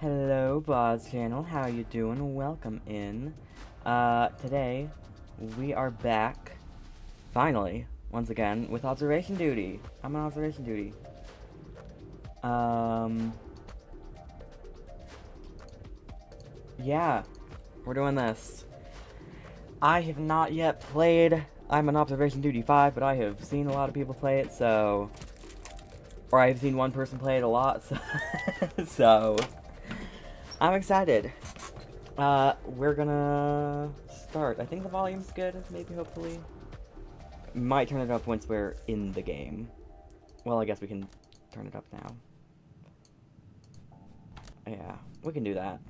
Hello, VOD channel. How you doing? Welcome in. Today we are back, finally, once again, with observation duty. I'm on observation duty. Yeah, we're doing this. I have not yet played. I'm on observation duty 5, but I have seen a lot of people play it, so, or I've seen one person play it a lot, so, so I'm excited. We're gonna start. I think the volume's good, maybe, hopefully. Might turn it up once we're in the game. Well, I guess we can turn it up now. Yeah, we can do that.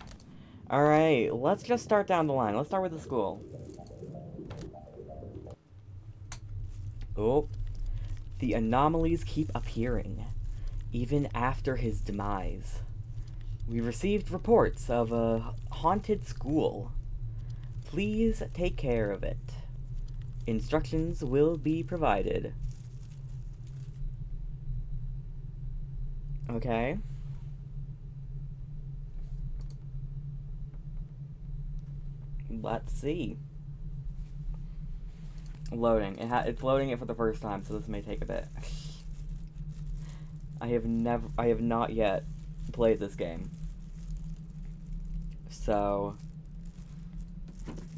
Alright, let's just start down the line. Let's start with the school. Oh, the anomalies keep appearing, even after his demise. We received reports of a haunted school. Please take care of it. Instructions will be provided. Okay. Let's see. Loading. It's loading it for the first time, so this may take a bit. I have not yet played this game. So,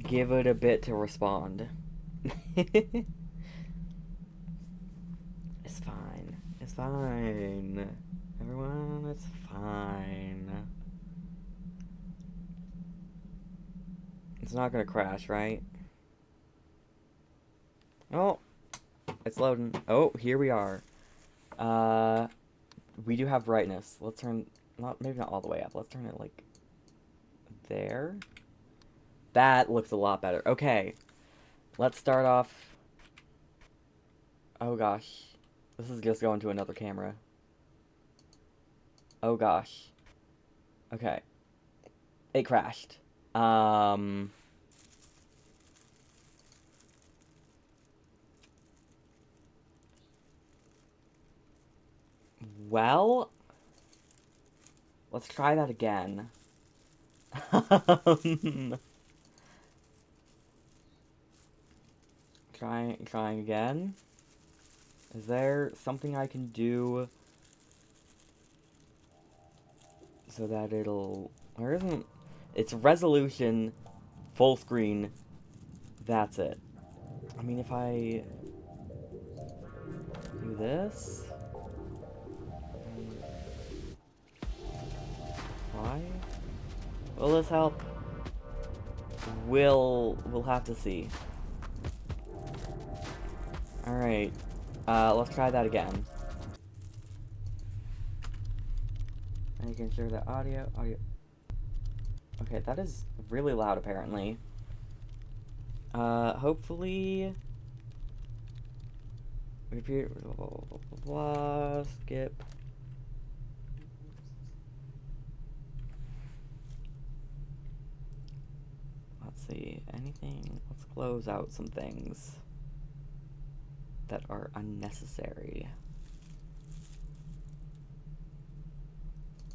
give it a bit to respond. It's fine. It's fine. Everyone, it's fine. It's not gonna crash, right? Oh, it's loading. Oh, here we are. We do have brightness. Let's turn, maybe not all the way up. Let's turn it like there. That looks a lot better. Okay, let's start off. Oh gosh, this is just going to another camera. Oh gosh. Okay, it crashed. Well, let's try that again. Trying again. Is there something I can do so that it'll... Where isn't... It's resolution, full screen, that's it. I mean, if I do this... Why? Will this help? We'll have to see. Alright. Let's try that again. Making sure that audio... Okay, that is really loud, apparently. Hopefully... Repeat... Blah, blah, blah, blah, blah, skip. Let's see, anything... Let's close out some things that are unnecessary.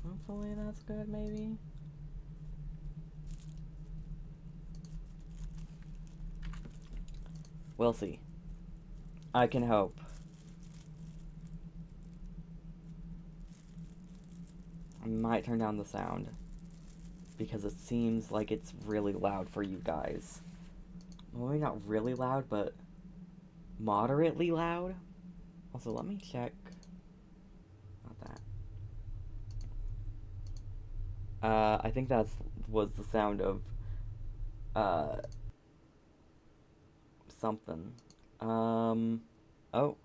Hopefully that's good, maybe? We'll see. I can hope. I might turn down the sound, because it seems like it's really loud for you guys. Well, maybe not really loud, but moderately loud. Also, let me check. Not that. I think was the sound of, something. Oh,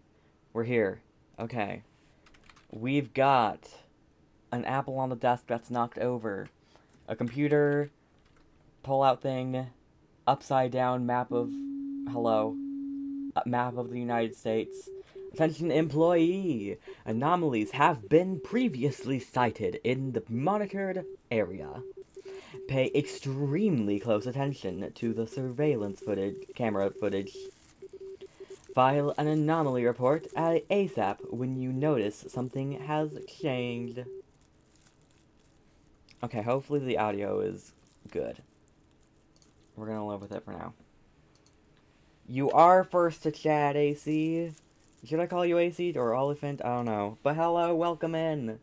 we're here. Okay. We've got an apple on the desk that's knocked over. A computer, pull-out thing, upside-down map of... Hello. Map of the United States. Attention employee! Anomalies have been previously cited in the monitored area. Pay extremely close attention to the surveillance camera footage. File an anomaly report ASAP when you notice something has changed. Okay, hopefully the audio is good. We're gonna live with it for now. You are first to chat, AC. Should I call you AC or Oliphant? I don't know. But hello, welcome in.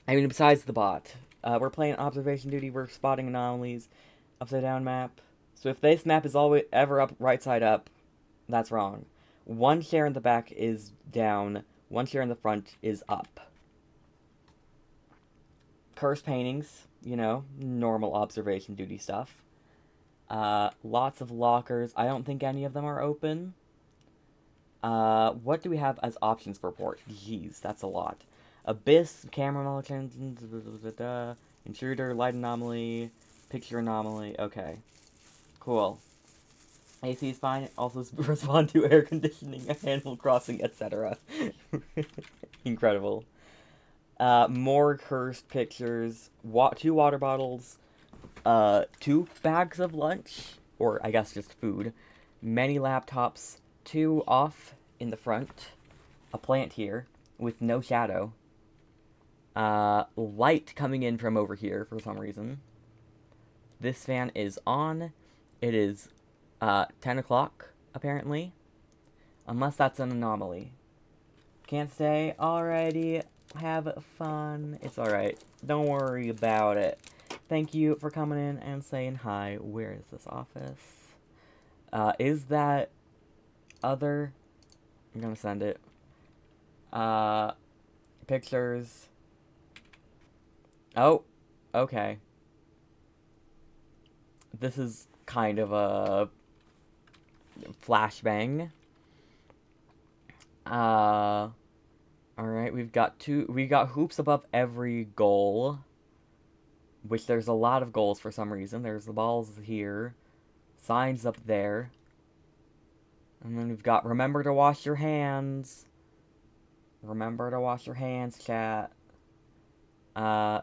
I mean, besides the bot. We're playing observation duty. We're spotting anomalies. Upside down map. So if this map is always ever up right side up, that's wrong. One chair in the back is down. One chair in the front is up. Cursed paintings, you know, normal observation duty stuff. Lots of lockers. I don't think any of them are open. What do we have as options for port? Jeez, that's a lot. Abyss, camera malfunction, intruder, light anomaly, picture anomaly. Okay, cool. AC is fine. Also respond to air conditioning, Animal Crossing, etc. Incredible. More cursed pictures. 2 water bottles. 2 bags of lunch, or I guess just food. Many laptops. 2 off in the front. A plant here with no shadow. Light coming in from over here for some reason. This fan is on. It is 10 o'clock, apparently. Unless that's an anomaly. Can't stay. Alrighty. Have fun. It's alright. Don't worry about it. Thank you for coming in and saying hi. Where is this office? Is that other? I'm gonna send it. Pictures. Oh, okay. This is kind of a flashbang. Alright, we got hoops above every goal. Which there's a lot of goals for some reason. There's the balls here. Signs up there. And then we've got remember to wash your hands. Remember to wash your hands, chat. I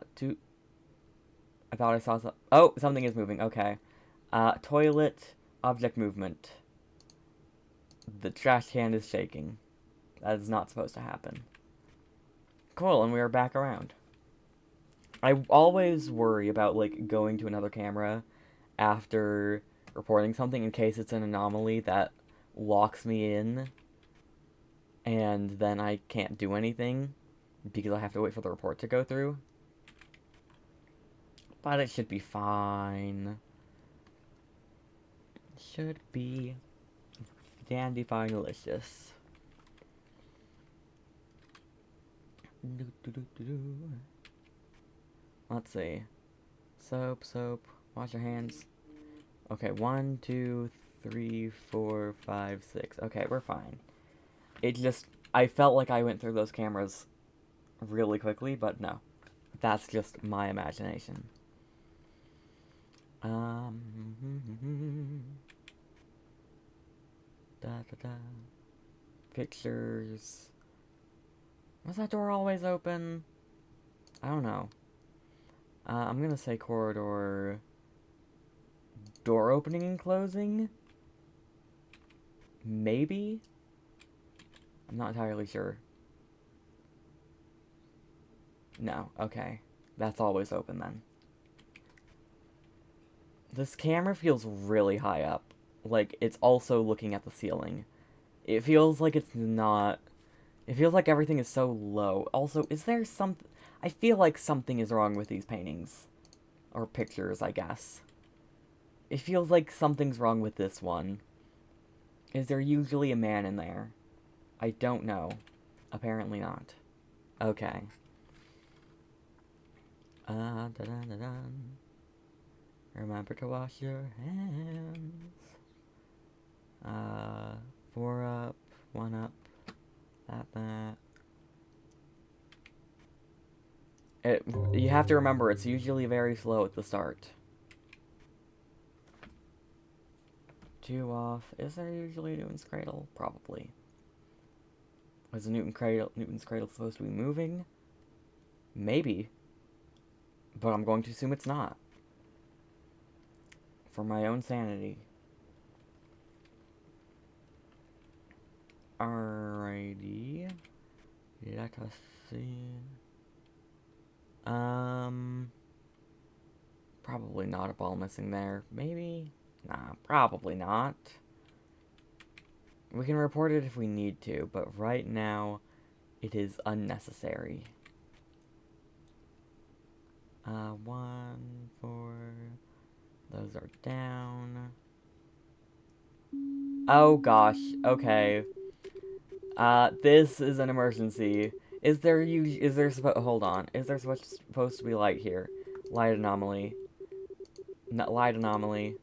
thought I saw some. Oh, something is moving. Okay. Toilet, object movement. The trash can is shaking. That is not supposed to happen. Cool, and we are back around. I always worry about, like, going to another camera after reporting something in case it's an anomaly that locks me in and then I can't do anything because I have to wait for the report to go through. But it should be fine. Should be dandy fine delicious. Let's see. Soap, wash your hands. Okay, 1, 2, 3, 4, 5, 6. Okay, we're fine. It just, I felt like I went through those cameras really quickly, but no. That's just my imagination. Da da da. Pictures. Was that door always open? I don't know. I'm gonna say corridor. Door opening and closing? Maybe? I'm not entirely sure. No, okay. That's always open then. This camera feels really high up. Like, it's also looking at the ceiling. It feels like it's not... It feels like everything is so low. Also, is there something... I feel like something is wrong with these paintings. Or pictures, I guess. It feels like something's wrong with this one. Is there usually a man in there? I don't know. Apparently not. Okay. Remember to wash your hands. 4 up, 1 up. That. You have to remember, it's usually very slow at the start. 2 off. Is there usually a Newton's Cradle? Probably. Was the Newton's Cradle supposed to be moving? Maybe. But I'm going to assume it's not. For my own sanity. Alrighty. Let us see. probably not a ball missing there. Maybe? Nah, probably not. We can report it if we need to, but right now, it is unnecessary. 1, 4... Those are down. Oh gosh, okay. This is an emergency. Hold on. Is there supposed to be light here? Light anomaly. Light anomaly.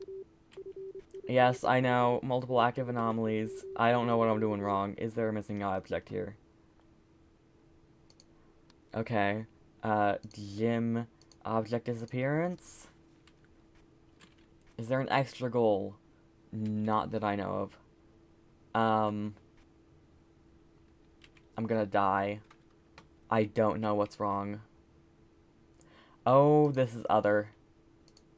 Yes, I know. Multiple active anomalies. I don't know what I'm doing wrong. Is there a missing object here? Okay. Gym object disappearance? Is there an extra goal? Not that I know of. I'm gonna die. I don't know what's wrong. Oh, this is other.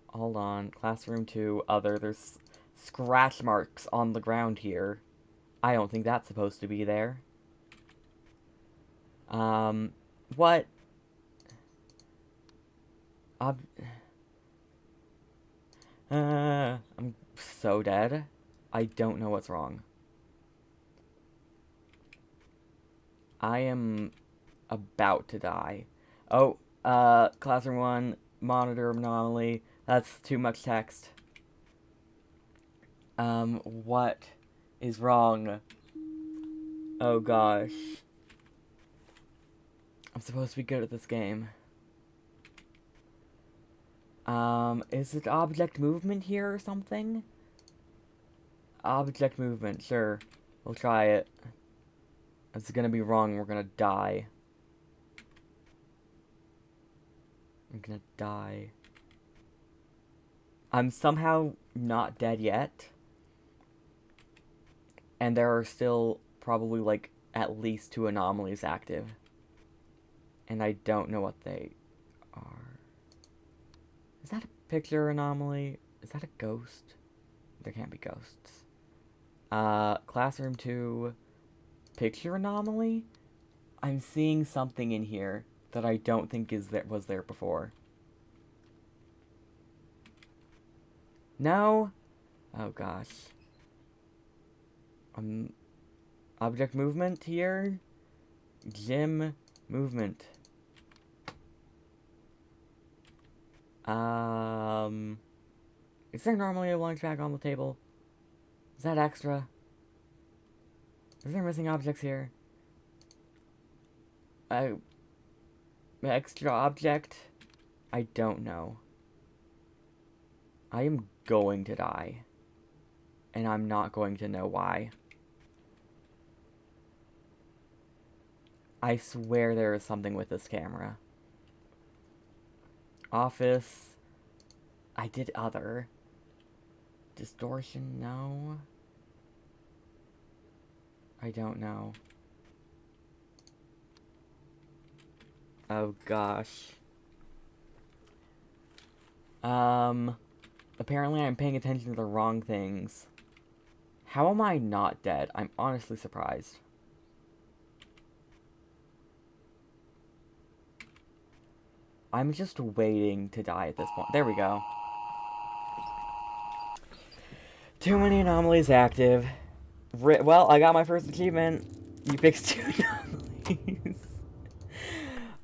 Hold on. Classroom 2, other. There's scratch marks on the ground here. I don't think that's supposed to be there. What? I'm so dead. I don't know what's wrong. I am about to die. Oh, classroom 1, monitor anomaly. That's too much text. What is wrong? Oh gosh. I'm supposed to be good at this game. Is it object movement here or something? Object movement, sure. We'll try it. It's gonna be wrong, we're gonna die. I'm gonna die. I'm somehow not dead yet. And there are still probably, like, at least 2 anomalies active. And I don't know what they are. Is that a picture anomaly? Is that a ghost? There can't be ghosts. Classroom 2, picture anomaly? I'm seeing something in here that I don't think was there before. No? Oh gosh. Object movement here? Gym movement. Is there normally a launch pad on the table? Is that extra? Is there missing objects here? Extra object? I don't know. I am going to die. And I'm not going to know why. I swear there is something with this camera. Office. I did other. Distortion, no. I don't know. Oh gosh. Apparently I'm paying attention to the wrong things. How am I not dead? I'm honestly surprised. I'm just waiting to die at this point. There we go. Too many anomalies active. Well, I got my first achievement. You fixed 2 anomalies.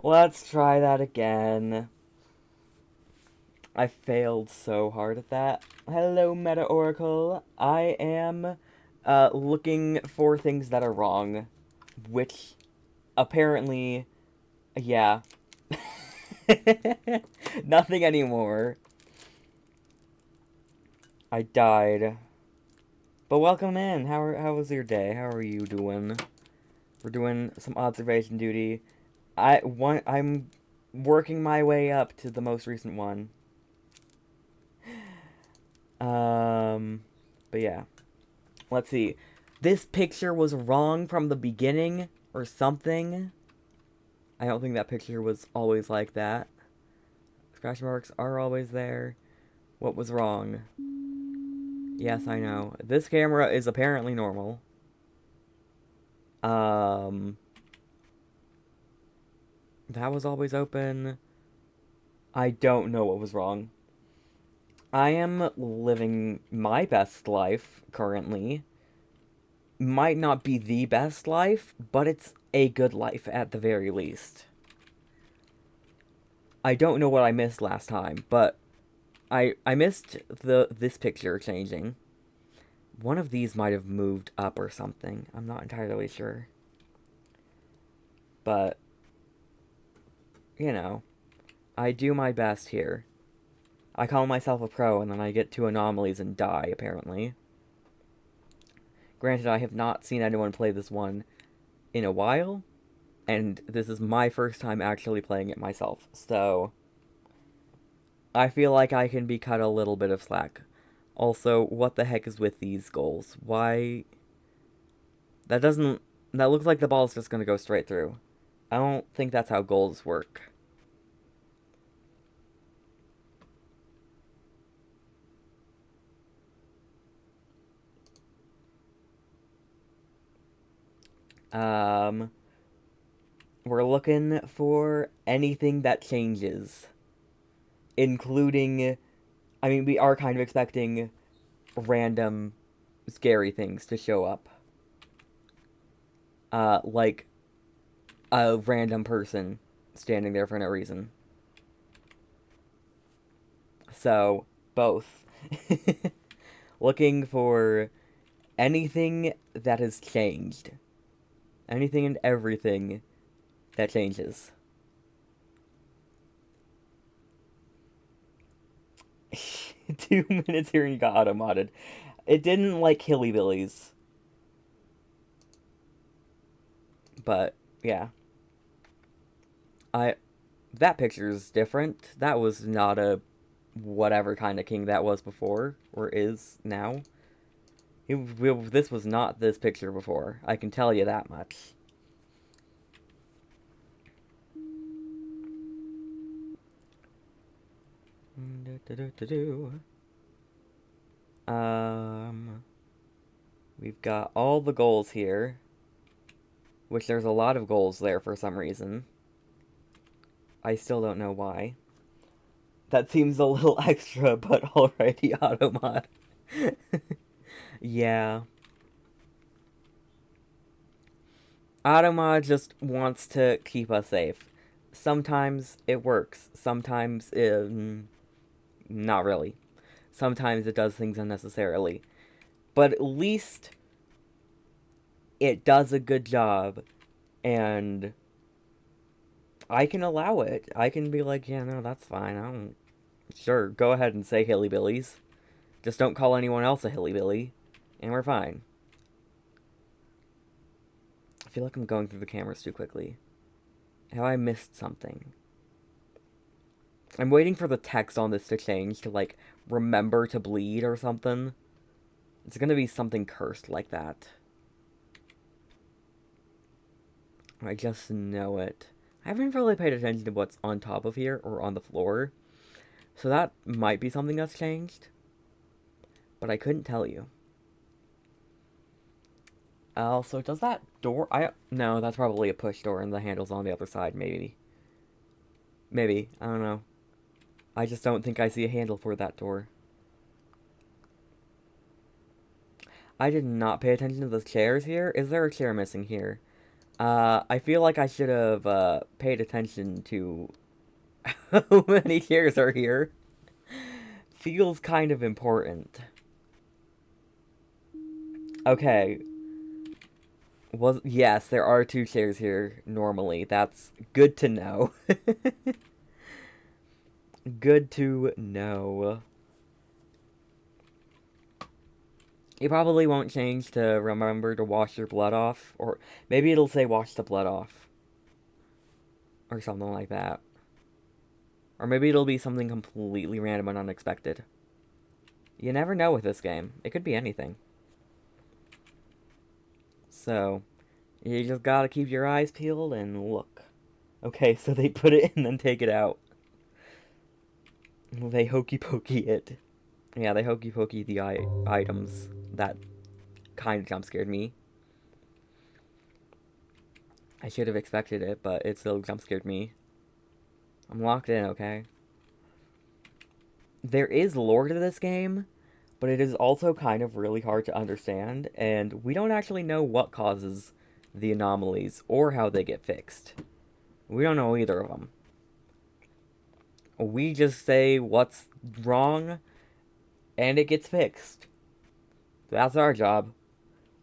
Let's try that again. I failed so hard at that. Hello, Meta Oracle. I am looking for things that are wrong. Which, apparently, yeah. Nothing anymore. I died. But welcome in. How was your day? How are you doing? We're doing some observation duty. I'm working my way up to the most recent one. But yeah. Let's see. This picture was wrong from the beginning or something. I don't think that picture was always like that. Scratch marks are always there. What was wrong? Yes, I know. This camera is apparently normal. That was always open. I don't know what was wrong. I am living my best life currently. Might not be the best life, but it's a good life at the very least. I don't know what I missed last time, but I missed this picture changing. One of these might have moved up or something. I'm not entirely sure. But, you know, I do my best here. I call myself a pro and then I get two anomalies and die, apparently. Granted, I have not seen anyone play this one in a while, and this is my first time actually playing it myself, so I feel like I can be cut a little bit of slack. Also, what the heck is with these goals? Why? That doesn't... That looks like the ball's just gonna go straight through. I don't think that's how goals work. Um... We're looking for anything that changes. Including... I mean, we are kind of expecting random scary things to show up. Like a random person standing there for no reason. So, both. Looking for anything that has changed. Anything and everything that changes. 2 minutes here and you got auto-modded. It didn't like Hillybillies. But, yeah. That picture's different. That was not a whatever kind of king that was before, or is now. This was not this picture before. I can tell you that much. We've got all the goals here, which there's a lot of goals there for some reason. I still don't know why. That seems a little extra, but alrighty, automod. Yeah. Automod just wants to keep us safe. Sometimes it works. Sometimes not really. Sometimes it does things unnecessarily. But at least it does a good job, and I can allow it. I can be like, yeah, no, that's fine. I don't... Sure, go ahead and say Hillybillies. Just don't call anyone else a Hillybilly, and we're fine. I feel like I'm going through the cameras too quickly. Have I missed something? I'm waiting for the text on this to change to, like, remember to bleed or something. It's gonna be something cursed like that. I just know it. I haven't really paid attention to what's on top of here or on the floor. So that might be something that's changed. But I couldn't tell you. Also, does that door... No, that's probably a push door and the handle's on the other side, maybe. Maybe. I don't know. I just don't think I see a handle for that door. I did not pay attention to the chairs here. Is there a chair missing here? I feel like I should have, paid attention to how many chairs are here. Feels kind of important. Okay. Yes, there are two chairs here normally. That's good to know. Good to know. You probably won't change to remember to wash your blood off. Or maybe it'll say wash the blood off. Or something like that. Or maybe it'll be something completely random and unexpected. You never know with this game. It could be anything. So, you just gotta keep your eyes peeled and look. Okay, so they put it in and then take it out. They hokey pokey it. Yeah, they hokey pokey the items. That kind of jump scared me. I should have expected it, but it still jump scared me. I'm locked in, okay? there is lore to this game, but it is also kind of really hard to understand, and we don't actually know what causes the anomalies or how they get fixed. We don't know either of them. We just say what's wrong, and it gets fixed. That's our job.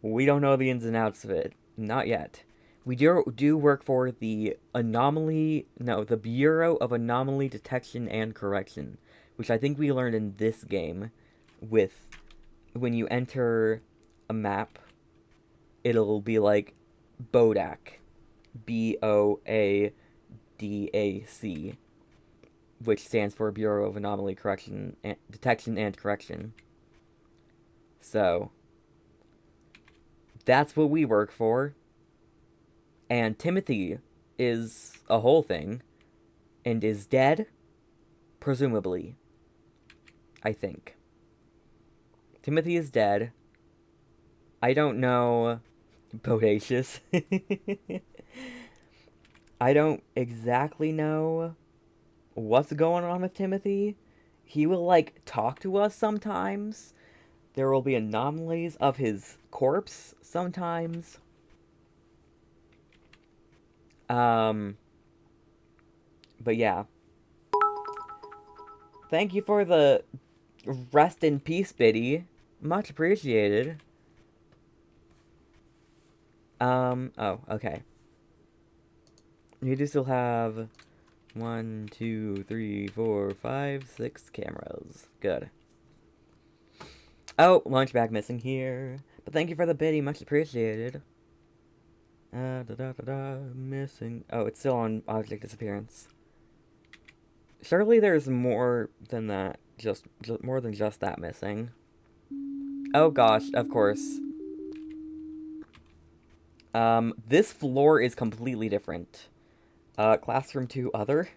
We don't know the ins and outs of it. Not yet. We do work for the the Bureau of Anomaly Detection and Correction, which I think we learned in this game with when you enter a map, it'll be like BODAC, BOADAC, which stands for Bureau of Anomaly Detection and Correction. So, that's what we work for. And Timothy is a whole thing and is dead, presumably. I think. Timothy is dead. I don't know. Bodacious. I don't exactly know what's going on with Timothy. He will, like, talk to us sometimes. There will be anomalies of his corpse sometimes. But yeah. Thank you for the rest in peace, Biddy. Much appreciated. Oh, okay. You do still have 1, 2, 3, 4, 5, 6 cameras. Good. Oh, lunch bag missing here. But thank you for the biddy, much appreciated. Missing. Oh, it's still on object disappearance. Surely there's more than that. Just more than just that missing. Oh gosh, of course. This floor is completely different. Classroom 2 other.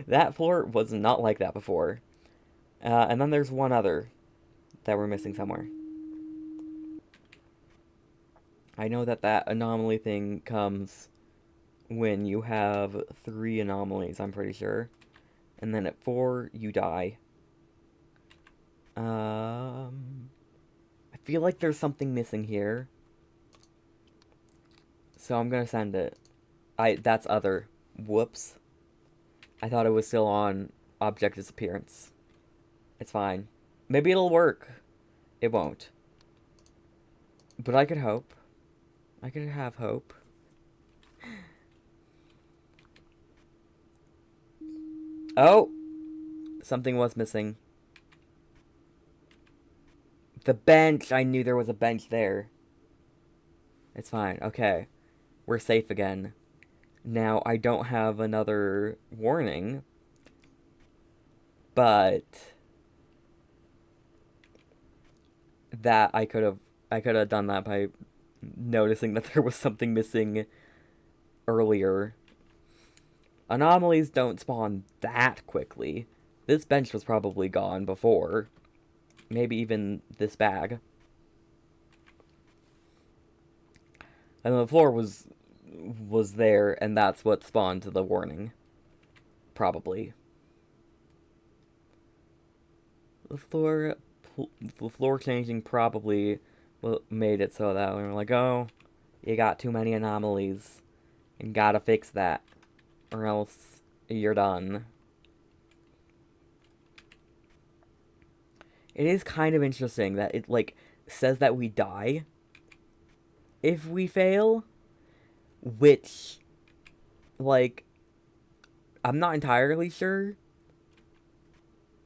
That floor was not like that before. And then there's one other that we're missing somewhere. I know that anomaly thing comes when you have 3 anomalies, I'm pretty sure. And then at 4, you die. I feel like there's something missing here. So I'm gonna send it. That's other. Whoops. I thought it was still on object disappearance. It's fine. Maybe it'll work. It won't. But I could hope. I could have hope. Oh! Something was missing. The bench! I knew there was a bench there. It's fine. Okay. We're safe again. Now, I don't have another warning. But that I could have done that by noticing that there was something missing earlier. Anomalies don't spawn that quickly. This bench was probably gone before. Maybe even this bag. And the floor was there, and that's what spawned the warning. Probably. The floor changing probably made it so that we were like, oh, you got too many anomalies. And gotta fix that. Or else you're done. It is kind of interesting that it, like, says that we die if we fail. Which, like, I'm not entirely sure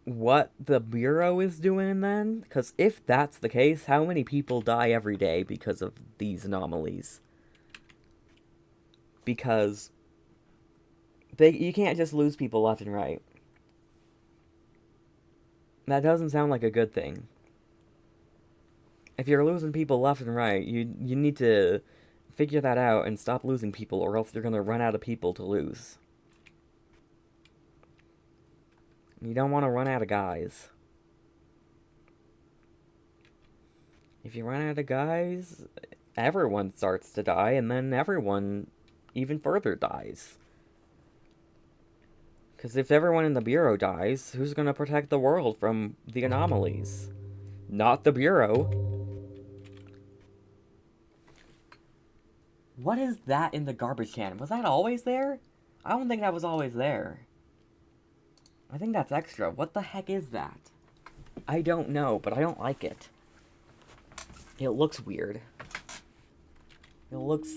what the Bureau is doing then. Because if that's the case, how many people die every day because of these anomalies? Because you can't just lose people left and right. That doesn't sound like a good thing. If you're losing people left and right, you need to figure that out and stop losing people, or else you're gonna run out of people to lose. You don't want to run out of guys. If you run out of guys, everyone starts to die, and then everyone even further dies. Because if everyone in the Bureau dies, who's going to protect the world from the anomalies? Not the Bureau. What is that in the garbage can? Was that always there? I don't think that was always there. I think that's extra. What the heck is that? I don't know, but I don't like it. It looks weird. It looks...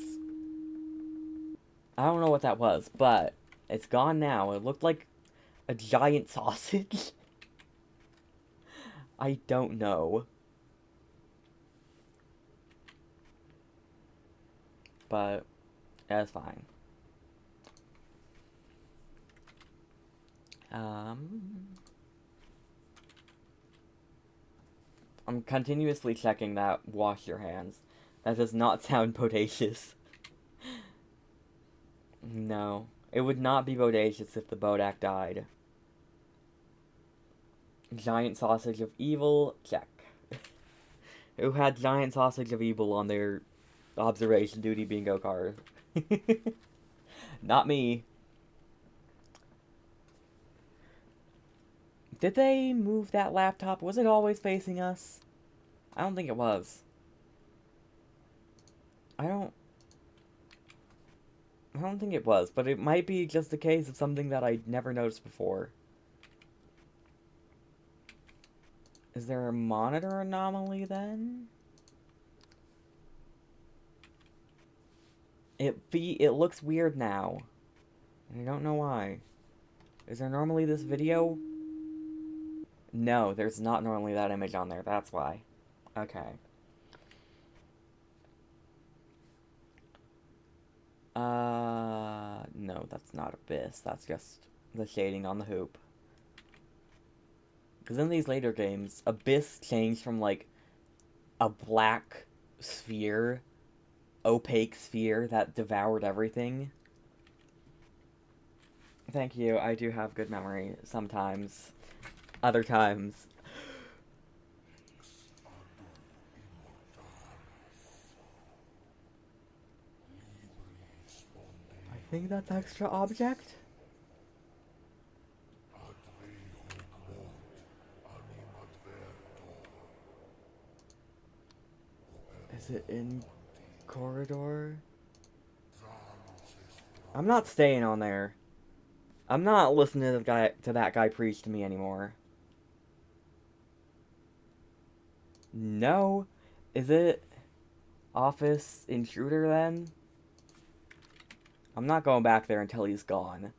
I don't know what that was, but it's gone now. It looked like a giant sausage. I don't know. But that's fine. I'm continuously checking that wash your hands. That does not sound bodacious. No. It would not be bodacious if the Bodak died. Giant sausage of evil, check. Who had giant sausage of evil on their observation duty bingo card? Not me. Did they move that laptop? Was it always facing us? I don't think it was. I don't think it was, but it might be just a case of something that I'd never noticed before. Is there a monitor anomaly then? It looks weird now. And I don't know why. Is there normally this video? No, there's not normally that image on there, that's why. Okay. No, that's not Abyss. That's just the shading on the hoop. Because in these later games, Abyss changed from, like, a black sphere, opaque sphere that devoured everything. Thank you, I do have good memory sometimes. Other times. I think that's extra object? Is it in corridor? I'm not staying on there. I'm not listening to that guy preach to me anymore. No. Is it office intruder then? I'm not going back there until he's gone.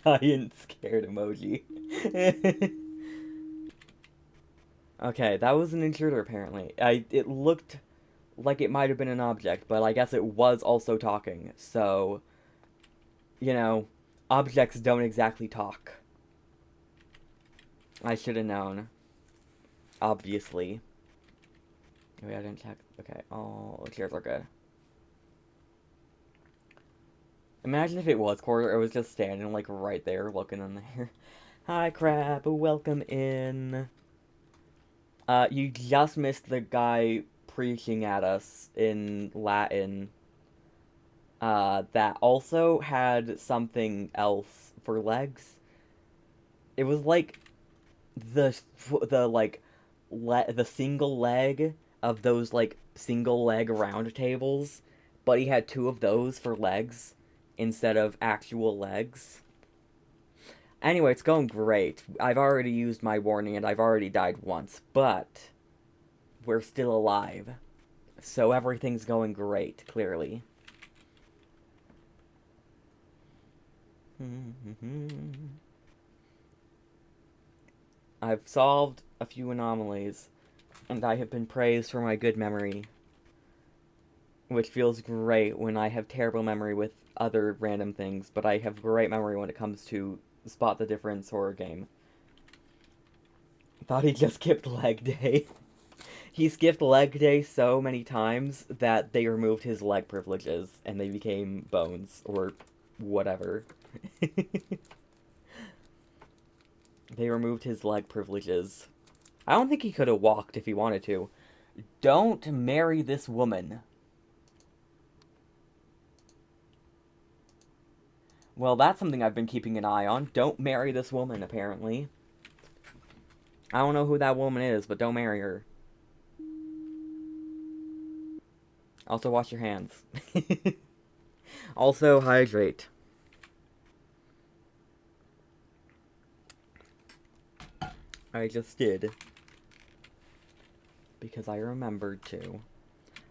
Giant scared emoji. Okay, that was an intruder apparently. It looked like it might have been an object, but I guess it was also talking. So, you know, objects don't exactly talk. I should have known. Obviously. Wait, I didn't check. Okay, all the chairs are good. Imagine if it was corridor, it was just standing, like, right there, looking in there. Hi, Crab, welcome in. You just missed the guy preaching at us in Latin. That also had something else for legs. It was like the single leg of those like single leg round tables, but he had two of those for legs instead of actual legs. Anyway, it's going great. I've already used my warning and I've already died once, but we're still alive. So everything's going great, clearly. I've solved a few anomalies, and I have been praised for my good memory, which feels great when I have terrible memory with other random things, but I have great memory when it comes to spot the difference horror game. Thought he just skipped leg day. He skipped leg day so many times that they removed his leg privileges and they became bones or whatever. They removed his leg privileges. I don't think he could have walked if he wanted to. Don't marry this woman. Well, that's something I've been keeping an eye on. Don't marry this woman, apparently. I don't know who that woman is, but don't marry her. Also, wash your hands. Also, hydrate. I just did. Because I remembered to.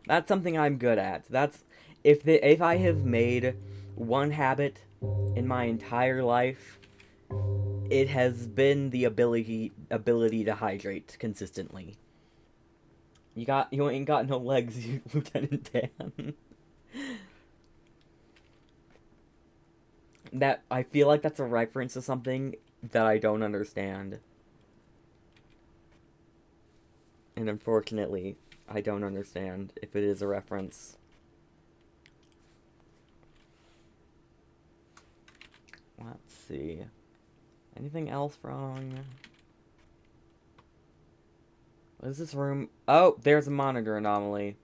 That's something I'm good at. That's if I have made one habit in my entire life, it has been the ability to hydrate consistently. You ain't got no legs, Lieutenant Dan. That I feel like that's a reference to something that I don't understand. And unfortunately, I don't understand if it is a reference. Let's see. Anything else wrong? What is this room? Oh, there's a monitor anomaly.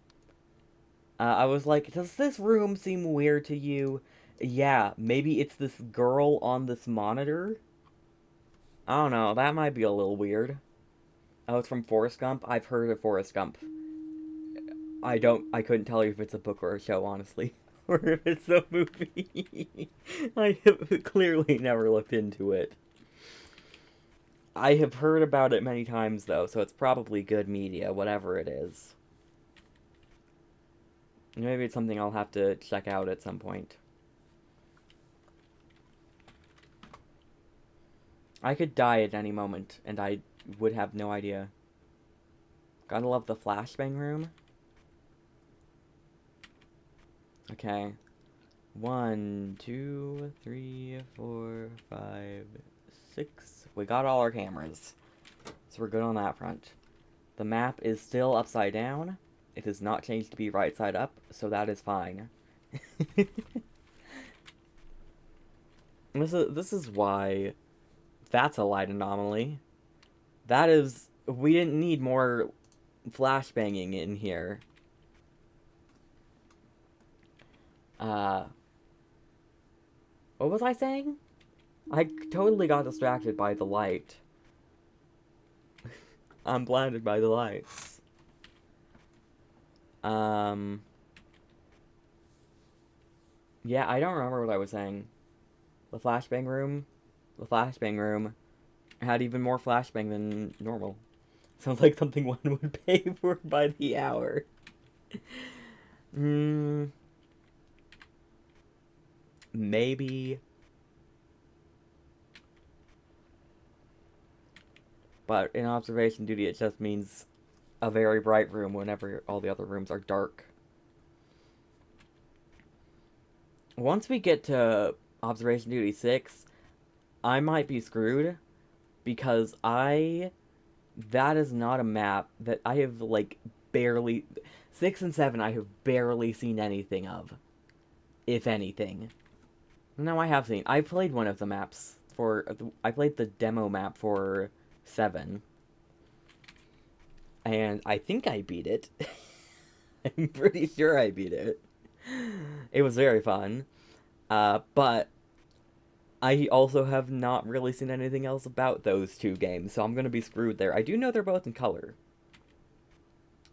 I was like, does this room seem weird to you? Yeah, maybe it's this girl on this monitor? I don't know, that might be a little weird. Oh, it's from Forrest Gump? I've heard of Forrest Gump. I couldn't tell you if it's a book or a show, honestly. Or if it's a movie. I have clearly never looked into it. I have heard about it many times, though, so it's probably good media, whatever it is. Maybe it's something I'll have to check out at some point. I could die at any moment, and I would have no idea. Gotta love the flashbang room. Okay. 1, 2, 3, 4, 5, 6. We got all our cameras. So we're good on that front. The map is still upside down. It has not changed to be right side up, so that is fine. This is why that's a light anomaly. That is... We didn't need more flashbanging in here. What was I saying? I totally got distracted by the light. I'm blinded by the lights. Yeah, I don't remember what I was saying. The flashbang room? The flashbang room had even more flashbang than normal. Sounds like something one would pay for by the hour. Maybe. But in observation duty, it just means a very bright room whenever all the other rooms are dark. Once we get to observation duty 6, I might be screwed because that is not a map that I have, like, barely... 6 and 7 I have barely seen anything of. If anything. No, I have seen. I played one of the maps for... I played the demo map for 7. And I think I beat it. I'm pretty sure I beat it. It was very fun. But I also have not really seen anything else about those two games, so I'm going to be screwed there. I do know they're both in color.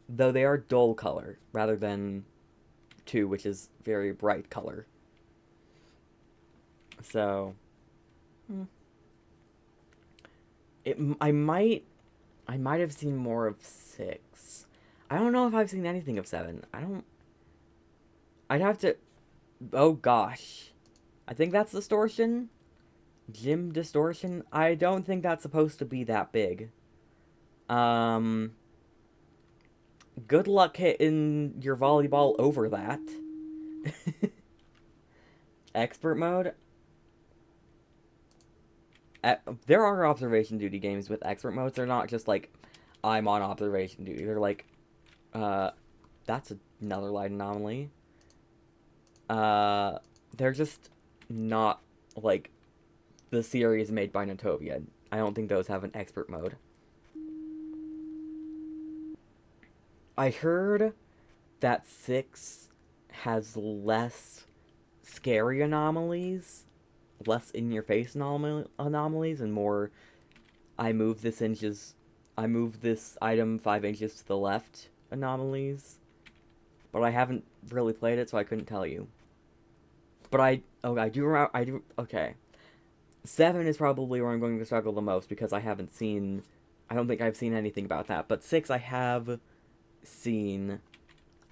Though they are dull color, rather than 2, which is very bright color. So... I might have seen more of 6. I don't know if I've seen anything of 7. I'd have to... Oh gosh. I think that's distortion? Gym distortion? I don't think that's supposed to be that big. Good luck hitting your volleyball over that. Expert mode? There are observation duty games with expert modes. They're not just like, I'm on observation duty. They're like, that's another light anomaly. They're just not like the series made by Notovia. I don't think those have an expert mode. I heard that 6 has less scary anomalies less in-your-face anomalies and more I move this item 5 inches to the left anomalies. But I haven't really played it, so I couldn't tell you. But I do, okay. 7 is probably where I'm going to struggle the most, because I don't think I've seen anything about that. But 6 I have seen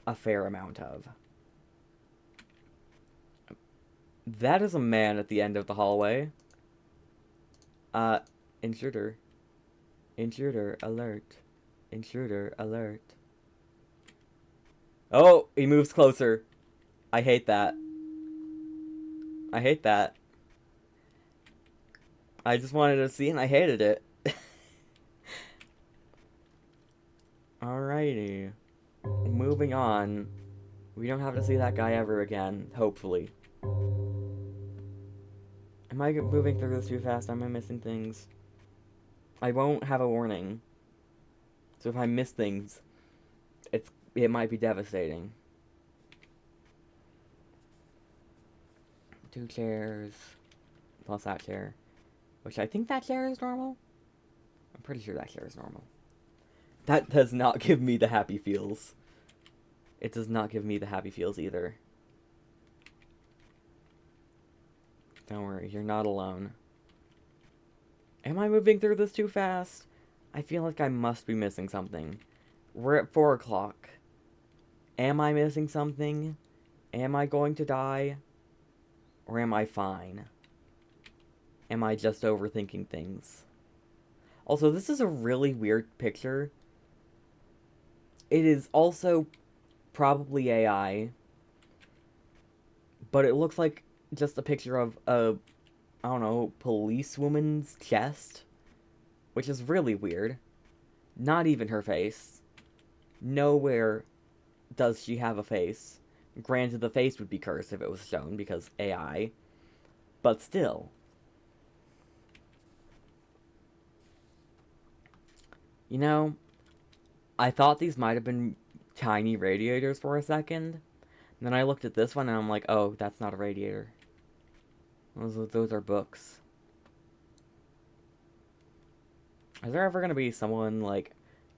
a fair amount of. That is a man at the end of the hallway. Intruder. Intruder alert. Intruder alert. Oh, he moves closer. I hate that. I hate that. I just wanted to see and I hated it. Alrighty. Moving on. We don't have to see that guy ever again, hopefully. Am I moving through this too fast? Am I missing things? I won't have a warning. So if I miss things, it might be devastating. 2 chairs. Plus that chair. Which I think that chair is normal? I'm pretty sure that chair is normal. That does not give me the happy feels. It does not give me the happy feels either. Don't worry, you're not alone. Am I moving through this too fast? I feel like I must be missing something. We're at 4 o'clock. Am I missing something? Am I going to die? Or am I fine? Am I just overthinking things? Also, this is a really weird picture. It is also probably AI. But it looks like just a picture of a, I don't know, policewoman's chest. Which is really weird. Not even her face. Nowhere does she have a face. Granted, the face would be cursed if it was shown because AI. But still. You know, I thought these might have been tiny radiators for a second. And then I looked at this one and I'm like, oh, that's not a radiator. Those are books. Is there ever going to be someone, like,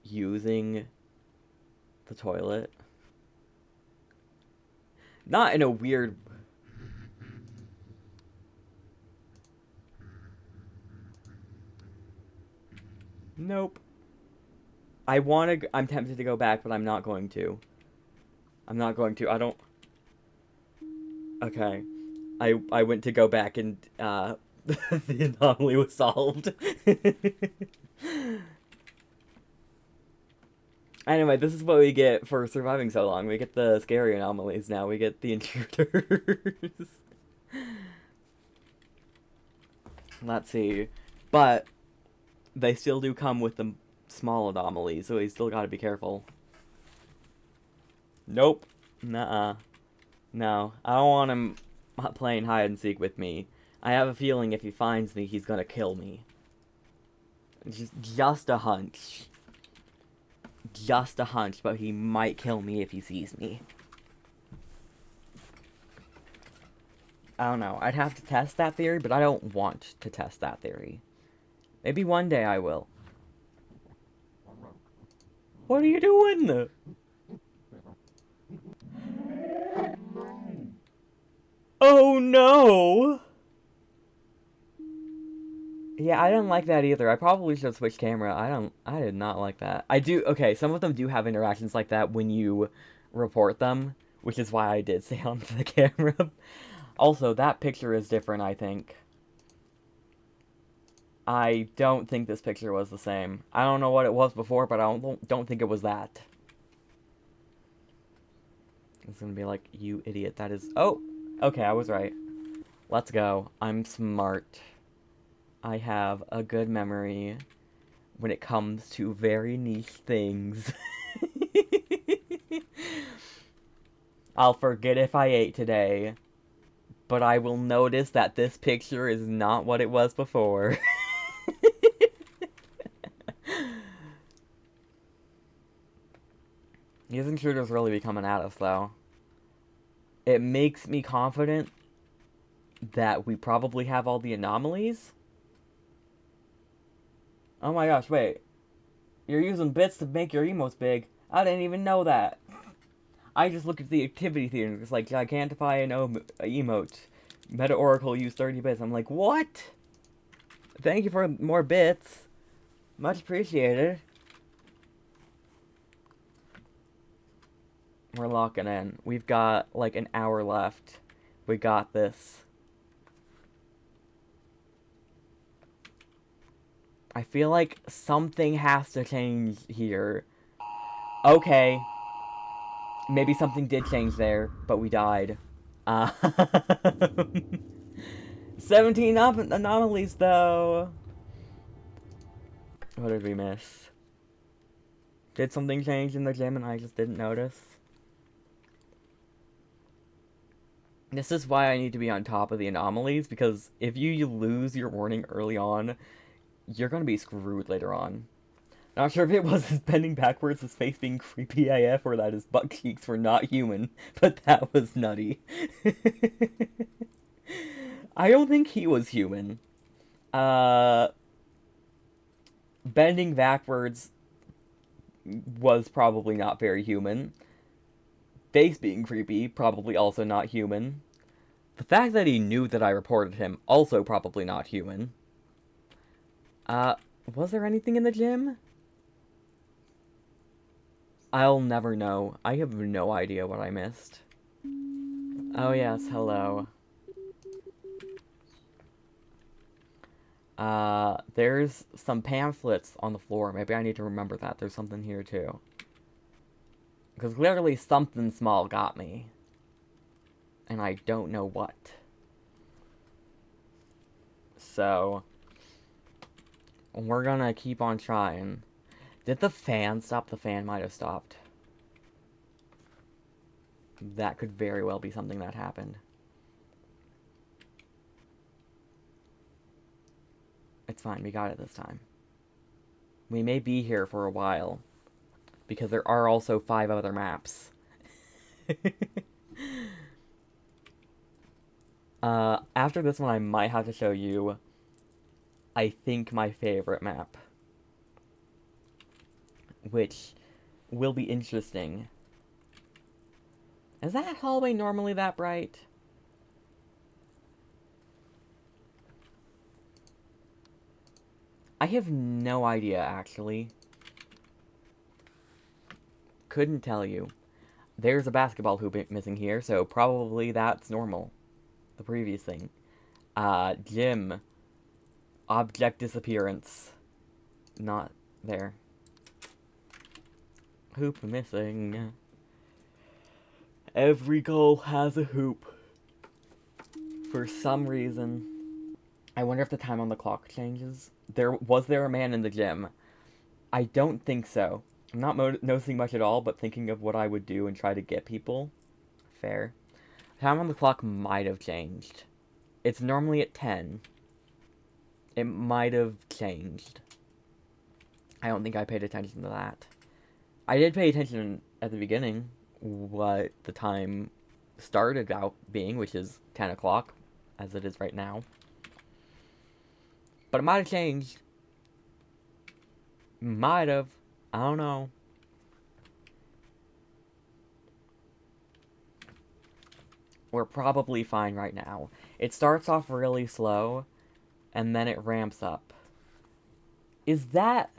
using the toilet? Not in a weird... Nope. I'm tempted to go back, but I'm not going to. I'm not going to. I don't... Okay. I went to go back and, the anomaly was solved. Anyway, this is what we get for surviving so long. We get the scary anomalies now. We get the intruders. Let's see. But they still do come with the small anomalies, so we still gotta be careful. Nope. Nuh-uh. No. I don't want him playing hide and seek with me. I have a feeling if he finds me, he's gonna kill me. Just a hunch. Just a hunch, but he might kill me if he sees me. I don't know. I'd have to test that theory, but I don't want to test that theory. Maybe one day I will. What are you doing? Oh no! Yeah, I didn't like that either. I probably should have switched camera. I did not like that. Okay, some of them do have interactions like that when you report them, which is why I did stay on the camera. Also, that picture is different, I think. I don't think this picture was the same. I don't know what it was before, but I don't think it was that. It's gonna be like, you idiot, that is... Oh! Okay, I was right. Let's go. I'm smart. I have a good memory when it comes to very niche things. I'll forget if I ate today, but I will notice that this picture is not what it was before. These intruders really be coming at us, though. It makes me confident that we probably have all the anomalies. Oh my gosh, wait. You're using bits to make your emotes big. I didn't even know that. I just looked at the activity theater and it's like, gigantify an emote. Meta Oracle use 30 bits. I'm like, what? Thank you for more bits. Much appreciated. We're locking in. We've got like an hour left. We got this. I feel like something has to change here. Okay. Maybe something did change there, but we died. 17 anomalies, though. What did we miss? Did something change in the gym and I just didn't notice? This is why I need to be on top of the anomalies, because if you lose your warning early on, you're gonna be screwed later on. Not sure if it was his bending backwards, his face being creepy AF, or that his butt cheeks were not human, but that was nutty. I don't think he was human. Bending backwards was probably not very human. Face being creepy, probably also not human. The fact that he knew that I reported him, also probably not human. Was there anything in the gym? I'll never know. I have no idea what I missed. Oh yes, hello. There's some pamphlets on the floor. Maybe I need to remember that. There's something here too. Because clearly something small got me. And I don't know what. So, we're gonna keep on trying. Did the fan stop? The fan might have stopped. That could very well be something that happened. It's fine, we got it this time. We may be here for a while, because there are also 5 other maps. After this one, I might have to show you, I think, my favorite map. Which will be interesting. Is that hallway normally that bright? I have no idea, actually. Couldn't tell you. There's a basketball hoop missing here, so probably that's normal. The previous thing. Gym. Object disappearance. Not there. Hoop missing. Every goal has a hoop. For some reason. I wonder if the time on the clock changes. Was there a man in the gym? I don't think so. I'm not noticing much at all, but thinking of what I would do and try to get people. Fair. Time on the clock might have changed. It's normally at 10. It might have changed. I don't think I paid attention to that. I did pay attention at the beginning, what the time started out being, which is 10 o'clock, as it is right now. But it might have changed. Might have. I don't know. We're probably fine right now. It starts off really slow, and then it ramps up. Is that...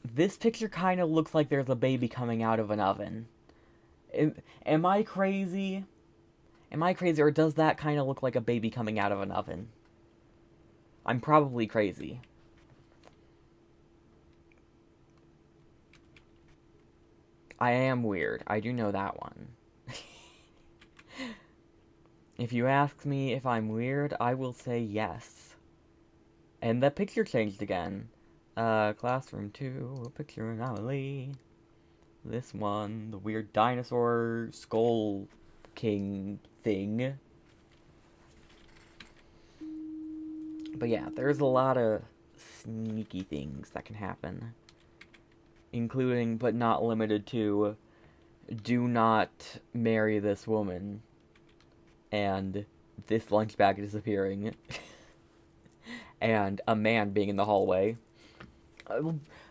This picture kind of looks like there's a baby coming out of an oven. Am I crazy? Am I crazy, or does that kind of look like a baby coming out of an oven? I'm probably crazy. I am weird. I do know that one. If you ask me if I'm weird, I will say yes. And the picture changed again. Classroom 2, picture anomaly. This one, the weird dinosaur skull king thing. But yeah, there's a lot of sneaky things that can happen. Including, but not limited to, do not marry this woman. And this lunch bag disappearing, and a man being in the hallway.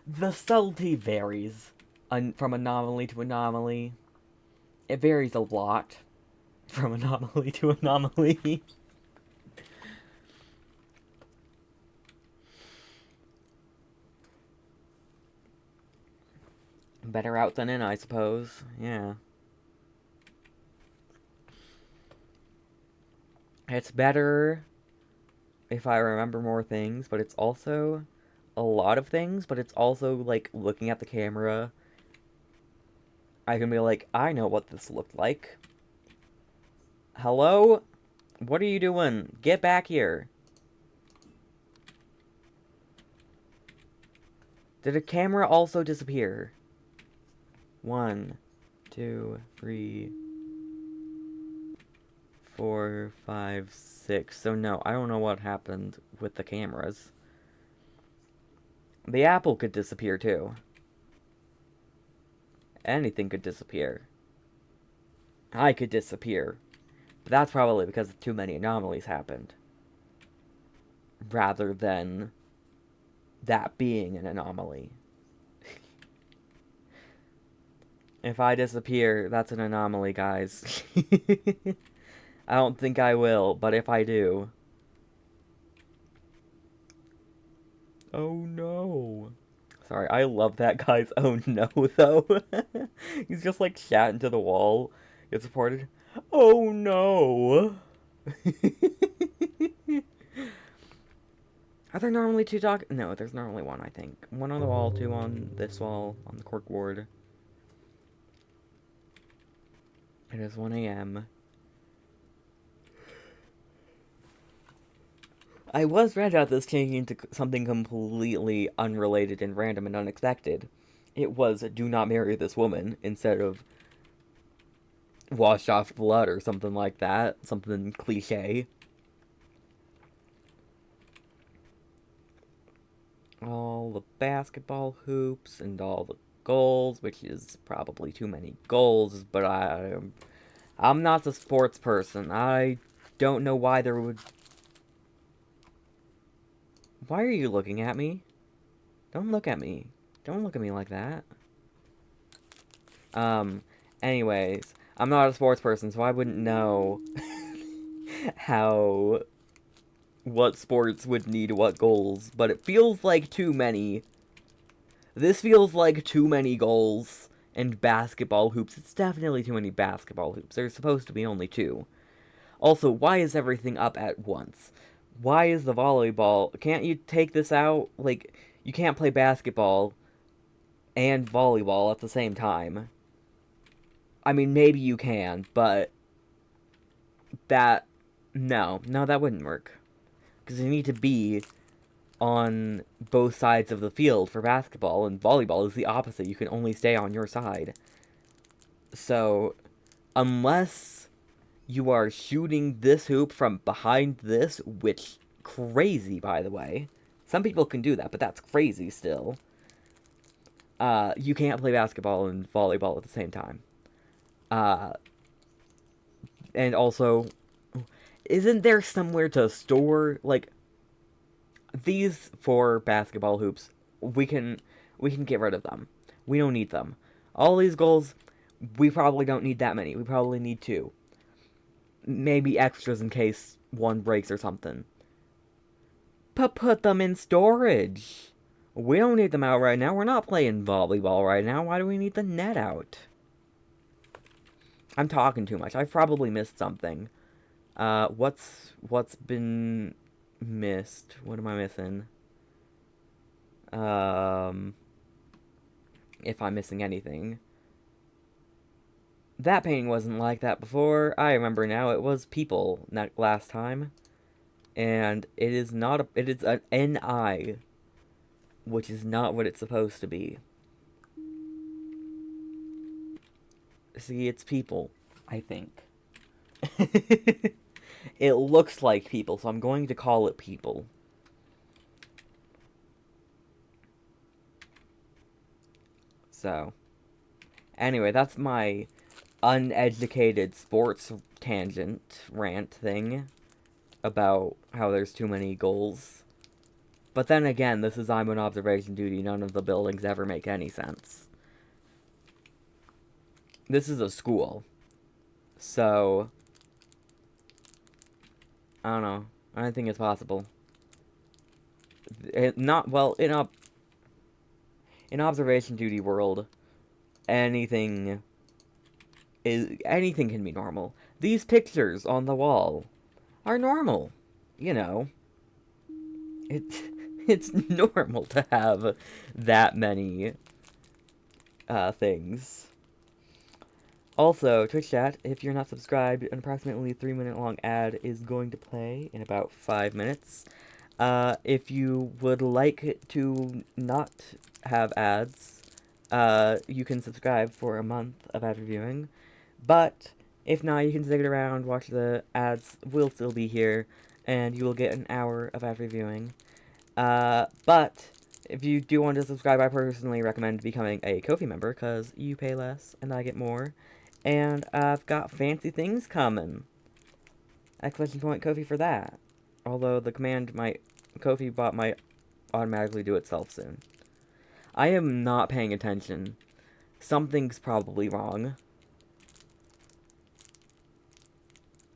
The subtlety varies from anomaly to anomaly. It varies a lot from anomaly to anomaly. Better out than in, I suppose. Yeah. It's better if I remember more things, but it's also a lot of things, but it's also like looking at the camera. I can be like, I know what this looked like. Hello? What are you doing? Get back here. Did a camera also disappear? 1, 2, 3, 4, 5, 6. So no, I don't know what happened with the cameras. The apple could disappear too. Anything could disappear. I could disappear. But that's probably because too many anomalies happened. Rather than that being an anomaly. If I disappear, that's an anomaly, guys. I don't think I will, but if I do... Oh no. Sorry, I love that guy's oh no, though. He's just like chatting to the wall. Gets reported. Oh no. Are there normally 2 dogs? No, there's normally 1, I think. 1 on the wall, 2 on this wall, on the cork ward. It is 1 a.m. I was read about this changing into something completely unrelated and random and unexpected. It was do not marry this woman instead of wash off blood or something like that. Something cliche. All the basketball hoops and all the goals, which is probably too many goals, but I'm not a sports person. I don't know why there would... Why are you looking at me? Don't look at me. Don't look at me like that. Anyways, I'm not a sports person, so I wouldn't know what sports would need what goals, but it feels like too many. This feels like too many goals and basketball hoops. It's definitely too many basketball hoops. There's supposed to be only 2. Also, why is everything up at once? Why is the volleyball... Can't you take this out? Like, you can't play basketball and volleyball at the same time. I mean, maybe you can, but that... No, that wouldn't work. Because you need to be on both sides of the field for basketball, and volleyball is the opposite. You can only stay on your side. So, unless you are shooting this hoop from behind this, which, crazy, by the way. Some people can do that, but that's crazy still. You can't play basketball and volleyball at the same time. And also, isn't there somewhere to store, like, these 4 basketball hoops? We can get rid of them. We don't need them. All these goals, we probably don't need that many. We probably need 2. Maybe extras in case one breaks or something. But put them in storage. We don't need them out right now. We're not playing volleyball right now. Why do we need the net out? I'm talking too much. I've probably missed something. What's been missed? What am I missing? If I'm missing anything. That painting wasn't like that before. I remember now. It was people last time. And it is not it is an NI, which is not what it's supposed to be. See, it's people, I think. It looks like people, so I'm going to call it people. So, anyway, that's my uneducated sports tangent rant thing. about how there's too many goals. But then again, this is I'm on observation duty. None of the buildings ever make any sense. This is a school. So, I don't know. I think it's possible. Not, well, in observation duty world, anything anything can be normal. These pictures on the wall are normal. You know, it it's normal to have that many things. Also, Twitch chat, if you're not subscribed, an approximately 3-minute long ad is going to play in about 5 minutes. If you would like to not have ads, you can subscribe for a month of ad reviewing. But if not, you can stick it around, watch the ads, will still be here, and you will get an hour of ad reviewing. But if you do want to subscribe, I personally recommend becoming a Ko-fi member, because you pay less, and I get more. And I've got fancy things coming. Exclamation point Ko-fi for that. Although the command Ko-fi bot might automatically do itself soon. I am not paying attention. Something's probably wrong.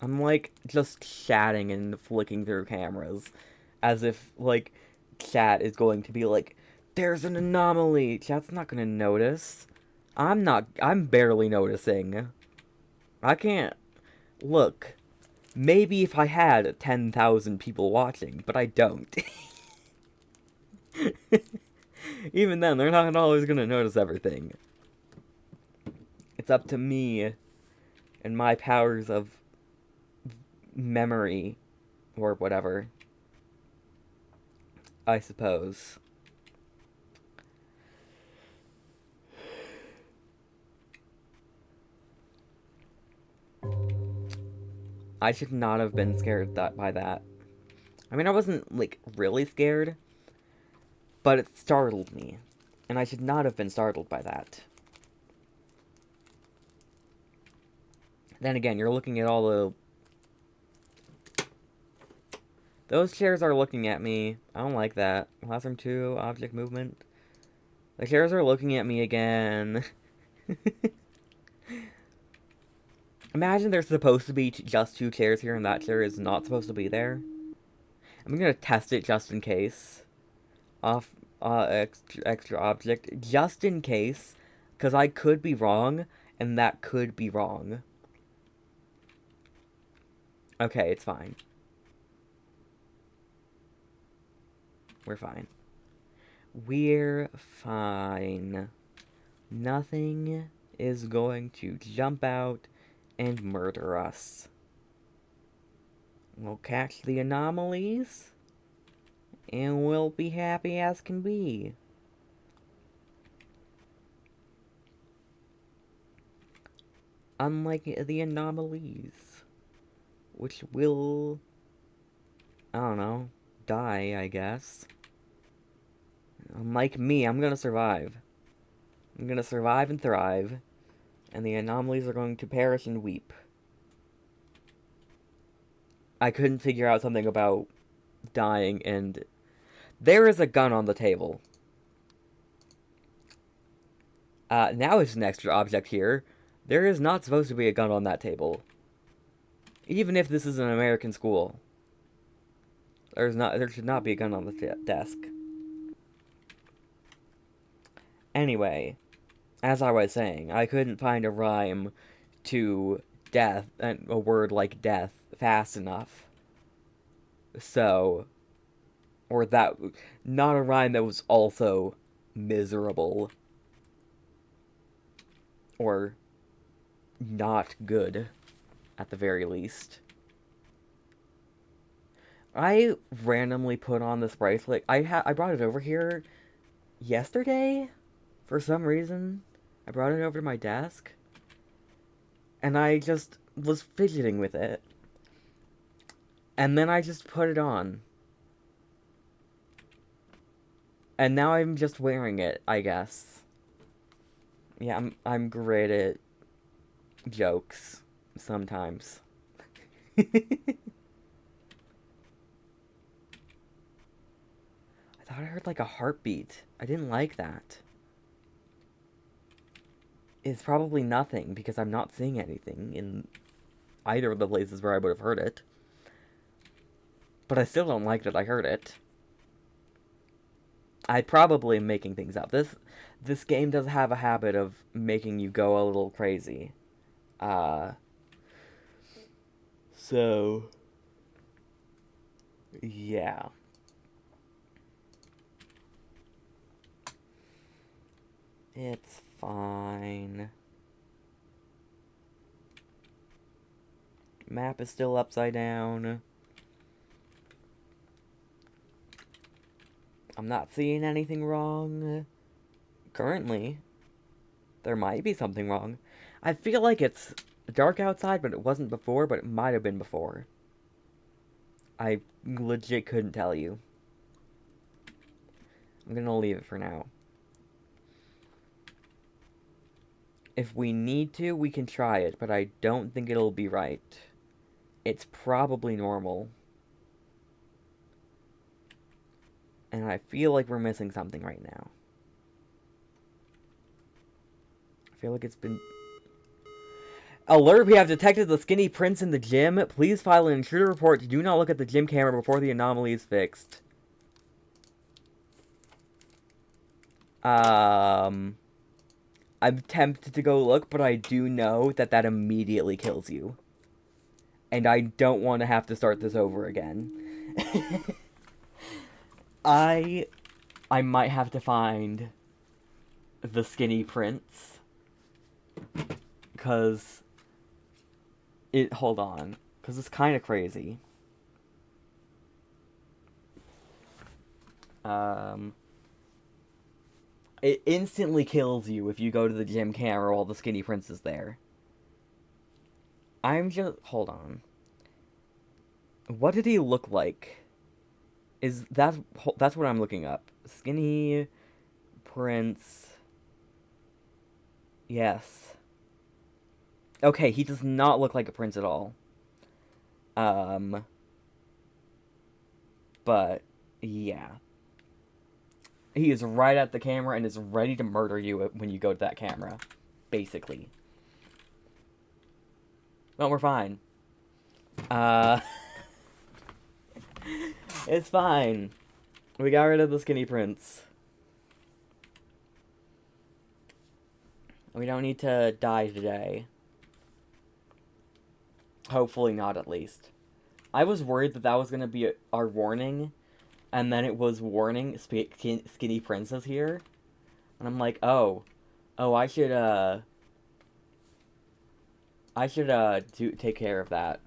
I'm, like, just chatting and flicking through cameras. As if, like, chat is going to be like, there's an anomaly! Chat's not gonna notice. I'm barely noticing. I can't... Look, maybe if I had 10,000 people watching, but I don't. Even then, they're not always gonna notice everything. It's up to me and my powers of memory, or whatever, I suppose. I should not have been scared by that. I mean, I wasn't, like, really scared, but it startled me, and I should not have been startled by that. Then again, you're looking at all the... Those chairs are looking at me. I don't like that. Classroom 2, object movement. The chairs are looking at me again. Imagine there's supposed to be just 2 chairs here and that chair is not supposed to be there. I'm gonna test it just in case. Extra object, just in case. Because I could be wrong, and that could be wrong. Okay, it's fine. We're fine. We're fine. Nothing is going to jump out and murder us. We'll catch the anomalies, and we'll be happy as can be. Unlike the anomalies, which will, I don't know, die, I guess. Unlike me, I'm gonna survive. I'm gonna survive and thrive, and the anomalies are going to perish and weep. I couldn't figure out something about dying, and there is a gun on the table. Now it's an extra object here. There is not supposed to be a gun on that table. Even if this is an American school. There should not be a gun on the desk. Anyway, as I was saying, I couldn't find a rhyme to death, a word like death, fast enough. So, or that, not a rhyme that was also miserable. Or not good, at the very least. I randomly put on this bracelet. I brought it over here yesterday, for some reason. I brought it over to my desk, and I just was fidgeting with it. And then I just put it on. And now I'm just wearing it, I guess. Yeah, I'm great at jokes sometimes. thought I heard like a heartbeat. I didn't like that. It's probably nothing because I'm not seeing anything in either of the places where I would have heard it. But I still don't like that I heard it. I probably am making things up. This game does have a habit of making you go a little crazy. So yeah. It's fine. Map is still upside down. I'm not seeing anything wrong. Currently. There might be something wrong. I feel like it's dark outside, but it wasn't before, but it might have been before. I legit couldn't tell you. I'm gonna leave it for now. If we need to, we can try it, but I don't think it'll be right. It's probably normal. And I feel like we're missing something right now. I feel like it's been... Alert, we have detected the skinny prince in the gym. Please file an intruder report. Do not look at the gym camera before the anomaly is fixed. I'm tempted to go look, but I do know that that immediately kills you. And I don't want to have to start this over again. I might have to find the skinny prince. Because hold on. Because it's kind of crazy. It instantly kills you if you go to the gym camera while the skinny prince is there. Hold on. What did he look like? That's what I'm looking up. Skinny prince. Yes. Okay, he does not look like a prince at all. But yeah. He is right at the camera and is ready to murder you when you go to that camera. Basically. No, we're fine. It's fine. We got rid of the skinny prince. We don't need to die today. Hopefully not, at least. I was worried that was going to be our warning, and then it was warning skinny princess here. And I'm like, oh, I should take care of that.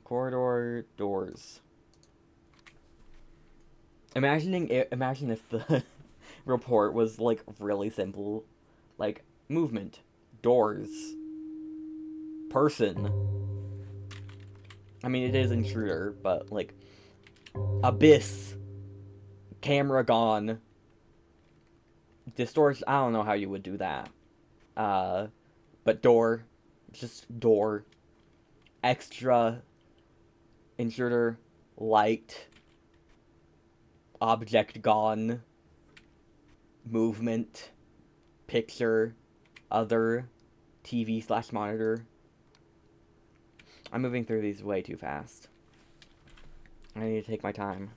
Corridor doors. Imagine if the report was like really simple, like movement, doors, person. I mean, it is intruder, but like abyss, camera gone, distortion. I don't know how you would do that. But door, just door, extra, intruder, light, object gone, movement, picture, other, TV/monitor. I'm moving through these way too fast. I need to take my time.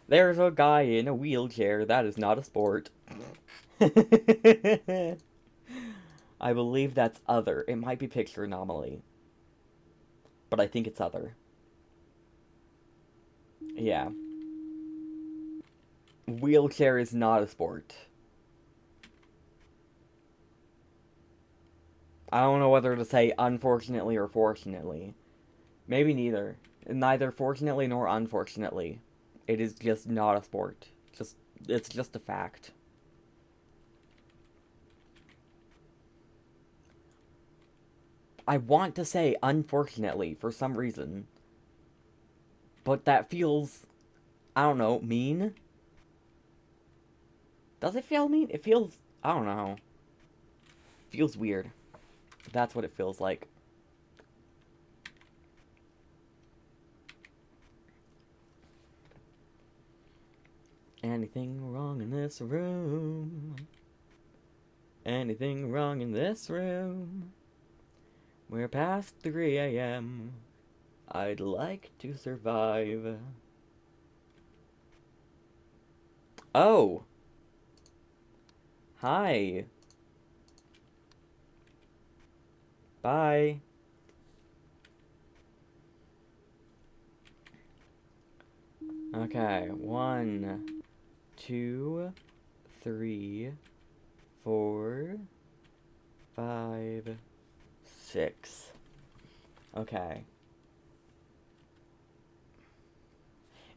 There's a guy in a wheelchair. That is not a sport. I believe that's other. It might be picture anomaly. But I think it's other. Yeah. Wheelchair is not a sport. I don't know whether to say unfortunately or fortunately. Maybe neither. Neither fortunately nor unfortunately. It is just not a sport. It's just a fact. I want to say unfortunately for some reason. But that feels, I don't know, mean? Does it feel mean? It feels, I don't know. Feels weird. That's what it feels like. Anything wrong in this room? Anything wrong in this room? We're past 3 a.m. I'd like to survive. Oh! Hi. Bye. Okay, 1, 2, 3, 4, 5, 6. Okay.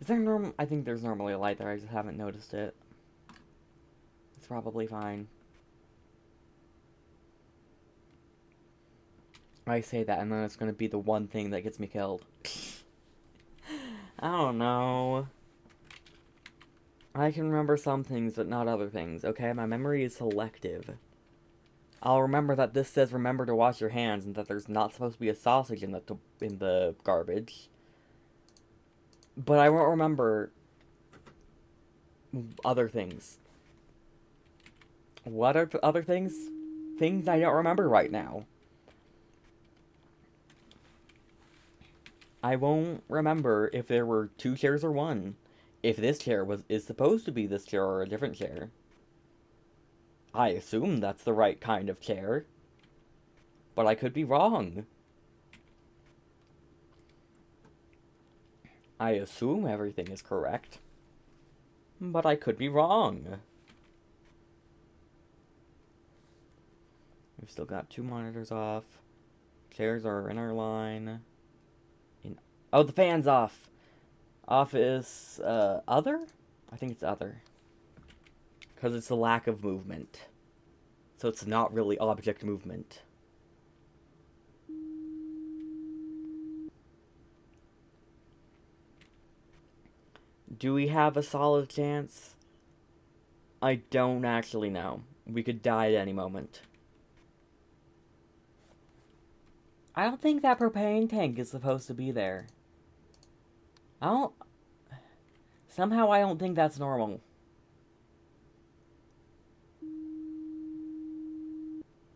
Is there I think there's normally a light there, I just haven't noticed it. It's probably fine. I say that and then it's gonna be the one thing that gets me killed. I don't know. I can remember some things, but not other things, okay? My memory is selective. I'll remember that this says remember to wash your hands and that there's not supposed to be a sausage in the garbage. But I won't remember other things. What are other things? Things I don't remember right now. I won't remember if there were 2 chairs or 1. If this chair is supposed to be this chair or a different chair. I assume that's the right kind of chair. But I could be wrong. I assume everything is correct. But I could be wrong. We've still got 2 monitors off. Chairs are in our line. Oh, the fan's off. Office, other? I think it's other. Because it's a lack of movement. So it's not really object movement. Do we have a solid chance? I don't actually know. We could die at any moment. I don't think that propane tank is supposed to be there. Somehow I don't think that's normal.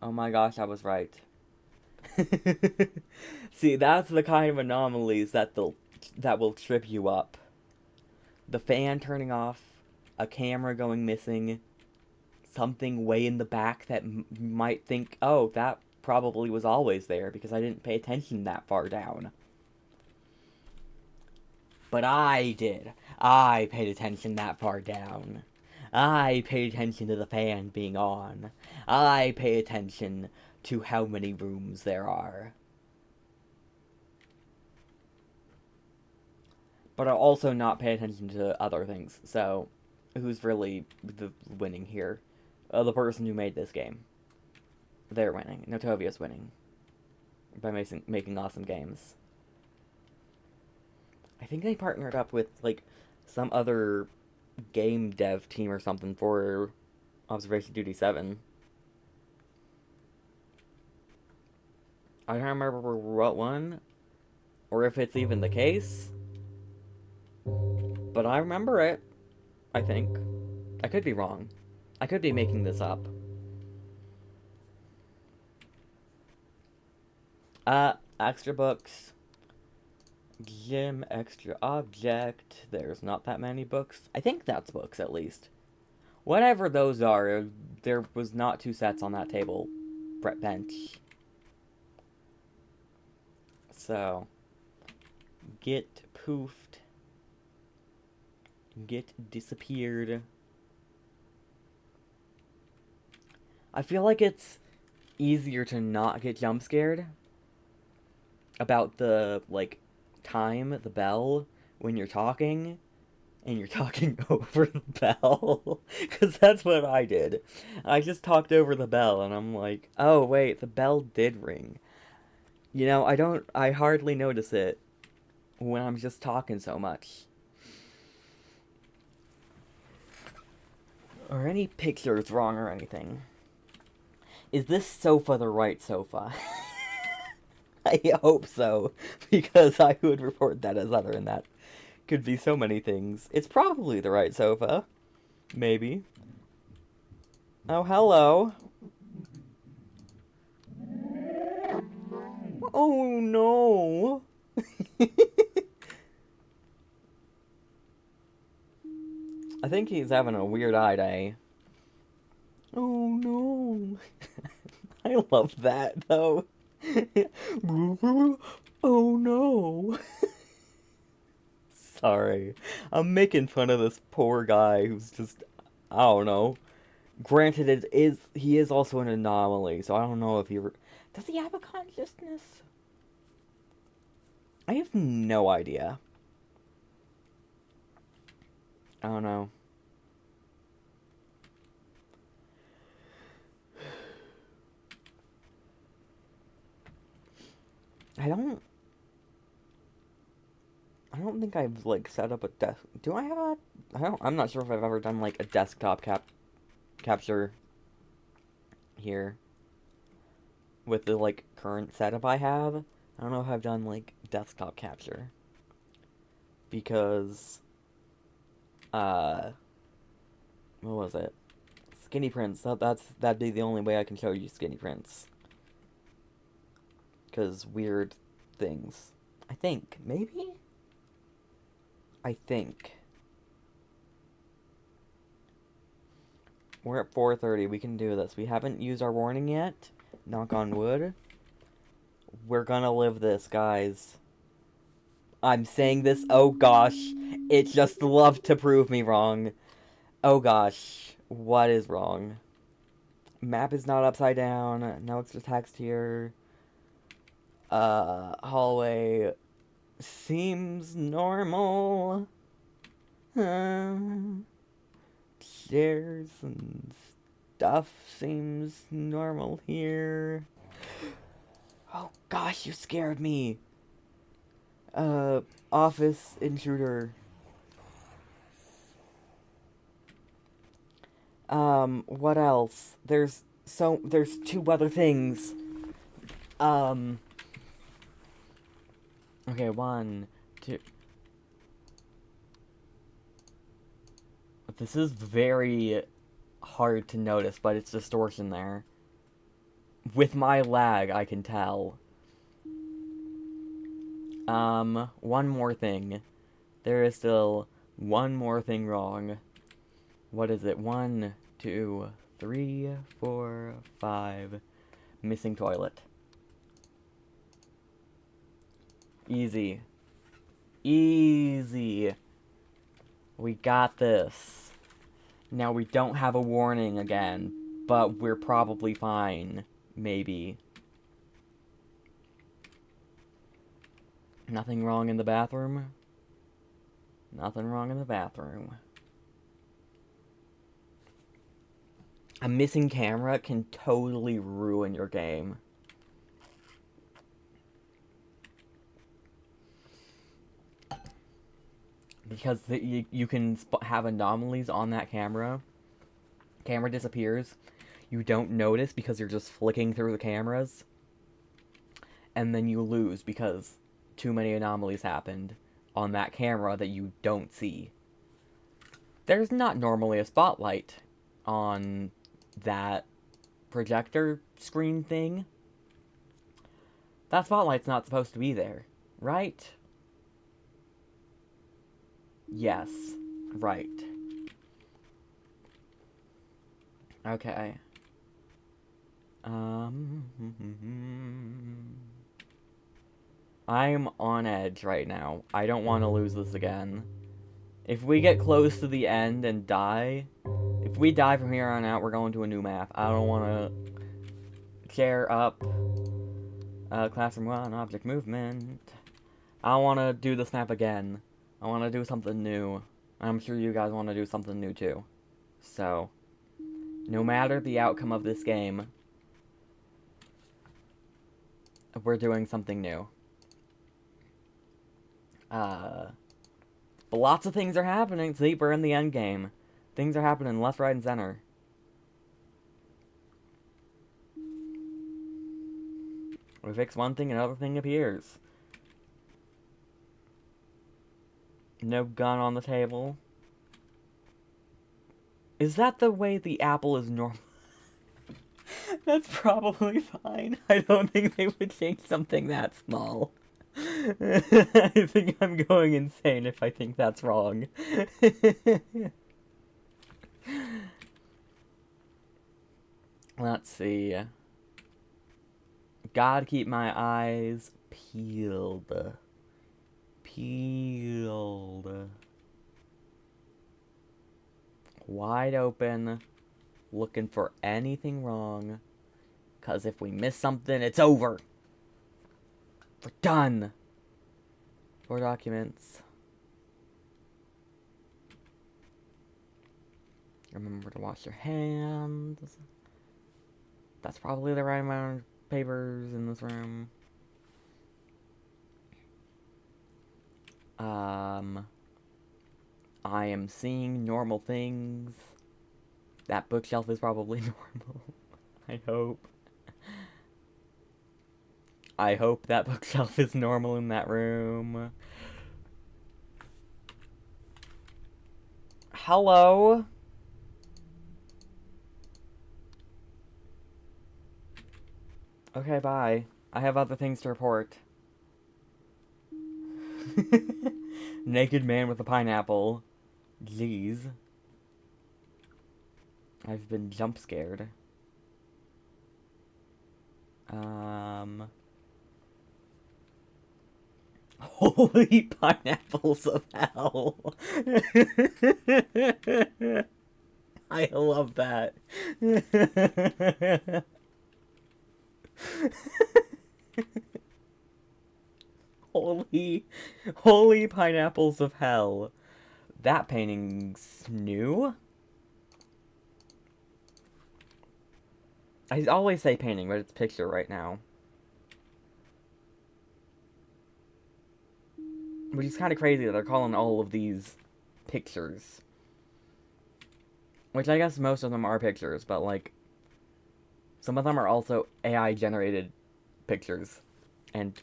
Oh my gosh, I was right. See, that's the kind of anomalies that will trip you up. The fan turning off, a camera going missing, something way in the back that might think, oh, that probably was always there because I didn't pay attention that far down. But I did. I paid attention that far down. I paid attention to the fan being on. I pay attention to how many rooms there are. But I'll also not pay attention to other things, so who's really winning here? The person who made this game. They're winning. Notovia's winning. By making awesome games. I think they partnered up with, like, some other game dev team or something for Observation Duty 7. I don't remember what one, or if it's even the case. But I remember it, I think. I could be wrong. I could be making this up. Extra books. Gym, extra object. There's not that many books. I think that's books, at least. Whatever those are, there was not 2 sets on that table. Bench. So. Get poofed. Get disappeared. I feel like it's easier to not get jump scared about the, like, time, the bell, when you're talking, and you're talking over the bell, because that's what I did. I just talked over the bell, and I'm like, oh, wait, the bell did ring. You know, I hardly notice it when I'm just talking so much. Are any pictures wrong or anything? Is this sofa the right sofa? I hope so, because I would report that as other, and that could be so many things. It's probably the right sofa. Maybe. Oh, hello. Oh, no. I think he's having a weird eye day. Oh, no. I love that, though. Oh, no. Sorry. I'm making fun of this poor guy who's just, I don't know. Granted, he is also an anomaly, so I don't know if does he have a consciousness? I have no idea. I don't know. I don't think I've like set up a desk. Do I have a? I'm not sure if I've ever done like a desktop capture here with the like current setup I have. I don't know if I've done like desktop capture because what was it? Skinny prints. That'd be the only way I can show you skinny prints. Cause weird things. I think maybe. I think. We're at 4:30. We can do this. We haven't used our warning yet. Knock on wood. We're gonna live this, guys. I'm saying this. Oh gosh. It just love to prove me wrong. Oh gosh. What is wrong? Map is not upside down. No extra text here. Hallway seems normal. Chairs and stuff seems normal here. Oh gosh, you scared me. Office intruder. What else? There's two other things. Okay, one, two. This is very hard to notice, but it's distortion there. With my lag, I can tell. One more thing. There is still one more thing wrong. What is it? 1, 2, 3, 4, 5. Missing toilet. Easy. Easy. We got this. Now we don't have a warning again, but we're probably fine. Maybe. Nothing wrong in the bathroom? Nothing wrong in the bathroom. A missing camera can totally ruin your game. Because you can have anomalies on that camera. Camera disappears. You don't notice because you're just flicking through the cameras. And then you lose because too many anomalies happened on that camera that you don't see. There's not normally a spotlight on that projector screen thing. That spotlight's not supposed to be there, right? Yes, right. Okay. I'm on edge right now. I don't want to lose this again. If we get close to the end and die, if we die from here on out, we're going to a new map. I don't want to share up classroom 1, object movement. I want to do this map again. I want to do something new. I'm sure you guys want to do something new too. So, no matter the outcome of this game, we're doing something new. But lots of things are happening. See, we're in the end game. Things are happening left, right, and center. We fix one thing, another thing appears. No gun on the table. Is that the way the apple is normal? That's probably fine. I don't think they would change something that small. I think I'm going insane if I think that's wrong. Let's see. Gotta keep my eyes peeled. Peeled. Wide open. Looking for anything wrong. Because if we miss something, it's over. We're done. 4 documents. Remember to wash your hands. That's probably the right amount of papers in this room. I am seeing normal things. That bookshelf is probably normal. I hope. I hope that bookshelf is normal in that room. Hello? Okay, bye. I have other things to report. Naked man with a pineapple. Jeez. I've been jump scared. Holy pineapples of hell. I love that. Holy pineapples of hell. That painting's new? I always say painting, but it's picture right now. Which is kind of crazy that they're calling all of these pictures. Which I guess most of them are pictures, but like, some of them are also AI-generated pictures. And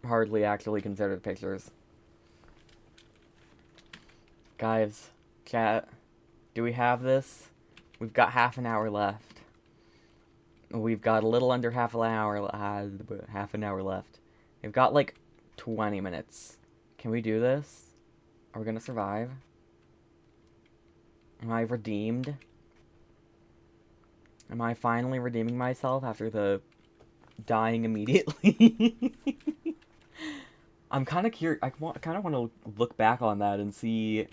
hardly actually considered pictures. Guys, chat, do we have this? We've got half an hour left. We've got a little under half an hour left. We've got like 20 minutes. Can we do this? Are we gonna survive? Am I redeemed? Am I finally redeeming myself after the dying immediately? I'm kind of curious. I kind of want to look back on that and see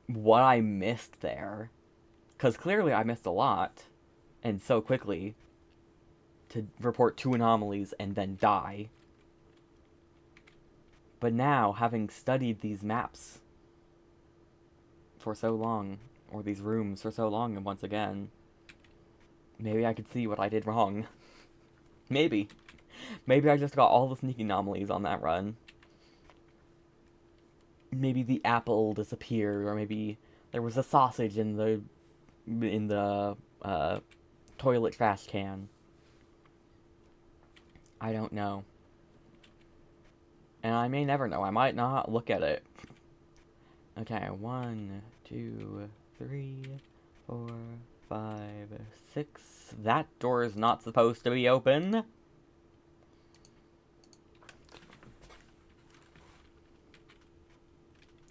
what I missed there. Because clearly I missed a lot. And so quickly. To report 2 anomalies and then die. But now, having studied these maps for so long, or these rooms for so long, and once again, maybe I could see what I did wrong. Maybe. Maybe I just got all the sneaky anomalies on that run. Maybe the apple disappeared, or maybe there was a sausage in the toilet trash can. I don't know. And I may never know. I might not look at it. Okay, 1, 2, 3, 4, 5, 6. That door is not supposed to be open.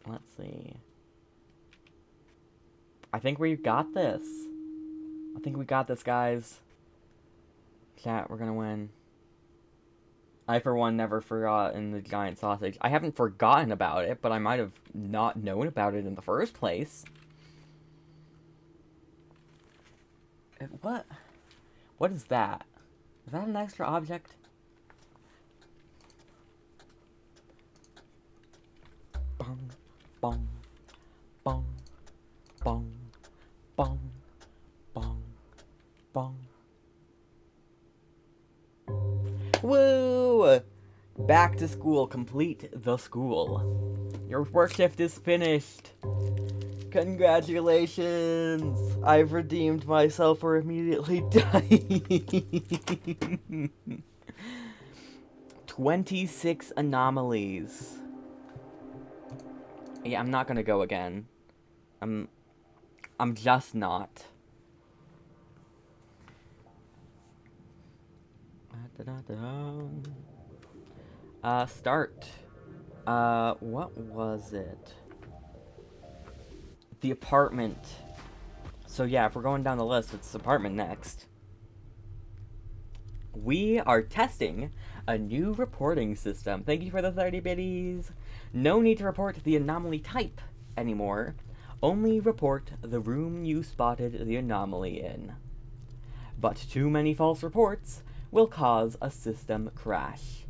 Let's see. I think we've got this. I think we got this, guys. Chat, we're gonna win. I, for one, never forgot in the giant sausage. I haven't forgotten about it, but I might have not known about it in the first place. What? What is that? Is that an extra object? Bong, bong, bong, bong, bong, bong, bong. Woo! Back to school. Complete the school. Your work shift is finished. Congratulations! I've redeemed myself for immediately dying. 26 anomalies. Yeah, I'm not gonna go again. I'm just not. Start. What was it? The apartment. So yeah, if we're going down the list, it's apartment next. We are testing a new reporting system. Thank you for the 30 biddies. No need to report the anomaly type anymore. Only report the room you spotted the anomaly in. But too many false reports will cause a system crash.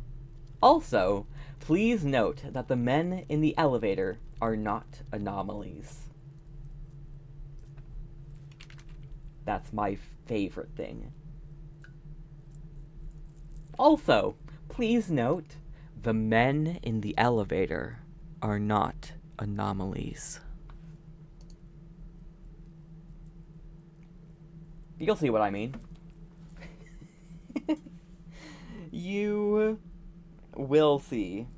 Also, please note that the men in the elevator are not anomalies. That's my favorite thing. Also, please note, the men in the elevator are not anomalies. You'll see what I mean. You will see.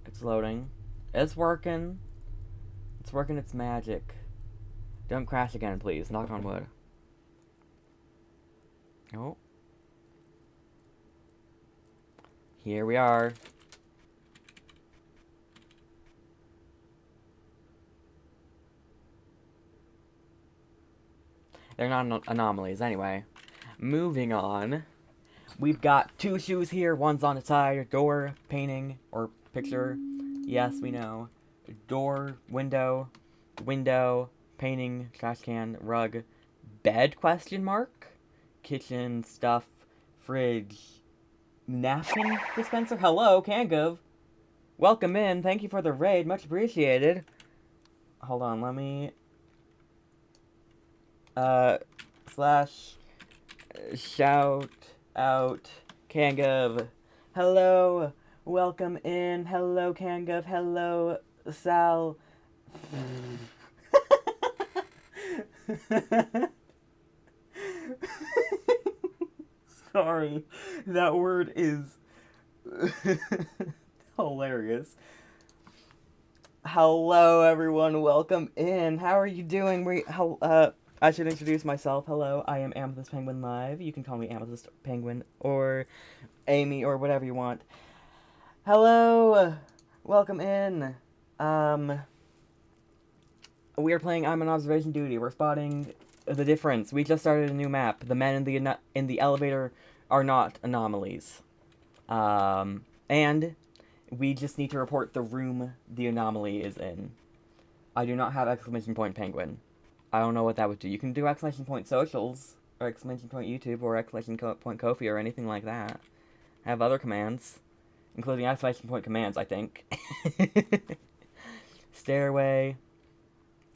It's loading. It's working. It's working its magic. Don't crash again, please. Knock on wood. Oh. Here we are. They're not anomalies anyway. Moving on. We've got two shoes here. One's on its side. Door, painting, or picture. Yes, we know. Door, window, painting, trash can, rug, bed, question mark, kitchen, stuff, fridge, napkin dispenser. Hello, Kangov. Welcome in. Thank you for the raid. Much appreciated. Hold on, let me... slash... shout out Kangov. Hello. Welcome in. Hello, Kangov. Hello, Sal. Sorry. That word is hilarious. Hello, everyone. Welcome in. How are you doing? I should introduce myself. Hello, I am Amethyst Penguin Live. You can call me Amethyst Penguin or Amy or whatever you want. Hello, welcome in. We are playing I'm on Observation Duty. We're spotting the difference. We just started a new map. The men in the elevator are not anomalies. And we just need to report the room the anomaly is in. I do not have exclamation point penguin. I don't know what that would do. You can do exclamation point socials, or exclamation point YouTube, or exclamation point Ko-fi, or anything like that. I have other commands, including exclamation point commands, I think. Stairway.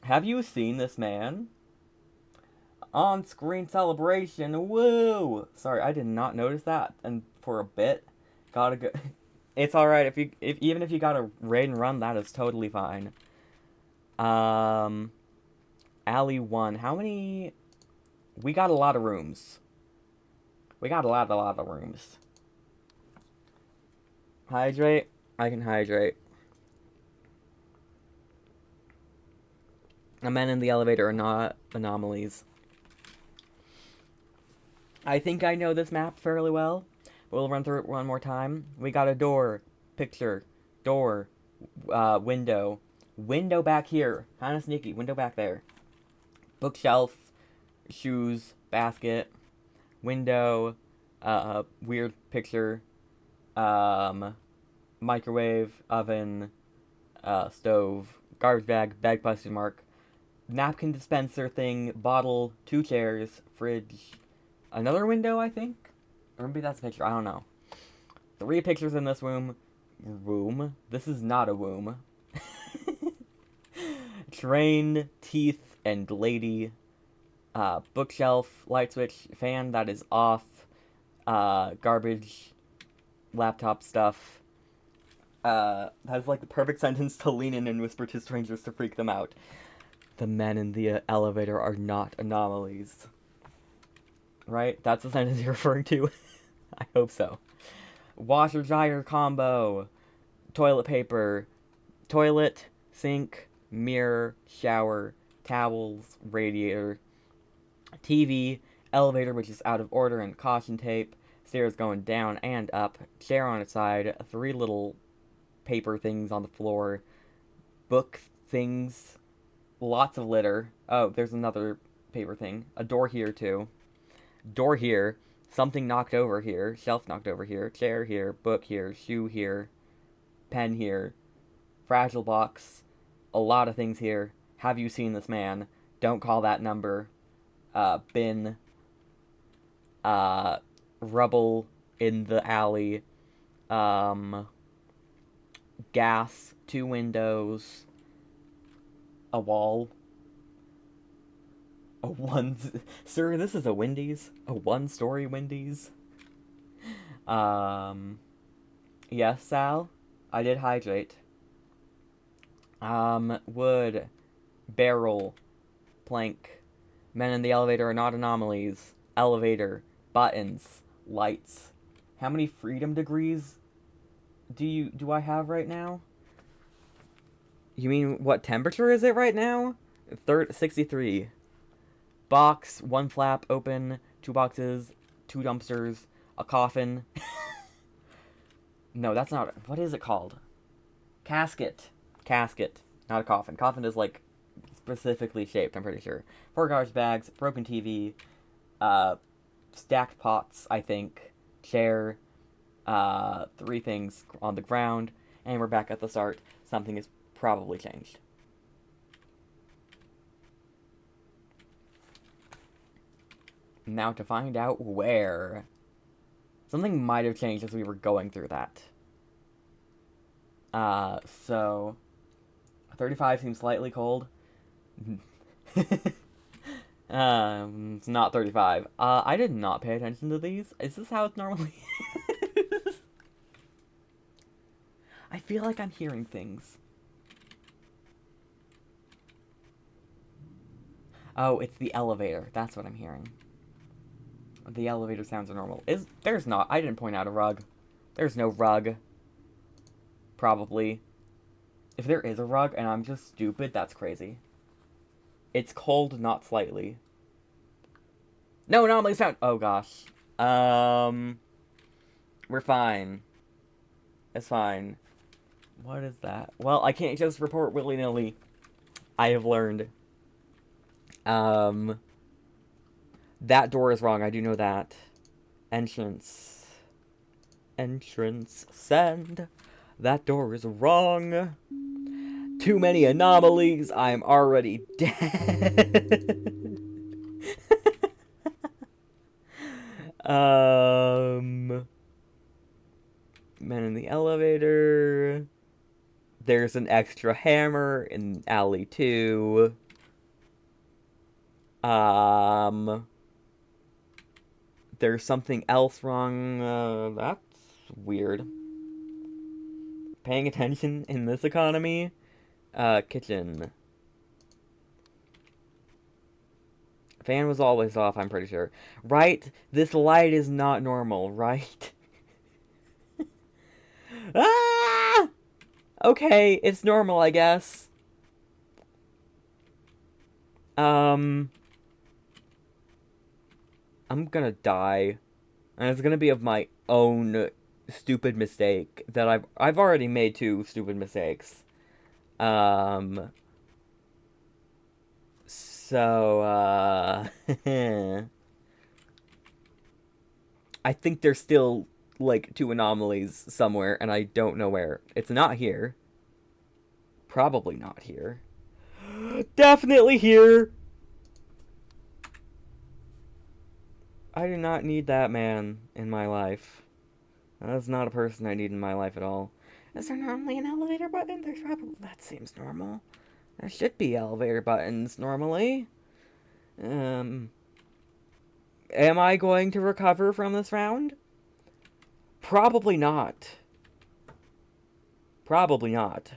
Have you seen this man? On-screen celebration. Woo! Sorry, I did not notice that, and for a bit, gotta go. It's all right even if you got a raid and run, that is totally fine. Alley 1. How many? We got a lot of rooms. We got a lot of rooms. Hydrate? I can hydrate. The men in the elevator are not anomalies. I think I know this map fairly well. We'll run through it one more time. We got a door, picture, door, window. Window back here. Kind of sneaky. Window back there. Bookshelf, shoes, basket, window, weird picture, microwave, oven, stove, garbage bag question mark, napkin dispenser thing, bottle, 2 chairs, fridge, another window, I think? Or maybe that's a picture, I don't know. 3 pictures in this room. This is not a womb. Train, teeth, and lady. Bookshelf, light switch, fan that is off. Garbage, laptop stuff. That's like the perfect sentence to lean in and whisper to strangers to freak them out. The men in the elevator are not anomalies. Right? That's the sentence you're referring to? I hope so. Washer dryer combo. Toilet paper. Toilet, sink, mirror, shower, towels, radiator, TV, elevator which is out of order and caution tape, stairs going down and up, chair on its side, 3 little paper things on the floor, book things, lots of litter. Oh, there's another paper thing. A door here too. Door here. Something knocked over here. Shelf knocked over here. Chair here. Book here. Shoe here. Pen here. Fragile box. A lot of things here. Have you seen this man? Don't call that number. Bin. Rubble in the alley. Gas. 2 windows. A wall. A one... Sir, this is a Wendy's. A 1-story Wendy's. Yes, Sal? I did hydrate. Wood. Barrel. Plank. Men in the elevator are not anomalies. Elevator. Buttons. Lights. How many freedom degrees do I have right now? You mean what temperature is it right now? 63. Box, 1 flap open, 2 boxes, 2 dumpsters, a coffin. No, that's not. What is it called? Casket. Casket. Not a coffin. Coffin is like specifically shaped, I'm pretty sure. 4 garbage bags, broken TV, stacked pots, I think, chair, 3 things on the ground, and we're back at the start. Something has probably changed. Now to find out where. Something might have changed as we were going through that. So 35 seems slightly cold. It's not 35. I did not pay attention to these. Is this how it's normally is? I feel like I'm hearing things. Oh, it's the elevator. That's what I'm hearing. The elevator sounds are normal. There's not. I didn't point out a rug. There's no rug. Probably. If there is a rug and I'm just stupid, that's crazy. It's cold, not slightly. No anomalies found. Oh gosh. We're fine. It's fine. What is that? Well, I can't just report willy-nilly. I have learned. That door is wrong. I do know that. Entrance. Entrance. Send. That door is wrong. Too many anomalies. I'm already dead. Men in the elevator. There's an extra hammer in alley 2. There's something else wrong. That's weird. Paying attention in this economy. Kitchen. Fan was always off, I'm pretty sure. Right? This light is not normal, right? Ah! Okay, it's normal, I guess. I'm gonna die. And it's gonna be of my own stupid mistake that I've already made 2 stupid mistakes. So, I think there's still, like, 2 anomalies somewhere, and I don't know where. It's not here. Probably not here. Definitely here! I do not need that man in my life. That's not a person I need in my life at all. Is there normally an elevator button? There's probably... That seems normal. There should be elevator buttons, normally. Am I going to recover from this round? Probably not. Probably not.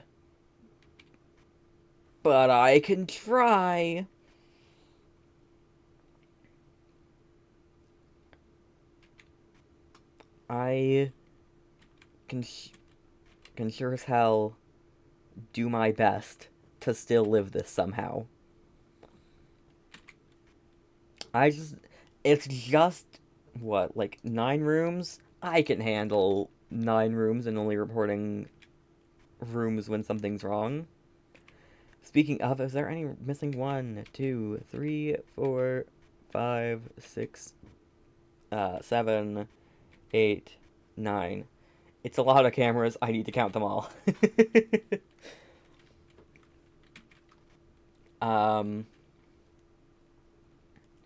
But I can try. I can sure as hell do my best to still live this somehow. It's just, what, like 9 rooms? I can handle 9 rooms and only reporting rooms when something's wrong. Speaking of, is there any missing? 1, 2, 3, 4, 5, 6, 7, 8, 9. It's a lot of cameras. I need to count them all.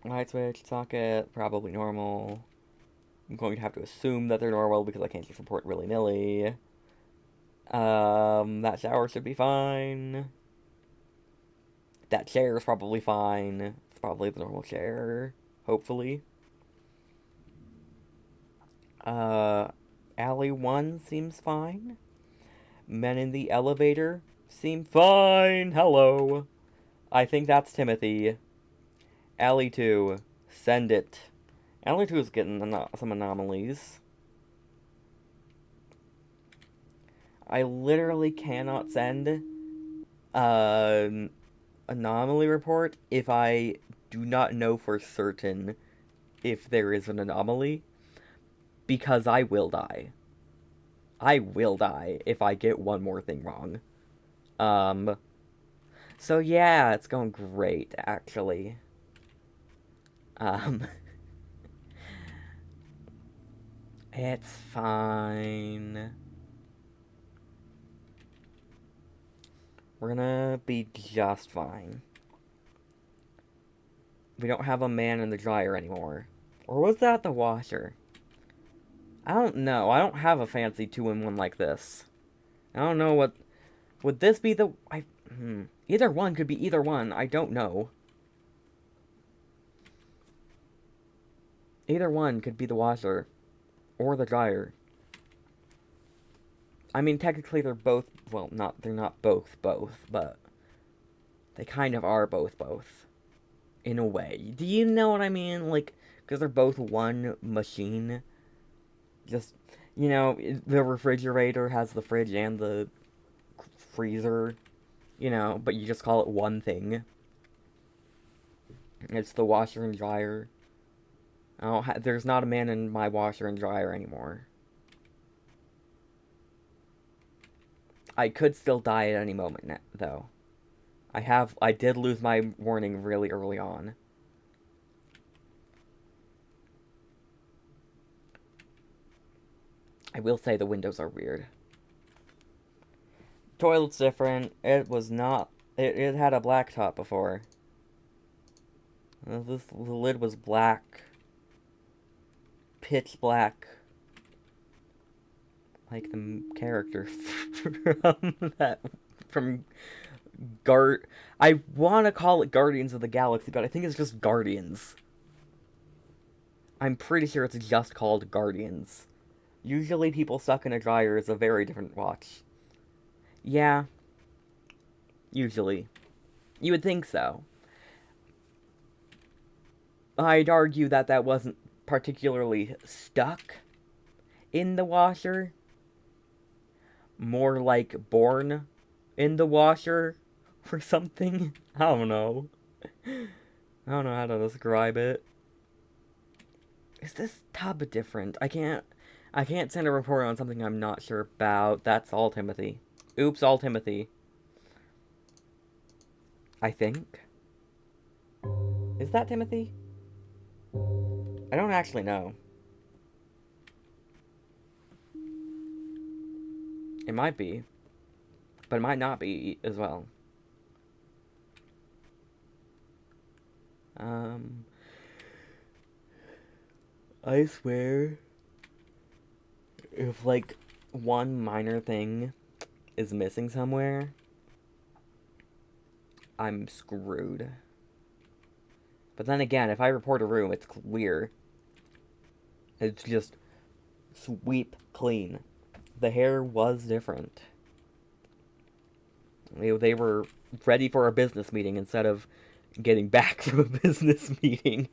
Light switch, socket, probably normal. I'm going to have to assume that they're normal because I can't just report willy-nilly. That shower should be fine. That chair is probably fine. It's probably the normal chair, hopefully. Alley 1 seems fine. Men in the elevator seem fine. Hello. I think that's Timothy. Alley 2, send it. Alley 2 is getting some anomalies. I literally cannot send an anomaly report if I do not know for certain if there is an anomaly, because I will die. I will die if I get one more thing wrong. So yeah, it's going great, actually. It's fine. We're gonna be just fine. We don't have a man in the dryer anymore. Or was that the washer? I don't know. I don't have a fancy 2-in-1 like this. I don't know what... Would this be the... Either one could be either one. I don't know. Either one could be the washer. Or the dryer. I mean, technically they're both... Well, they're not both, but... They kind of are both. In a way. Do you know what I mean? Like, because they're both one machine. Just, you know, the refrigerator has the fridge and the freezer, you know, but you just call it one thing. It's the washer and dryer. There's not a man in my washer and dryer anymore. I could still die at any moment, though. I did lose my warning really early on. I will say the windows are weird. Toilet's different. It was not... It had a black top before. The lid was black. Pitch black. Like the character from I want to call it Guardians of the Galaxy, but I think it's just Guardians. I'm pretty sure it's just called Guardians. Usually people stuck in a dryer is a very different watch. Yeah. Usually. You would think so. I'd argue that that wasn't particularly stuck in the washer. More like born in the washer or something. I don't know. I don't know how to describe it. Is this tub different? I can't send a report on something I'm not sure about. That's all Timothy. Oops, all Timothy. I think. Is that Timothy? I don't actually know. It might be. But it might not be as well. I swear, if, like, one minor thing is missing somewhere, I'm screwed. But then again, if I report a room, it's clear. It's just sweep clean. The hair was different. They were ready for a business meeting instead of getting back from a business meeting.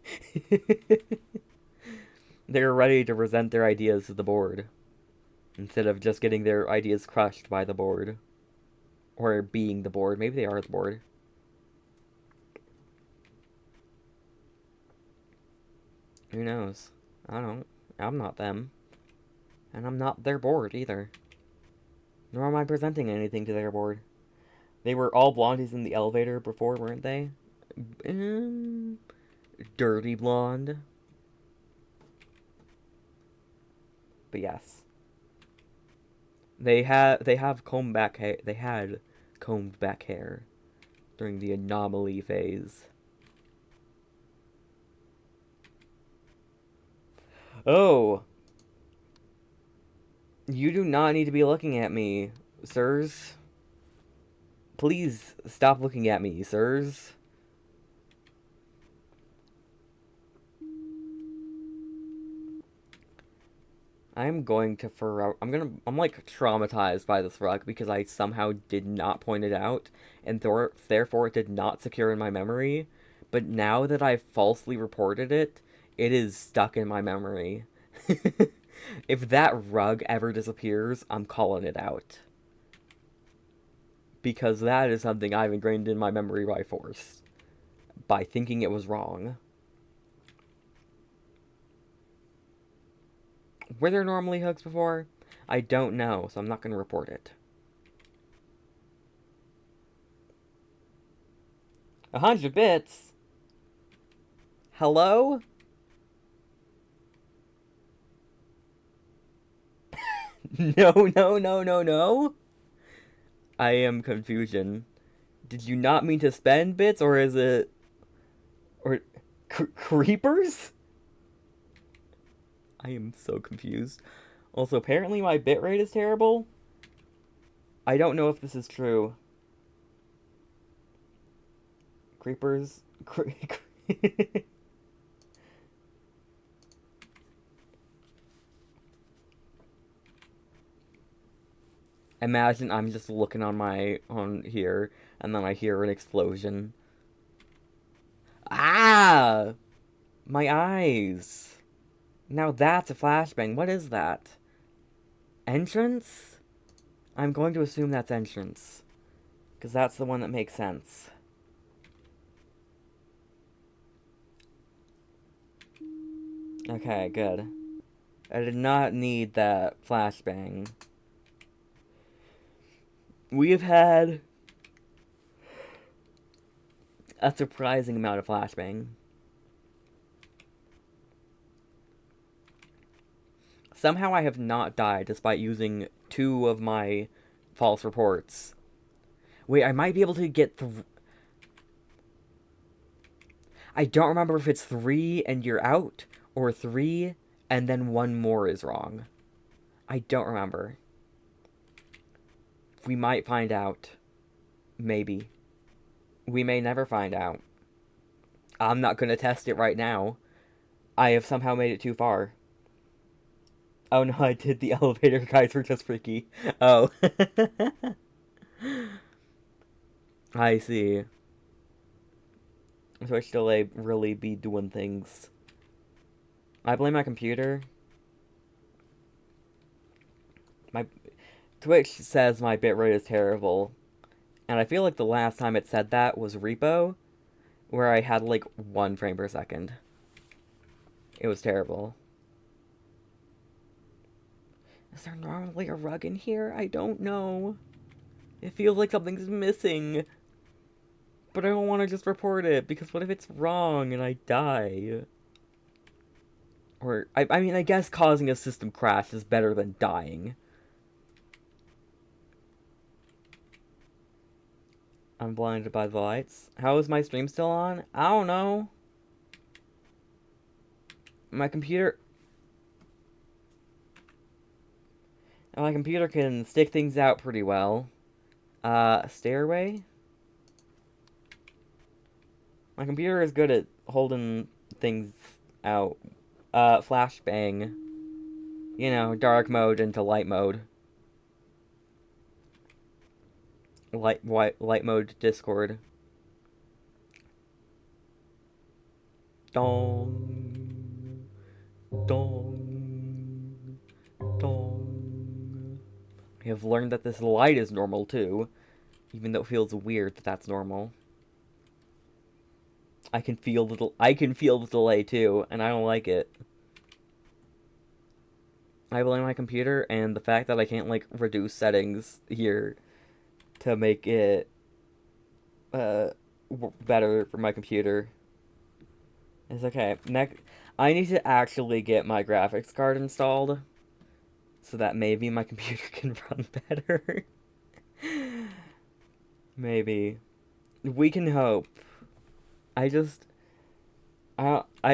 They're ready to present their ideas to the board instead of just getting their ideas crushed by the board or being the board. Maybe they are the board. Who knows? I don't. I'm not them. And I'm not their board either. Nor am I presenting anything to their board. They were all blondies in the elevator before, weren't they? Dirty blonde. But yes. They have combed back hair. They had combed back hair during the anomaly phase. Oh. You do not need to be looking at me, sirs. Please stop looking at me, sirs. I'm going to I'm like traumatized by this rug because I somehow did not point it out and therefore it did not secure in my memory. But now that I've falsely reported it, it is stuck in my memory. If that rug ever disappears, I'm calling it out. Because that is something I've ingrained in my memory by force. By thinking it was wrong. Were there normally hooks before? I don't know, so I'm not going to report it. 100 bits? Hello? No, no, no, no, no. I am confusion. Did you not mean to spend bits, or is it... Or... creepers? I am so confused. Also, apparently my bitrate is terrible. I don't know if this is true. Creepers... Imagine I'm just looking on here, and then I hear an explosion. Ah! My eyes! Now that's a flashbang. What is that? Entrance? I'm going to assume that's entrance. Because that's the one that makes sense. Okay, good. I did not need that flashbang. We have had a surprising amount of flashbang. Somehow I have not died despite using 2 of my false reports. Wait, I might be able to get I don't remember if it's 3 and you're out, or 3 and then 1 more is wrong. I don't remember. We might find out. Maybe. We may never find out. I'm not going to test it right now. I have somehow made it too far. Oh no, I did the elevator guys were just freaky. Oh. I see. So I should really be doing things. I blame my computer. My Twitch says my bitrate is terrible. And I feel like the last time it said that was Repo, where I had like 1 frame per second. It was terrible. Is there normally a rug in here? I don't know. It feels like something's missing. But I don't want to just report it, because what if it's wrong and I die? Or, I mean, I guess causing a system crash is better than dying. I'm blinded by the lights. How is my stream still on? I don't know. My computer... My computer can stick things out pretty well. Stairway? My computer is good at holding things out. Flashbang. You know, dark mode into light mode. Light mode Discord. Dong. Dong. have learned that this light is normal too, even though it feels weird that that's normal. I can feel the delay too, and I don't like it. I blame my computer and the fact that I can't like reduce settings here to make it better for my computer. It's okay. Next, I need to actually get my graphics card installed so that maybe my computer can run better. Maybe. We can hope. I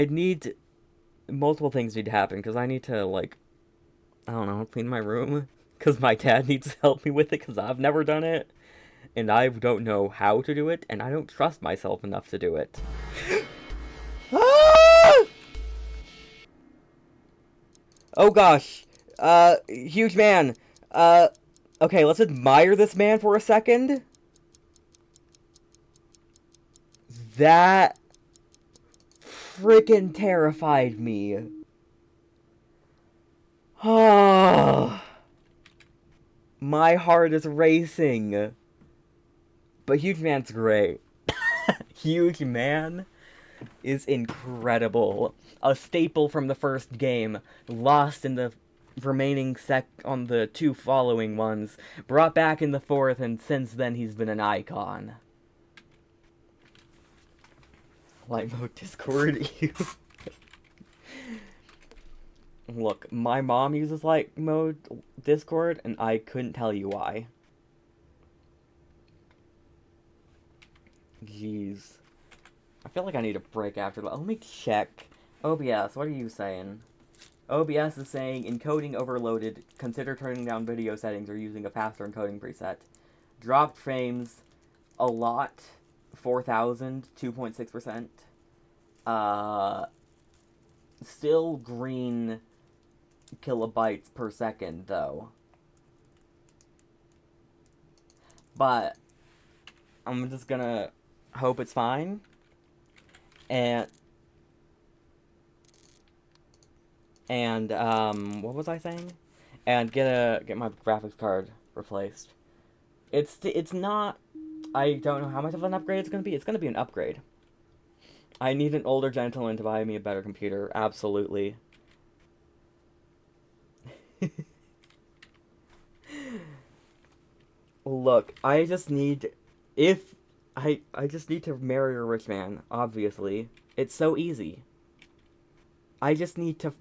need multiple things need to happen because I need to like, I don't know, clean my room because my dad needs to help me with it because I've never done it and I don't know how to do it and I don't trust myself enough to do it. Ah! Oh gosh. Huge man. Okay, let's admire this man for a second. That freaking terrified me. Ah. My heart is racing. But Huge Man's great. Huge Man is incredible. A staple from the first game, lost in the remaining on the 2 following ones, brought back in the 4th, and since then he's been an icon. Light mode Discord. Look, my mom uses light mode Discord, and I couldn't tell you why. Jeez. I feel like I need a break after that. Let me check. OBS, what are you saying? OBS is saying, encoding overloaded. Consider turning down video settings or using a faster encoding preset. Dropped frames a lot. 4,000, 2.6%. Still green kilobytes per second, though. But I'm just gonna hope it's fine. And what was I saying? And get my graphics card replaced. It's not. I don't know how much of an upgrade it's gonna be. It's gonna be an upgrade. I need an older gentleman to buy me a better computer. Absolutely. Look, I just need to marry a rich man, obviously. It's so easy. I just need to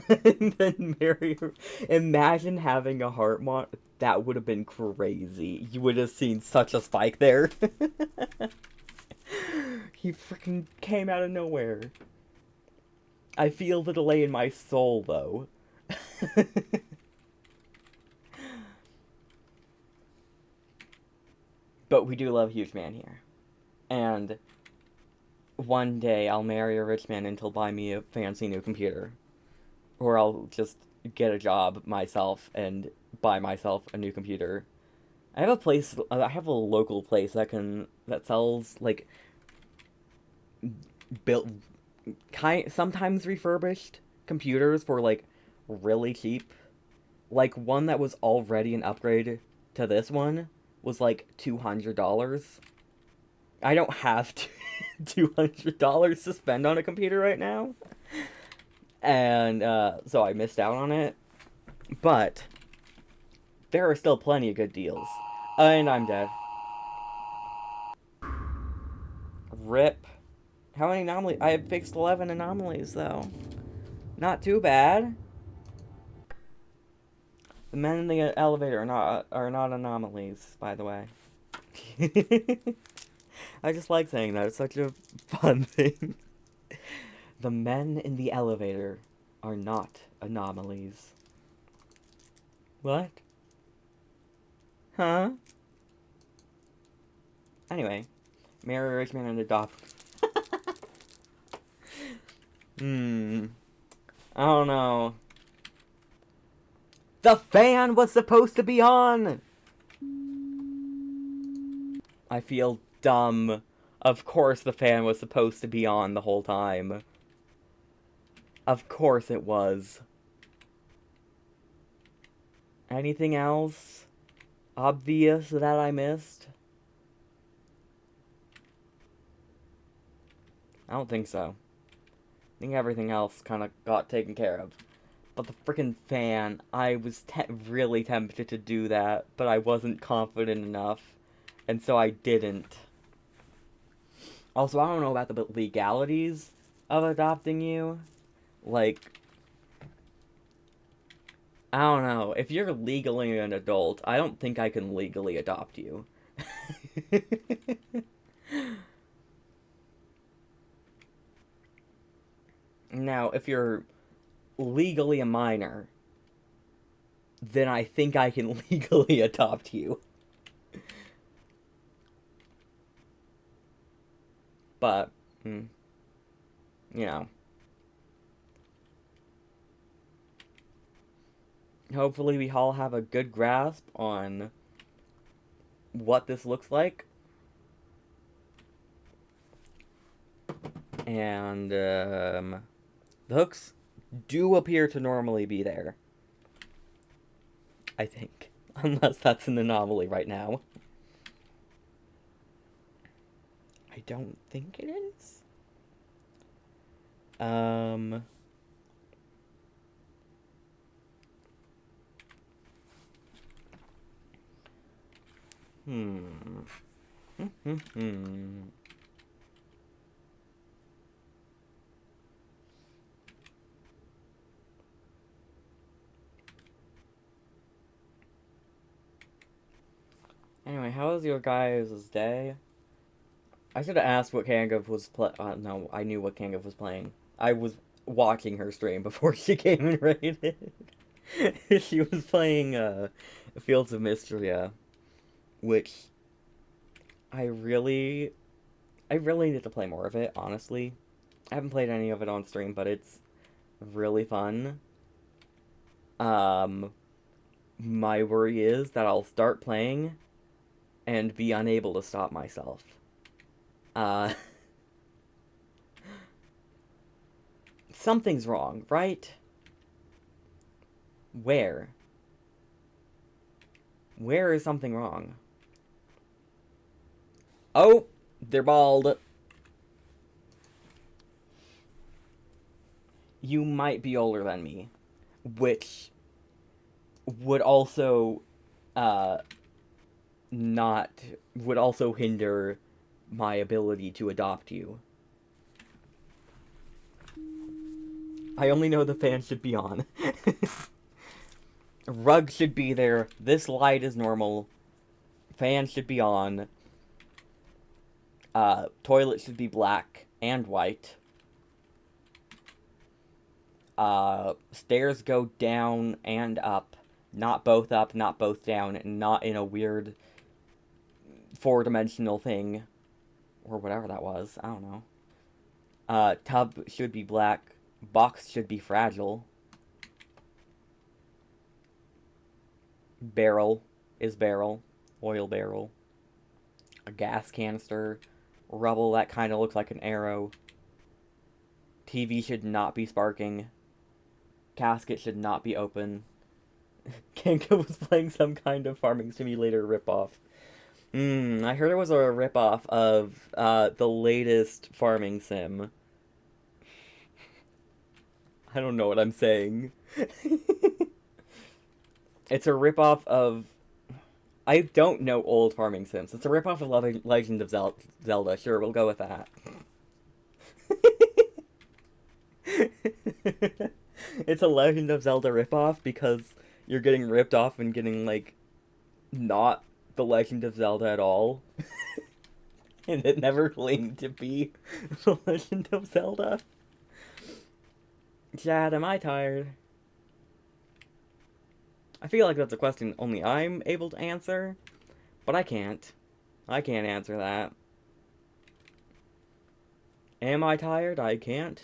then marry her. Imagine having a heart mod. That would have been crazy. You would have seen such a spike there. He freaking came out of nowhere. I feel the delay in my soul, though. But we do love Huge Man here. And one day I'll marry a rich man and he'll buy me a fancy new computer. Or I'll just get a job myself and buy myself a new computer. I have a local place that sells, like, sometimes refurbished computers for, like, really cheap. Like, one that was already an upgrade to this one was, like, $200. I don't have $200 to spend on a computer right now. And, so I missed out on it. But there are still plenty of good deals. And I'm dead. RIP. How many anomalies? I have fixed 11 anomalies, though. Not too bad. The men in the elevator are not anomalies, by the way. I just like saying that. It's such a fun thing. The men in the elevator are not anomalies. What? Huh? Anyway, marry a rich man and adopt. I don't know. The fan was supposed to be on! I feel dumb. Of course the fan was supposed to be on the whole time. Of course it was. Anything else? obvious that I missed? I don't think so. I think everything else kind of got taken care of. But the freaking fan, I was really tempted to do that, but I wasn't confident enough, and so I didn't. Also, I don't know about the legalities of adopting you. Like, I don't know. If you're legally an adult, I don't think I can legally adopt you. Now, if you're legally a minor, then I think I can legally adopt you. But, you know, hopefully we all have a good grasp on what this looks like. And, the hooks do appear to normally be there. I think. Unless that's an anomaly right now. I don't think it is. Hmm. Anyway, how was your guys' day? I should have asked what Kangov was no, I knew what Kangov was playing. I was watching her stream before she came and raided. She was playing Fields of Mystria, which I really need to play more of it, honestly. I haven't played any of it on stream, but it's really fun. My worry is that I'll start playing and be unable to stop myself. Something's wrong, right? Where? Where is something wrong? Oh, they're bald. You might be older than me, which would also, uh, not, would also hinder my ability to adopt you. I only know the fan should be on. Rug should be there. This light is normal. Fan should be on. Toilet should be black and white. Stairs go down and up. Not both up, not both down, and not in a weird four-dimensional thing. Or whatever that was. I don't know. Tub should be black. Box should be fragile. Barrel is barrel. Oil barrel. A gas canister. Rubble that kind of looks like an arrow. TV should not be sparking. Casket should not be open. Kenka was playing some kind of farming simulator ripoff. I heard it was a ripoff of the latest farming sim. I don't know what I'm saying. It's a ripoff of... I don't know old farming sims. It's a ripoff of Legend of Zelda. Sure, we'll go with that. It's a Legend of Zelda ripoff because you're getting ripped off and getting, like, not the Legend of Zelda at all. And it never claimed to be the Legend of Zelda. Chad, am I tired? I feel like that's a question only I'm able to answer, but I can't. I can't answer that. Am I tired? I can't.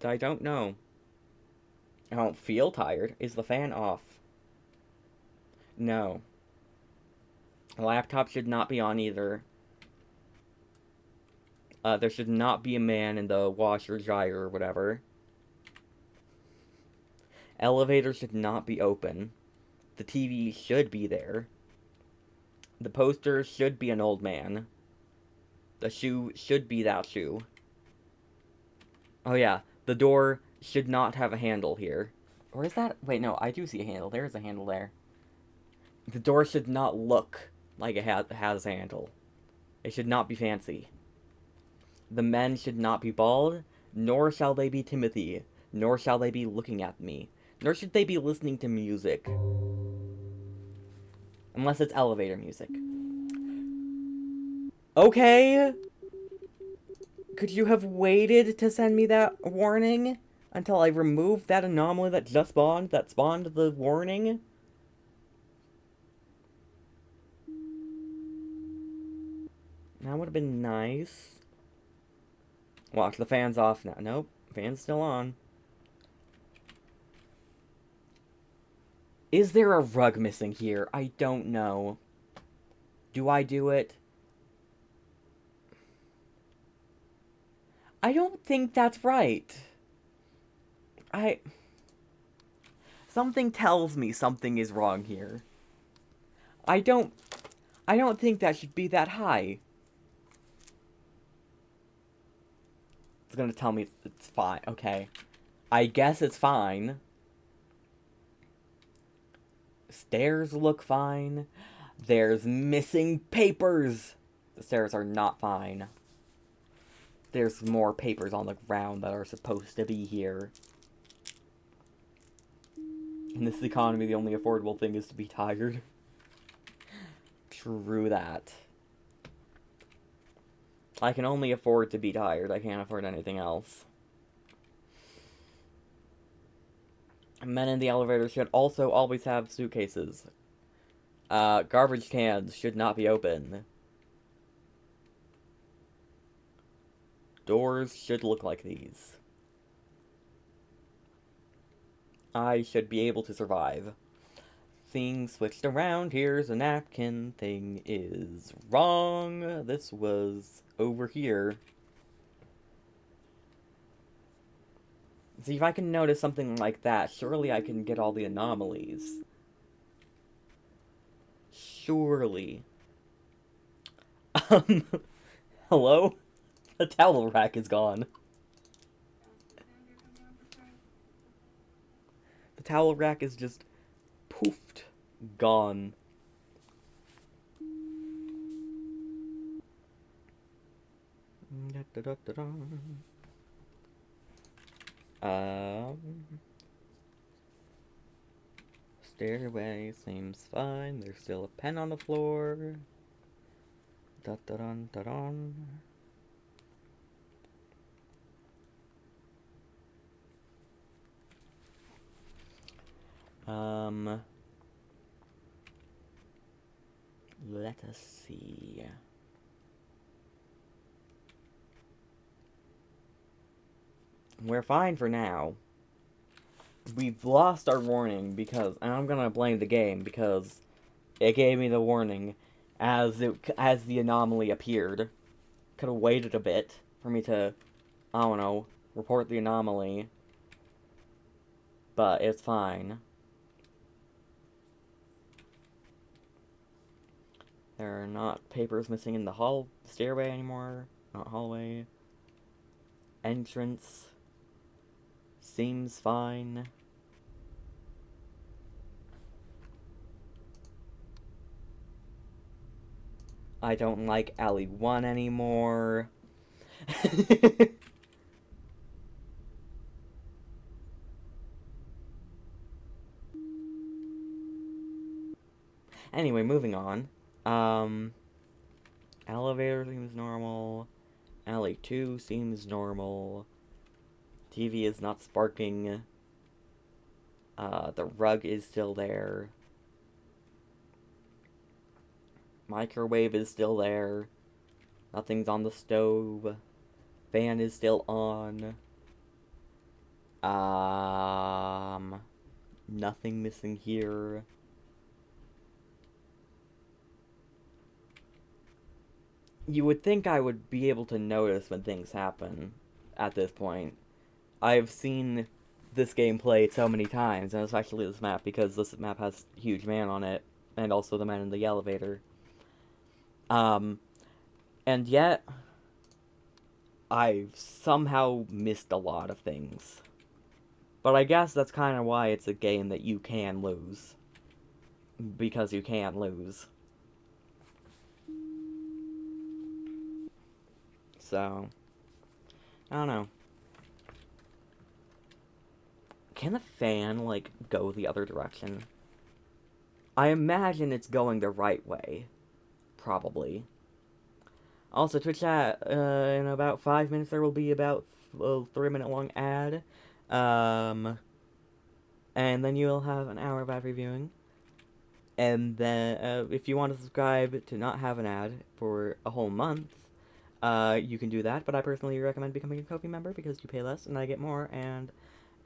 I don't know. I don't feel tired. Is the fan off? No. The laptop should not be on either. There should not be a man in the washer dryer or whatever. Elevator should not be open. The TV should be there. The poster should be an old man. The shoe should be that shoe. Oh yeah, the door should not have a handle here. Or is that... Wait, no, I do see a handle. There is a handle there. The door should not look like it has a handle. It should not be fancy. The men should not be bald, nor shall they be Timothy, nor shall they be looking at me, nor should they be listening to music. Unless it's elevator music. Okay! Could you have waited to send me that warning until I removed that anomaly that just spawned, that spawned the warning? That would have been nice. Watch, the fan's off now. Nope, fan's still on. Is there a rug missing here? I don't know. Do I do it? I don't think that's right. Something tells me something is wrong here. I don't think that should be that high. It's gonna tell me it's fine. Okay. I guess it's fine. Stairs look fine. There's missing papers. The stairs are not fine. There's more papers on the ground that are supposed to be here. In this economy, the only affordable thing is to be tired. True that. I can only afford to be tired. I can't afford anything else. Men in the elevator should also always have suitcases. Garbage cans should not be open. Doors should look like these. I should be able to survive. Thing switched around. Here's a napkin. Thing is wrong. This was over here. See, if I can notice something like that, surely I can get all the anomalies. Surely. Hello? The towel rack is gone. The towel rack is just poofed. Gone. Stairway seems fine. There's still a pen on the floor. Da-da-dun-da-dun. Let us see. We're fine for now. We've lost our warning because, and I'm gonna blame the game because it gave me the warning as the anomaly appeared. Could have waited a bit for me to, I don't know, report the anomaly. But it's fine. There are not papers missing in the stairway anymore. Not hallway. Entrance seems fine. I don't like alley 1 anymore. Anyway, moving on. Elevator seems normal. Alley 2 seems normal. TV is not sparking. The rug is still there. Microwave is still there. Nothing's on the stove. Fan is still on. Nothing missing here. You would think I would be able to notice when things happen at this point. I've seen this game played so many times, and especially this map, because this map has huge man on it, and also the man in the elevator. Um, and yet, I've somehow missed a lot of things. But I guess that's kind of why it's a game that you can lose. Because you can lose. So, I don't know. Can the fan, like, go the other direction? I imagine it's going the right way. Probably. Also, Twitch chat, in about 5 minutes there will be about a 3-minute long ad. Um, and then you'll have an hour of ad reviewing. And then, if you want to subscribe to not have an ad for a whole month, you can do that. But I personally recommend becoming a Ko-fi member because you pay less and I get more, and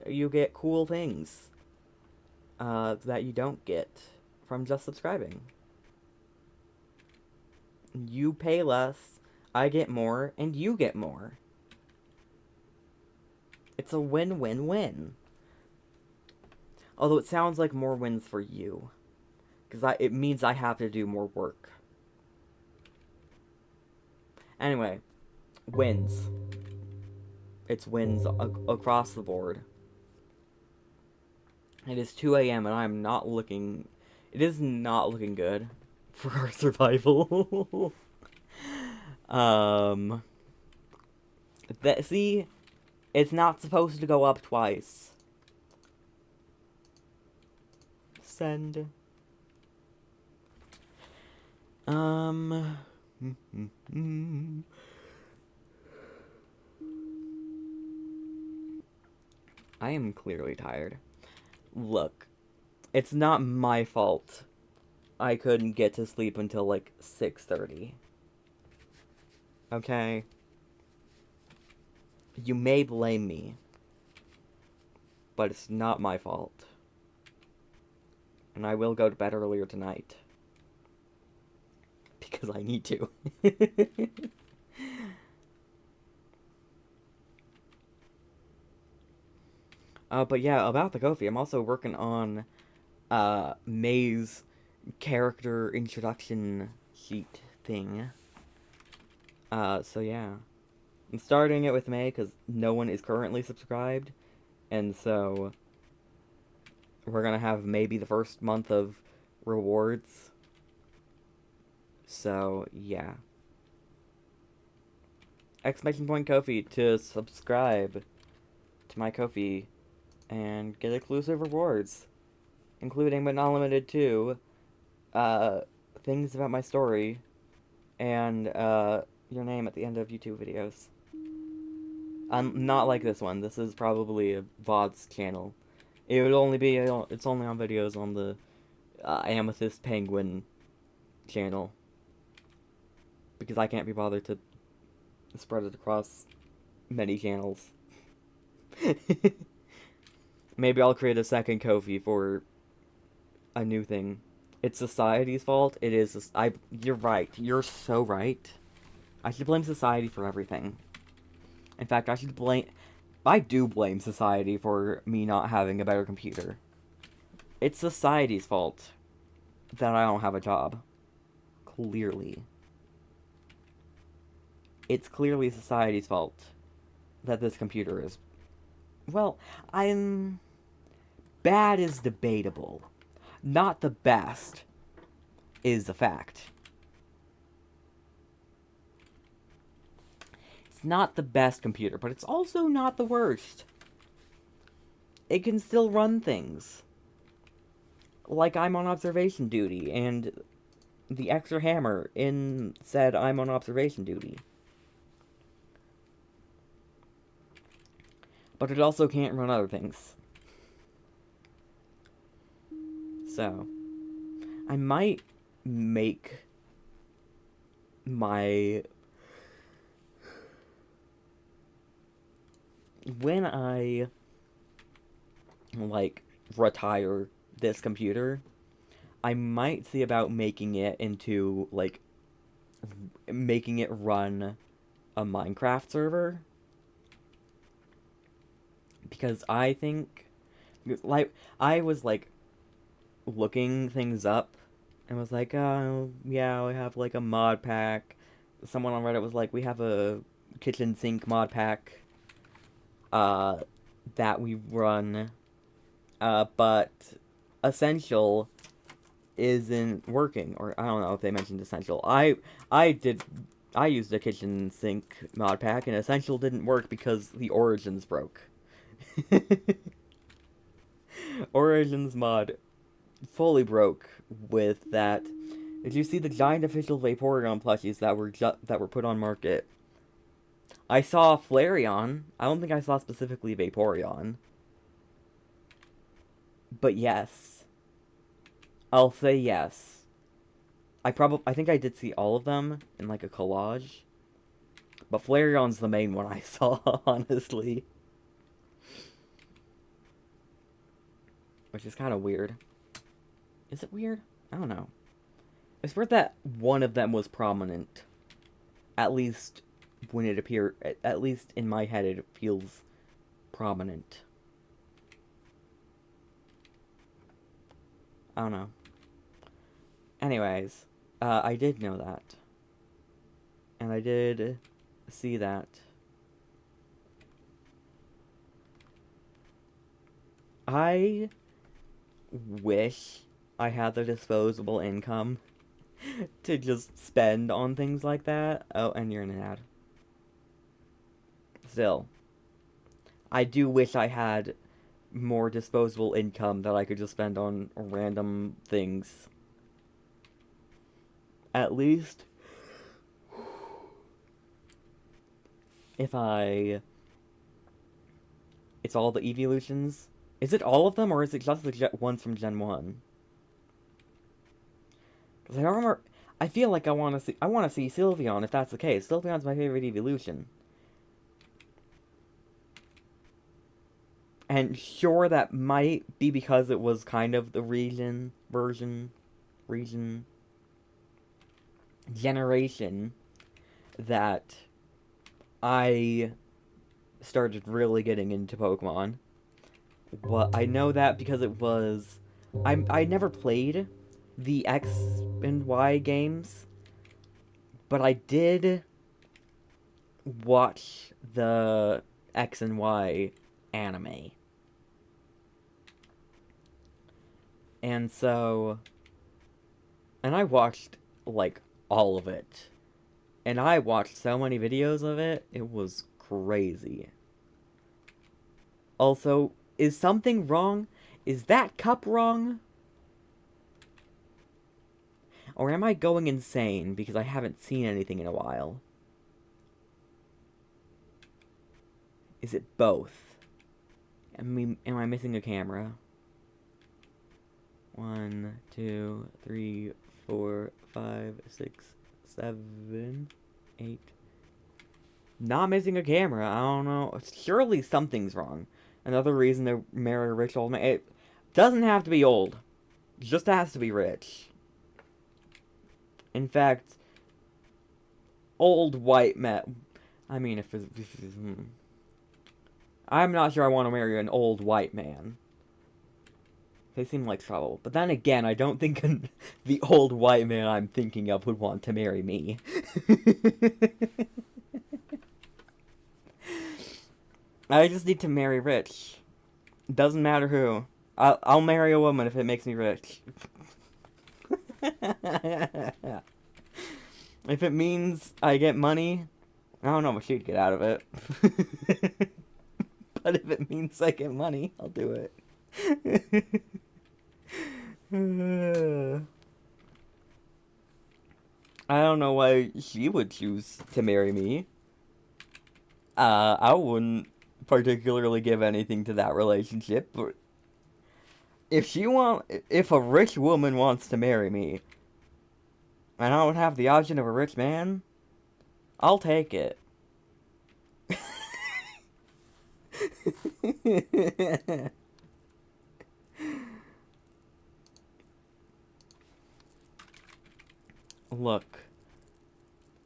you get cool things that you don't get from just subscribing. You pay less, I get more, and you get more. It's a win-win-win. Although it sounds like more wins for you. Because it means I have to do more work. Anyway, wins. It's wins across the board. It is 2 a.m. and I'm not looking... It is not looking good for our survival. See? It's not supposed to go up twice. Send. I am clearly tired. Look, it's not my fault I couldn't get to sleep until like 6:30. Okay? You may blame me, but it's not my fault. And I will go to bed earlier tonight. Because I need to. But yeah, about the Ko-fi, I'm also working on May's character introduction sheet thing. So yeah. I'm starting it with May because no one is currently subscribed. And so we're gonna have maybe the first month of rewards. So yeah. Exclamation point Ko-fi to subscribe to my Ko-fi and get exclusive rewards, including but not limited to things about my story and your name at the end of YouTube videos. Not like this one. This is probably a VOD's channel. It would only be it's only on videos on the Amethyst Penguin channel because I can't be bothered to spread it across many channels. Maybe I'll create a second Ko-fi for a new thing. It's society's fault. It is. You're right. You're so right. I should blame society for everything. In fact, I do blame society for me not having a better computer. It's society's fault that I don't have a job. Clearly. It's clearly society's fault that this computer is... Well, bad is debatable. Not the best is a fact. It's not the best computer, but it's also not the worst. It can still run things. Like I'm on observation duty, and the extra hammer said I'm on observation duty. But it also can't run other things. So, I might make my... When I, like, retire this computer, I might see about making it into, like, making it run a Minecraft server. Because I think, like, I was, like, looking things up and was like, oh, yeah, we have like a mod pack. Someone on Reddit was like, we have a kitchen sink mod pack uh, that we run, but Essential isn't working, or I don't know if they mentioned Essential. I did I used a kitchen sink mod pack, and Essential didn't work because the Origins broke. Origins mod fully broke with that. Did you see the giant official Vaporeon plushies that were put on market? I saw Flareon. I don't think I saw specifically Vaporeon. But yes. I'll say yes. I think I did see all of them in like a collage. But Flareon's the main one I saw, honestly. Which is kind of weird. Is it weird? I don't know. It's weird that one of them was prominent. At least when it appeared, at least in my head, it feels prominent. I don't know. Anyways, I did know that. And I did see that. I wish I had the disposable income to just spend on things like that. Oh, and you're in an ad. Still, I do wish I had more disposable income that I could just spend on random things. At least if it's all the evolutions. Is it all of them, or is it just the ones from Gen 1? Because I remember, I feel like I want to see Sylveon, if that's the case. Sylveon's my favorite evolution. And sure, that might be because it was kind of the region generation that I started really getting into Pokemon. Well, I know that because it was... I never played the X and Y games, but I did watch the X and Y anime. And so... And I watched, like, all of it. And I watched so many videos of it, it was crazy. Also, is something wrong? Is that cup wrong? Or am I going insane because I haven't seen anything in a while? Is it both? Am I missing a camera? 1, 2, 3, 4, 5, 6, 7, 8. Not missing a camera. I don't know. Surely something's wrong. Another reason to marry a rich old man. It doesn't have to be old. It just has to be rich. In fact, old white man. I mean, if it's, I'm not sure I want to marry an old white man. They seem like trouble. But then again, I don't think the old white man I'm thinking of would want to marry me. I just need to marry rich. Doesn't matter who. I'll marry a woman if it makes me rich. If it means I get money, I don't know what she'd get out of it. But if it means I get money, I'll do it. I don't know why she would choose to marry me. I wouldn't particularly give anything to that relationship, but if a rich woman wants to marry me, and I don't have the option of a rich man, I'll take it. Look,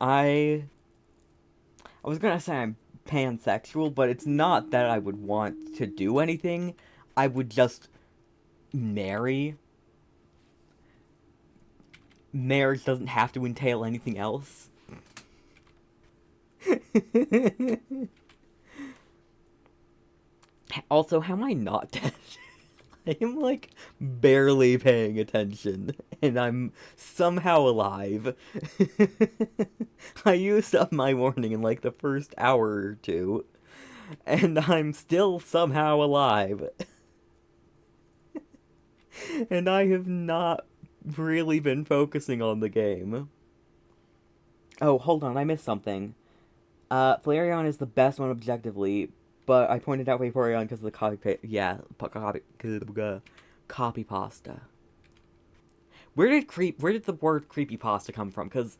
I was gonna say I'm pansexual, but it's not that I would want to do anything. I would just marry. marriage doesn't have to entail anything else. Also, how am I not dead? I am, like, barely paying attention, and I'm somehow alive. I used up my warning in, like, the first hour or two, and I'm still somehow alive. And I have not really been focusing on the game. Oh, hold on, I missed something. Flareon is the best one objectively, but I pointed out Vaporeon because of the copy pasta. Where did the word creepy pasta come from? Because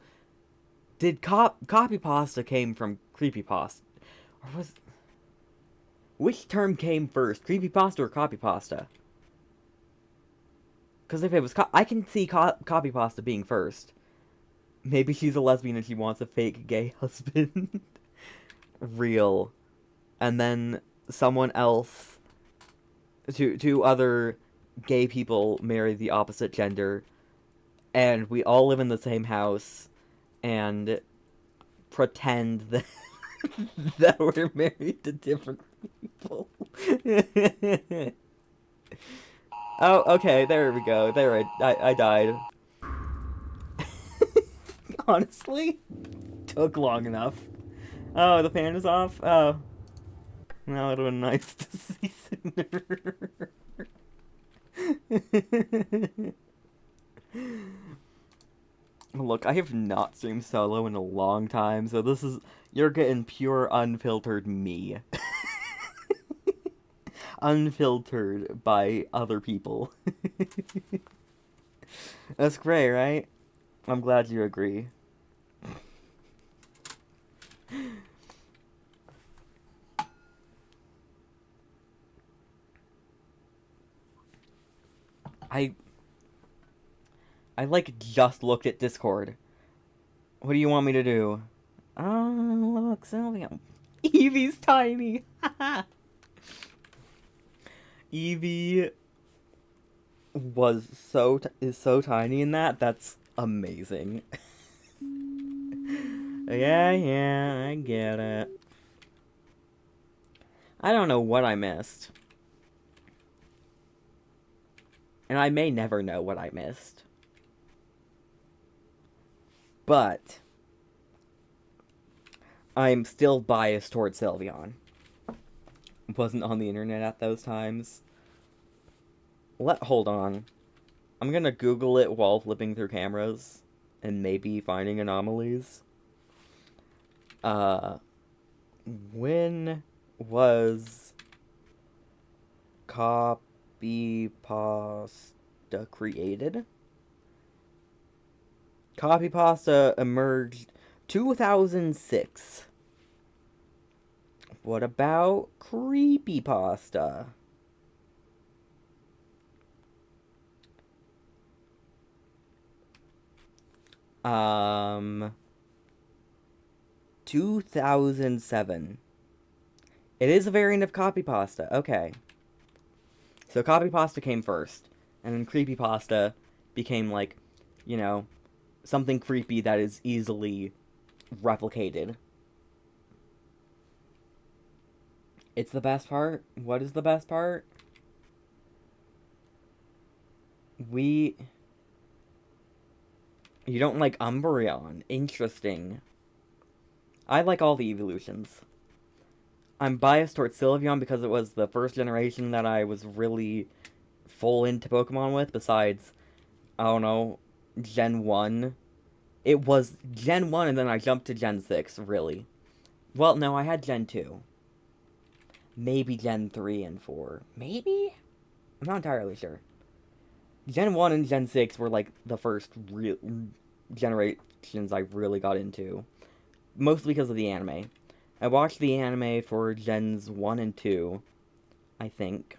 did copy pasta came from creepy pasta, or was which term came first, creepy pasta or copy pasta? Because if it was I can see copy pasta being first. Maybe she's a lesbian and she wants a fake gay husband. Real. And then someone else, two other gay people marry the opposite gender, and we all live in the same house and pretend that that we're married to different people. Oh, okay, there we go. There, I died. Honestly, took long enough. Oh, the fan is off? Oh. That would have been nice to see sooner. Look, I have not streamed solo in a long time, so this is... You're getting pure, unfiltered me. Unfiltered by other people. That's great, right? I'm glad you agree. I like just looked at Discord. What do you want me to do? Oh, look, Sylvia. Eevee's tiny. Eevee is so tiny in that. That's amazing. Yeah, I get it. I don't know what I missed. And I may never know what I missed. But I'm still biased towards Sylveon. Wasn't on the internet at those times. Hold on. I'm gonna Google it while flipping through cameras and maybe finding anomalies. When was copy pasta created? Copy pasta emerged 2006. What about creepypasta? 2007. It is a variant of copypasta. Okay. So copypasta came first, and then creepypasta became like, you know, something creepy that is easily replicated. It's the best part? What is the best part? You don't like Umbreon. Interesting. I like all the evolutions. I'm biased towards Sylveon because it was the first generation that I was really full into Pokemon with, besides, I don't know, Gen 1. It was Gen 1 and then I jumped to Gen 6, really. Well, no, I had Gen 2. Maybe Gen 3 and 4. Maybe? I'm not entirely sure. Gen 1 and Gen 6 were like the first real generations I really got into. Mostly because of the anime. I watched the anime for Gens 1 and 2, I think.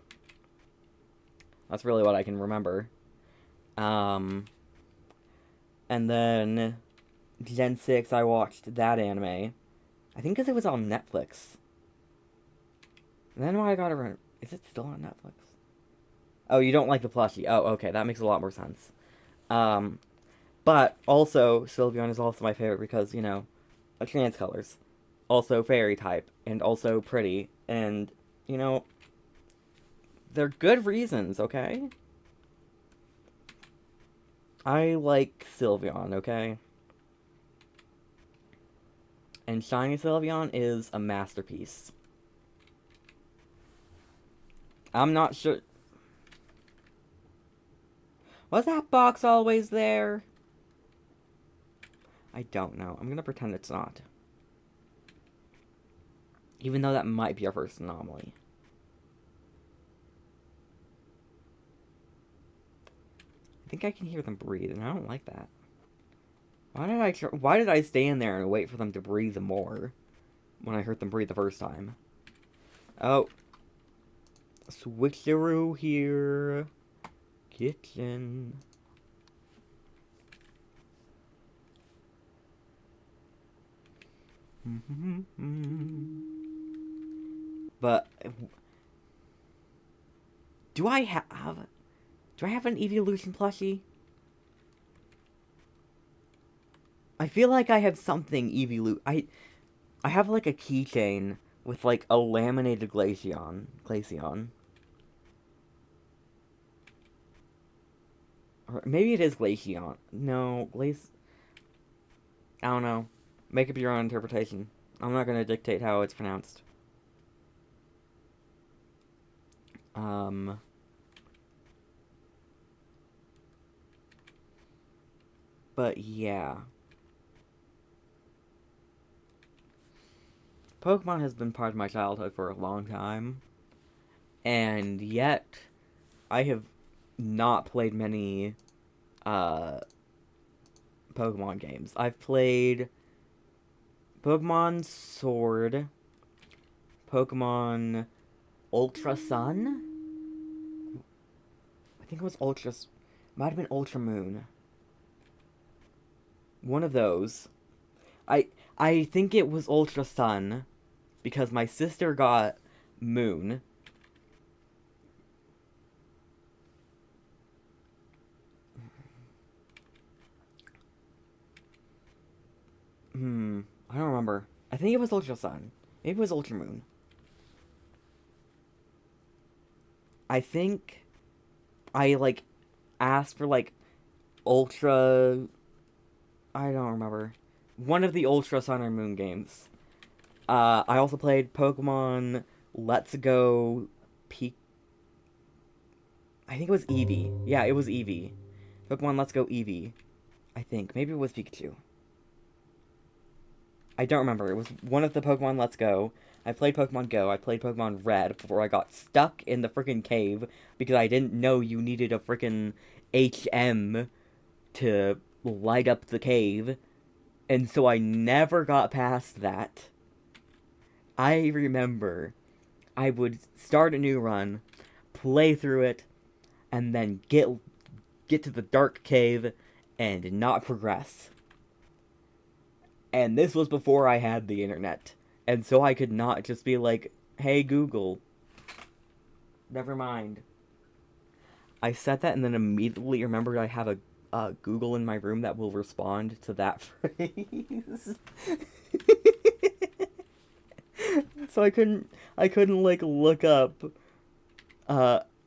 That's really what I can remember. And then Gen 6, I watched that anime. I think because it was on Netflix. And then I got around... Is it still on Netflix? Oh, you don't like the plushie. Oh, okay, that makes a lot more sense. But also, Sylveon is also my favorite because, you know, trans colors. Also fairy type. And also pretty. And, you know, they're good reasons, okay? I like Sylveon, okay? And Shiny Sylveon is a masterpiece. I'm not sure... Was that box always there? I don't know. I'm gonna pretend it's not. Even though that might be our first anomaly. I think I can hear them breathe, and I don't like that. Why did I stay in there and wait for them to breathe more when I heard them breathe the first time? Oh. Switcheroo here. Kitchen. But do I have an evolution plushie? I feel like I have something I have like a keychain with like a laminated Glaceon. Or maybe it is Glaceon. No, I don't know. Make up your own interpretation. I'm not gonna dictate how it's pronounced. But yeah. Pokemon has been part of my childhood for a long time. And yet, I have not played many, Pokemon games. I've played Pokemon Sword, Pokemon Ultra Sun. I think it was might have been Ultra Moon. One of those. I think it was Ultra Sun because my sister got Moon. I don't remember. I think it was Ultra Sun. Maybe it was Ultra Moon. I think I, like, asked for, like, Ultra... I don't remember. One of the Ultra Sun or Moon games. I also played Pokemon Let's Go I think it was Eevee. Yeah, it was Eevee. Pokemon Let's Go Eevee. I think. Maybe it was Pikachu. I don't remember. It was one of the Pokemon Let's Go. I played Pokemon Go. I played Pokemon Red before I got stuck in the freaking cave because I didn't know you needed a freaking HM to light up the cave. And so I never got past that. I remember I would start a new run, play through it, and then get to the dark cave and not progress. And this was before I had the internet. And so I could not just be like, hey Google. Never mind. I said that and then immediately remembered I have a Google in my room that will respond to that phrase. So I couldn't like look up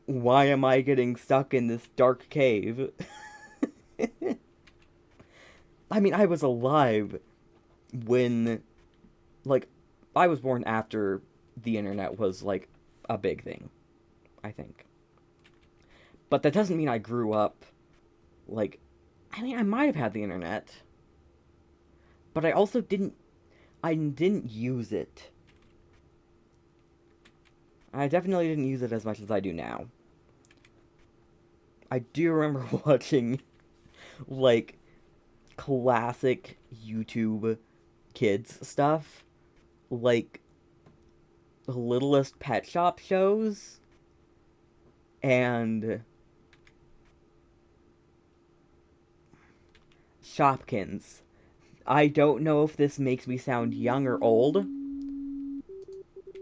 why am I getting stuck in this dark cave? I mean, I was alive when, like, I was born after the internet was, like, a big thing, I think. But that doesn't mean I grew up, like, I mean, I might have had the internet, but I also didn't use it. I definitely didn't use it as much as I do now. I do remember watching, like, classic YouTube kids stuff, like the Littlest Pet Shop shows, and Shopkins. I don't know if this makes me sound young or old,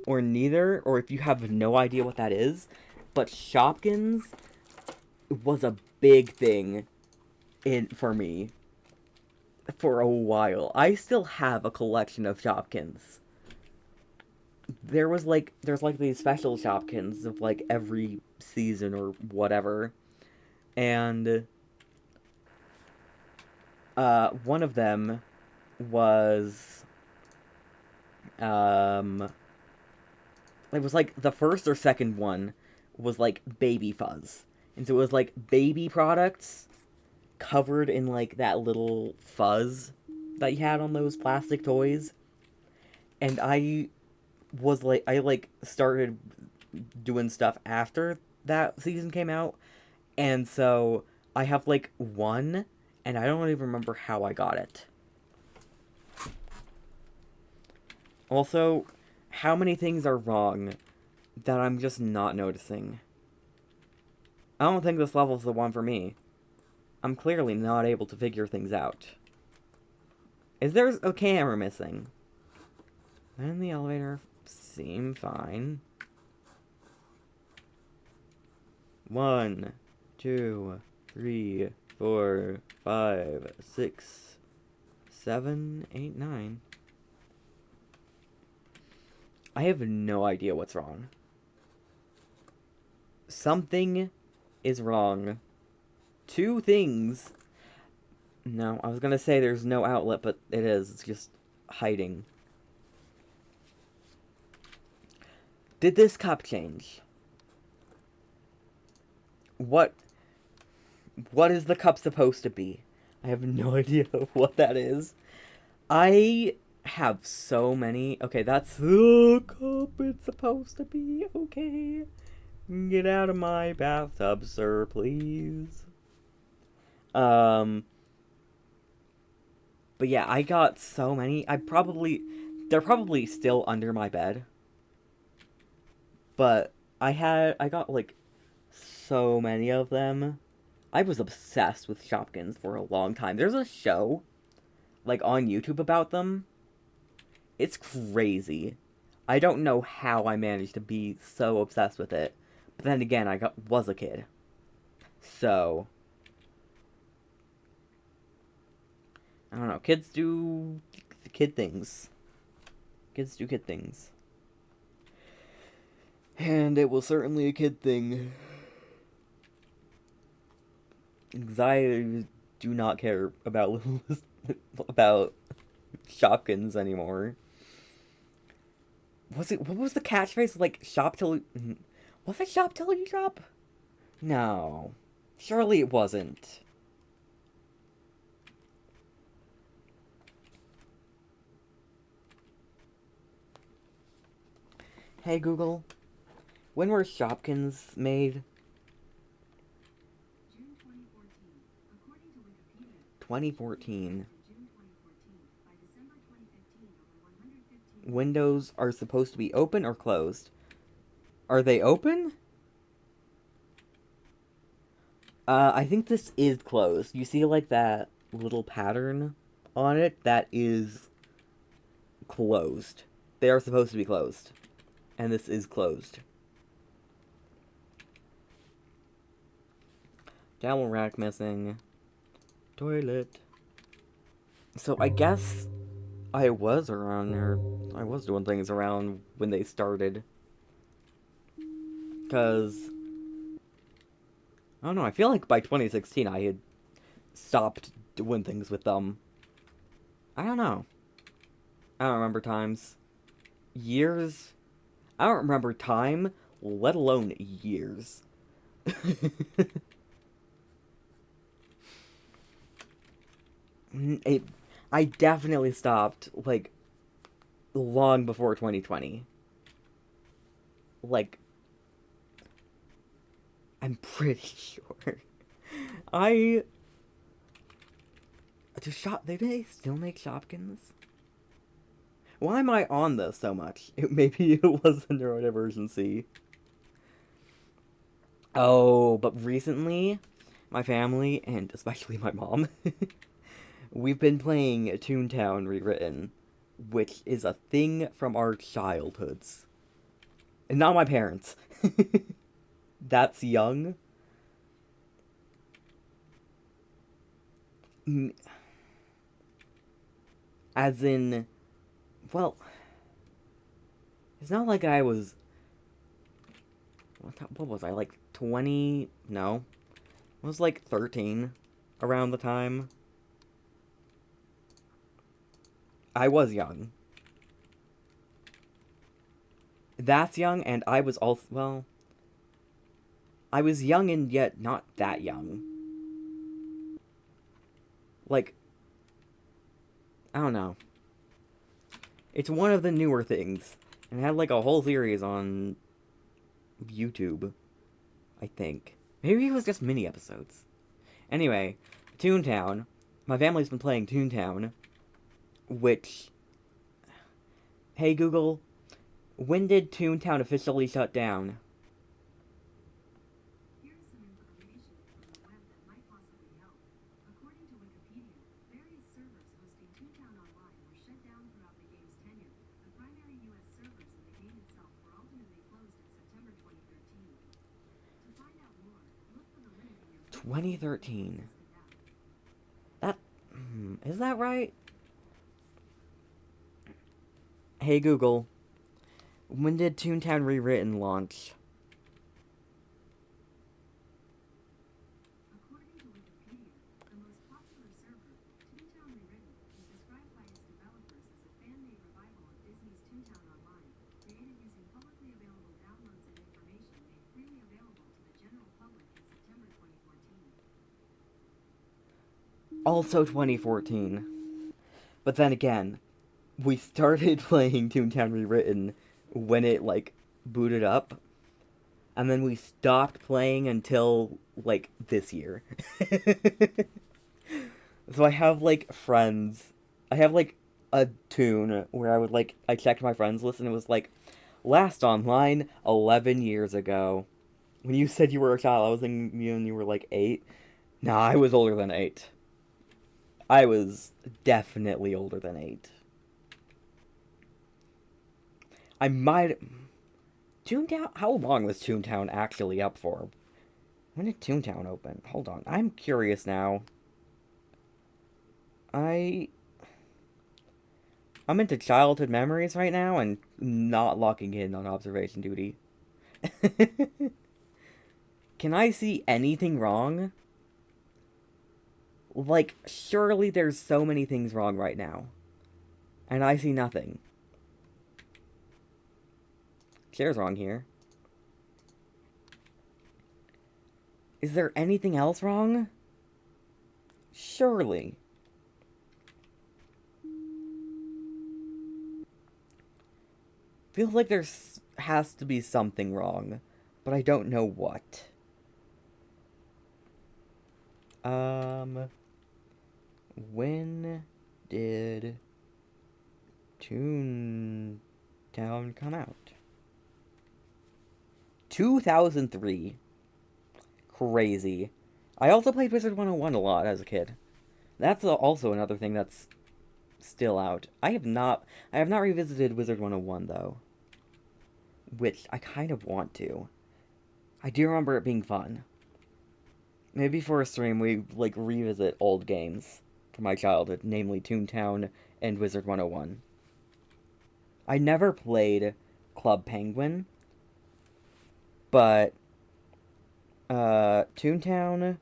or neither, or if you have no idea what that is, but Shopkins was a big thing for me. for a while. I still have a collection of Shopkins. There's like these special Shopkins of like every season or whatever. And one of them was um it was like the first or second one was like baby fuzz. And so it was like baby products covered in like that little fuzz that you had on those plastic toys. And I like started doing stuff after that season came out. And so I have like one and I don't even remember how I got it. Also, how many things are wrong that I'm just not noticing? I don't think this level's the one for me. I'm clearly not able to figure things out. Is there a camera missing? And the elevator seem fine. 1, 2, 3, 4, 5, 6, 7, 8, 9. I have no idea what's wrong. Something is wrong. 2 things. No, I was gonna say there's no outlet, but it is. It's just hiding. Did this cup change? What is the cup supposed to be? I have no idea what that is. I have so many. Okay, that's the cup it's supposed to be. Okay. Get out of my bathtub, sir, please. But yeah, I got so many. They're probably still under my bed. But I got like so many of them. I was obsessed with Shopkins for a long time. There's a show like on YouTube about them. It's crazy. I don't know how I managed to be so obsessed with it. But then again, was a kid. So I don't know. Kids do kid things. Kids do kid things. And it was certainly a kid thing. Because I do not care about about Shopkins anymore. What was the catchphrase? Like, shop till... Was it shop till you drop? No. Surely it wasn't. Hey, Google. When were Shopkins made? June 2014. According to Wikipedia, 2014. June 2014. By December 2015, over 115 Windows are supposed to be open or closed? Are they open? I think this is closed. You see, like, that little pattern on it? That is closed. They are supposed to be closed. And this is closed. Towel rack missing. Toilet. So I guess I was around there. I was doing things around when they started. Because I don't know, I feel like by 2016 I had stopped doing things with them. I don't know. I don't remember times. Years? I don't remember time, let alone years. I definitely stopped, like, long before 2020. Like, I'm pretty sure. I... They still make Shopkins? Why am I on this so much? Maybe it was a neurodivergency. Oh, but recently, my family, and especially my mom, we've been playing Toontown Rewritten, which is a thing from our childhoods. And not my parents. That's young. As in, well, it's not like I was. What was I, like 20? No. I was like 13 around the time. I was young. That's young, and I was also. Well, I was young and yet not that young. Like, I don't know. It's one of the newer things. And it had like a whole series on YouTube, I think. Maybe it was just mini episodes. Anyway, Toontown. My family's been playing Toontown, which. Hey Google, when did Toontown officially shut down? Here's some information from the web that might possibly help. According to Wikipedia, various servers hosting Toontown Online were shut down throughout the game's tenure. The primary U.S. servers of the game itself were ultimately closed in September 2013. To find out more, look for the link in your 2013. That. Is that right? Hey Google, when did Toontown Rewritten launch? According to Wikipedia, the most popular server, Toontown Rewritten, is described by its developers as a fan-made revival of Disney's Toontown Online, created using publicly available downloads and information made freely available to the general public in September 2014. Also 2014. But then again, we started playing Toontown Rewritten when it, like, booted up. And then we stopped playing until, like, this year. So I have, like, friends. I have, like, a tune where I would, like, I checked my friends list and it was like, last online 11 years ago. When you said you were a child, I was thinking you were, like, 8. Nah, I was older than 8. I was definitely older than 8. I might. Toontown? How long was Toontown actually up for? When did Toontown open? Hold on. I'm curious now. I. I'm into childhood memories right now and not locking in on observation duty. Can I see anything wrong? Like, surely there's so many things wrong right now. And I see nothing. Share's wrong here. Is there anything else wrong? Surely. Feels like there's has to be something wrong, but I don't know what. When did Toontown come out? 2003. Crazy. I also played Wizard 101 a lot as a kid. That's also another thing that's still out. I have not revisited Wizard 101 though, which I kind of want to. I do remember it being fun. Maybe for a stream we like revisit old games from my childhood, namely Toontown and Wizard 101. I never played Club Penguin, but Toontown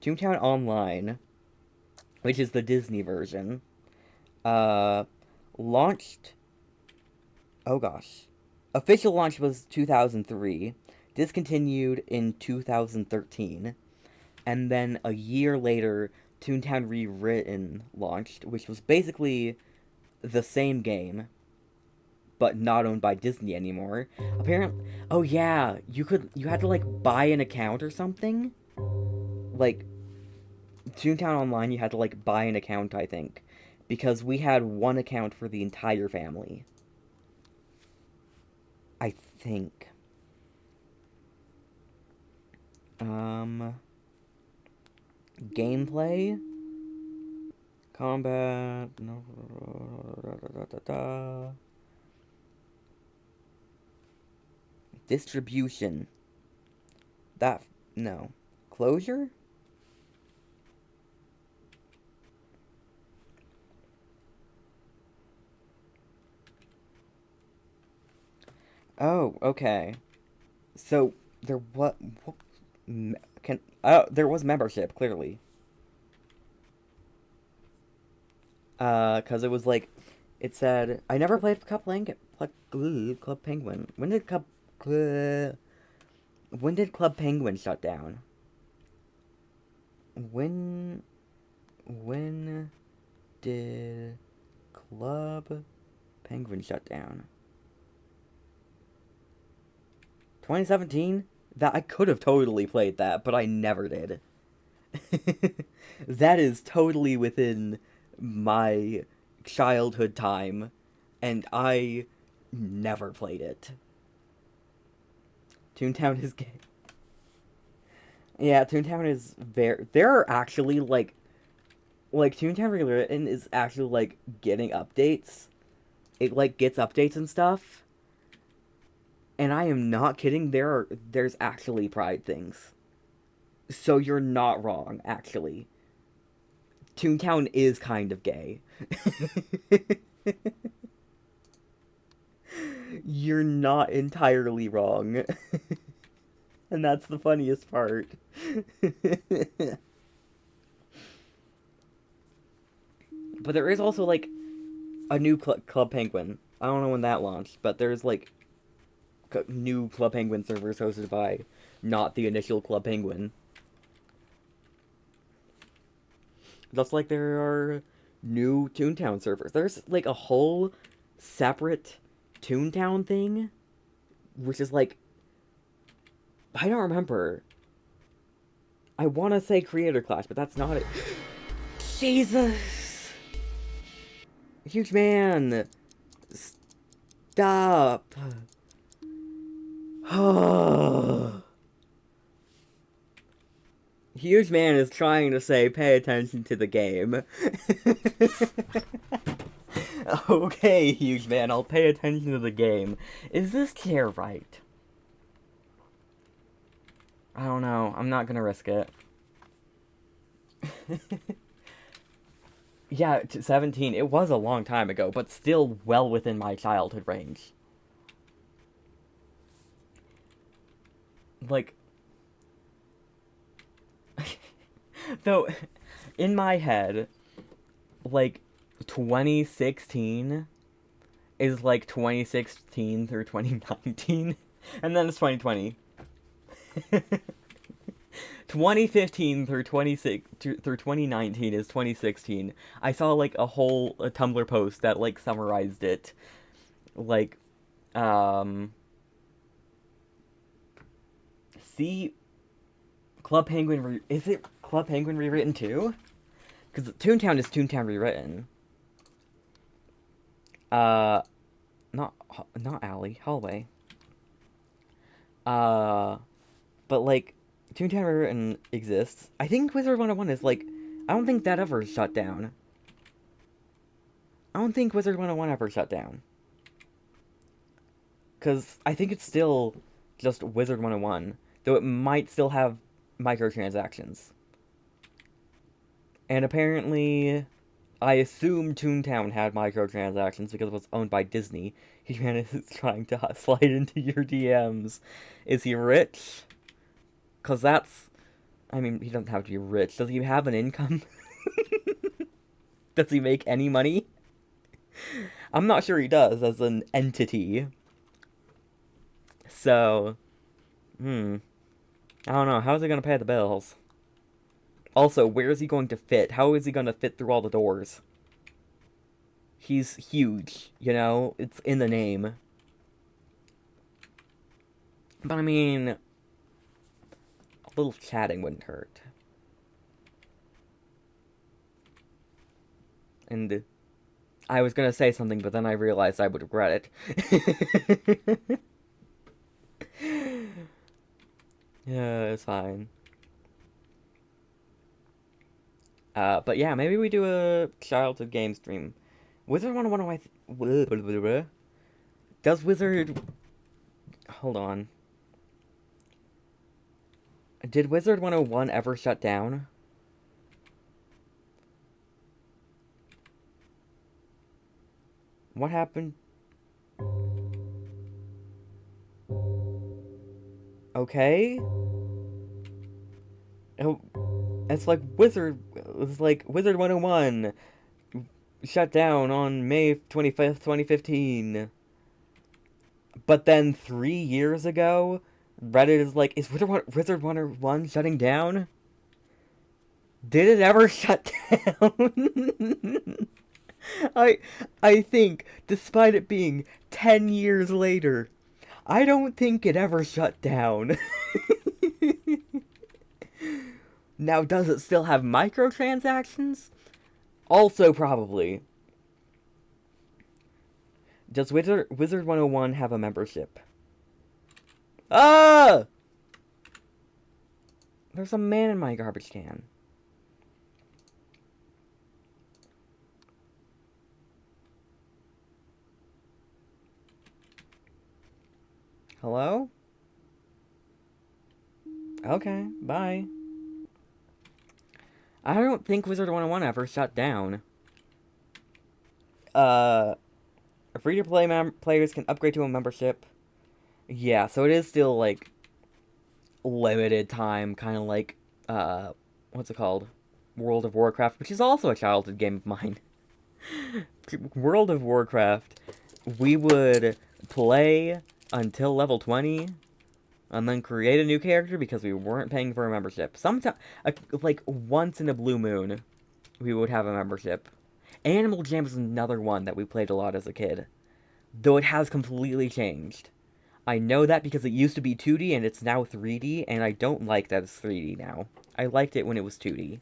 Online, which is the Disney version, launched. Oh gosh, official launch was 2003, discontinued in 2013, and then a year later, Toontown Rewritten launched, which was basically the same game, but not owned by Disney anymore. Apparently, oh yeah, you had to like buy an account or something. Like Toontown Online, you had to like buy an account, I think, because we had one account for the entire family. I think. Gameplay, combat, no, distribution. That no, closure. Oh, okay. So what can oh there was membership clearly. Cause it was like it said I never played Club Penguin. When did Club Penguin shut down? When when did Club Penguin shut down? 2017? That I could have totally played that, but I never did. That is totally within my childhood time, and I never played it. Toontown is gay. Yeah, Toontown is very. There are actually like Toontown Rewritten is actually like getting updates. It like gets updates and stuff, and I am not kidding. There's actually pride things. So you're not wrong, actually. Toontown is kind of gay. You're not entirely wrong. And that's the funniest part. But there is also like a new Club Penguin. I don't know when that launched, but there's like new Club Penguin servers hosted by not the initial Club Penguin. Just like there are new Toontown servers. There's like a whole separate Toontown thing, which is like I don't remember. I want to say Creator Clash, but that's not it. Jesus, huge man, stop. Huge man is trying to say, pay attention to the game. Okay, huge man, I'll pay attention to the game. Is this chair right? I don't know. I'm not gonna risk it. Yeah, 17. It was a long time ago, but still well within my childhood range. Like, though, in my head, like, 2016 is like 2016 through 2019, and then it's 2020. 2015 through 26 through 2019 is 2016. I saw like a Tumblr post that like summarized it. Like, um, see, is it Club Penguin rewritten too? Because Toontown is Toontown rewritten. Uh, not not alley, hallway. Uh, but like Toontown rewritten exists. I think Wizard 101 is like I don't think that ever shut down. I don't think Wizard 101 ever shut down. Cause I think it's still just Wizard 101, though it might still have microtransactions. And apparently I assume Toontown had microtransactions because it was owned by Disney. He man is trying to slide into your DMs. Is he rich? Cause that's I mean, he doesn't have to be rich. Does he have an income? Does he make any money? I'm not sure he does as an entity. So, I don't know. How is he gonna pay the bills? Also, where is he going to fit? How is he gonna fit through all the doors? He's huge, you know? It's in the name. But I mean, a little chatting wouldn't hurt. And I was gonna say something, but then I realized I would regret it. Yeah, it's fine. But yeah, maybe we do a childhood game stream. Wizard 101, does Wizard... Hold on. Did Wizard 101 ever shut down? What happened? Okay? Oh, it's like Wizard 101 shut down on May 25th, 2015. But then 3 years ago, Reddit is like, is Wizard 101 shutting down? Did it ever shut down? I I think, despite it being 10 years later, I don't think it ever shut down. Now, does it still have microtransactions? Also, probably. Does Wizard 101 have a membership? Ah! There's a man in my garbage can. Hello? Okay, bye. I don't think Wizard 101 ever shut down. Uh, free-to-play players can upgrade to a membership. Yeah, so it is still, like, limited time, kind of like, what's it called? World of Warcraft, which is also a childhood game of mine. World of Warcraft, we would play until level 20, and then create a new character because we weren't paying for a membership. Sometimes, like, once in a blue moon, we would have a membership. Animal Jam is another one that we played a lot as a kid, though it has completely changed. I know that because it used to be 2D and it's now 3D, and I don't like that it's 3D now. I liked it when it was 2D.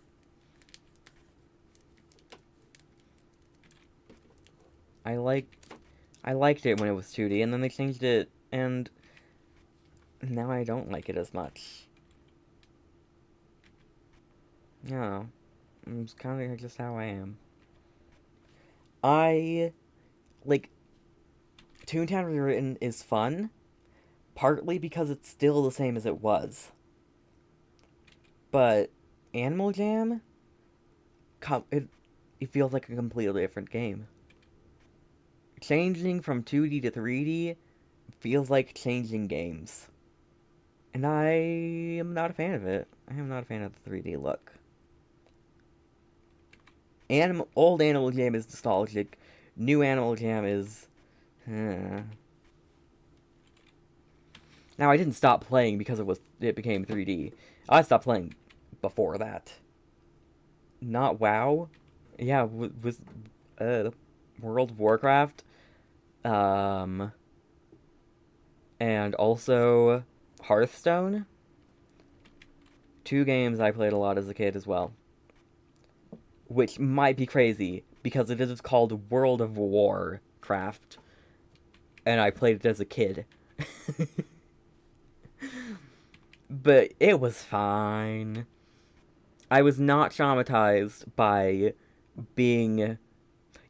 I like I liked it when it was 2D, and then they changed it, and now I don't like it as much. No, it's kind of just how I am. I like Toontown Rewritten is fun, partly because it's still the same as it was. But Animal Jam, it feels like a completely different game. Changing from 2D to 3D feels like changing games. And I am not a fan of it. I am not a fan of the 3D look. Old Animal Jam is nostalgic. New Animal Jam is... Now, I didn't stop playing because it became 3D. I stopped playing before that. Not WoW. Yeah, with World of Warcraft. And also Hearthstone. Two games I played a lot as a kid as well. Which might be crazy, because it is called World of Warcraft. And I played it as a kid. But it was fine. I was not traumatized by being...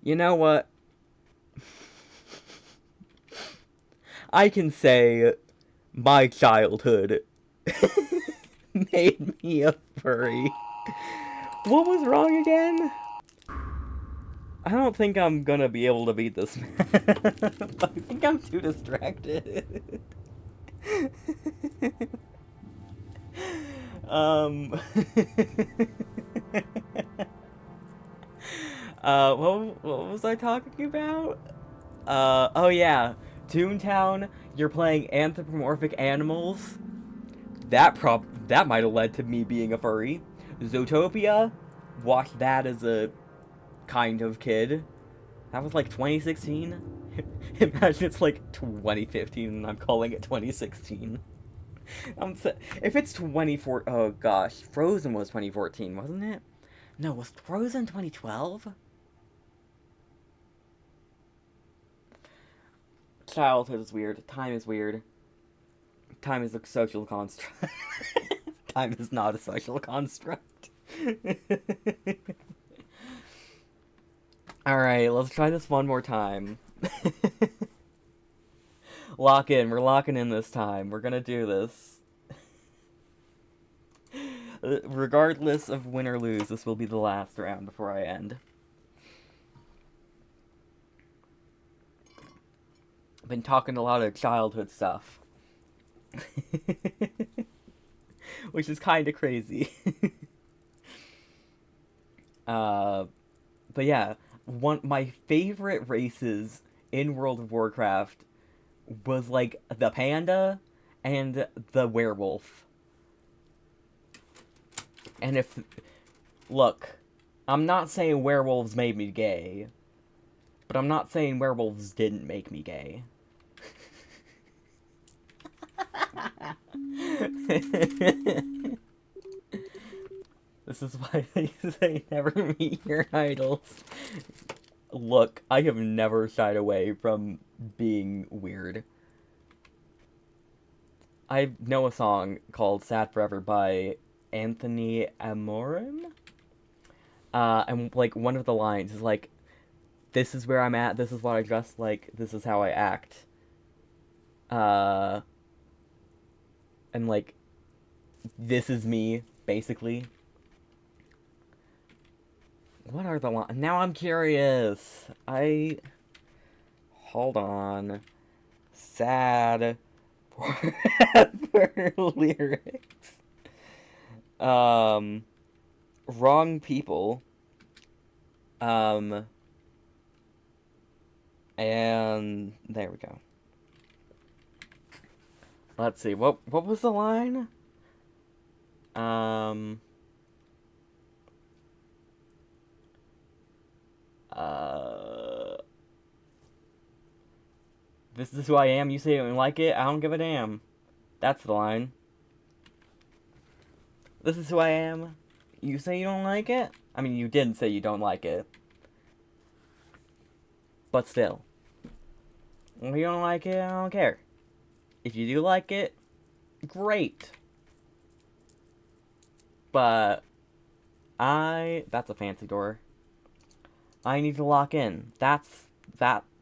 You know what? I can say my childhood made me a furry. What was wrong again? I don't think I'm gonna be able to beat this man. I think I'm too distracted. um... what was I talking about? Oh yeah. Toontown, you're playing anthropomorphic animals. That might have led to me being a furry. Zootopia, watched that as a kind of kid. That was like 2016. Imagine it's like 2015 and I'm calling it 2016. If it's 24, oh gosh, Frozen was 2014, wasn't it? No, was Frozen 2012? Childhood is weird. Time is weird. Time is a social construct. Time is not a social construct. Alright, let's try this one more time. Lock in. We're locking in this time. We're gonna do this. Regardless of win or lose, this will be the last round before I end. I've been talking a lot of childhood stuff. Which is kind of crazy. uh, but yeah, one my favorite races in World of Warcraft was like the panda and the werewolf. And if look, I'm not saying werewolves made me gay, but I'm not saying werewolves didn't make me gay. This is why they say never meet your idols. Look, I have never shied away from being weird. I know a song called Sad Forever by Anthony Amorim. And like one of the lines is like, "This is where I'm at. This is what I dress like. This is how I act." Uh, and like, this is me, basically. What are the lines? Now I'm curious. Hold on. Sad forever lyrics. Um, wrong people. Um, and there we go. Let's see. What was the line? Um. Uh. This is who I am. You say you don't like it. I don't give a damn. That's the line. This is who I am. You say you don't like it? I mean, you didn't say you don't like it. But still. If you don't like it, I don't care. If you do like it, great. But that's a fancy door. I need to lock in.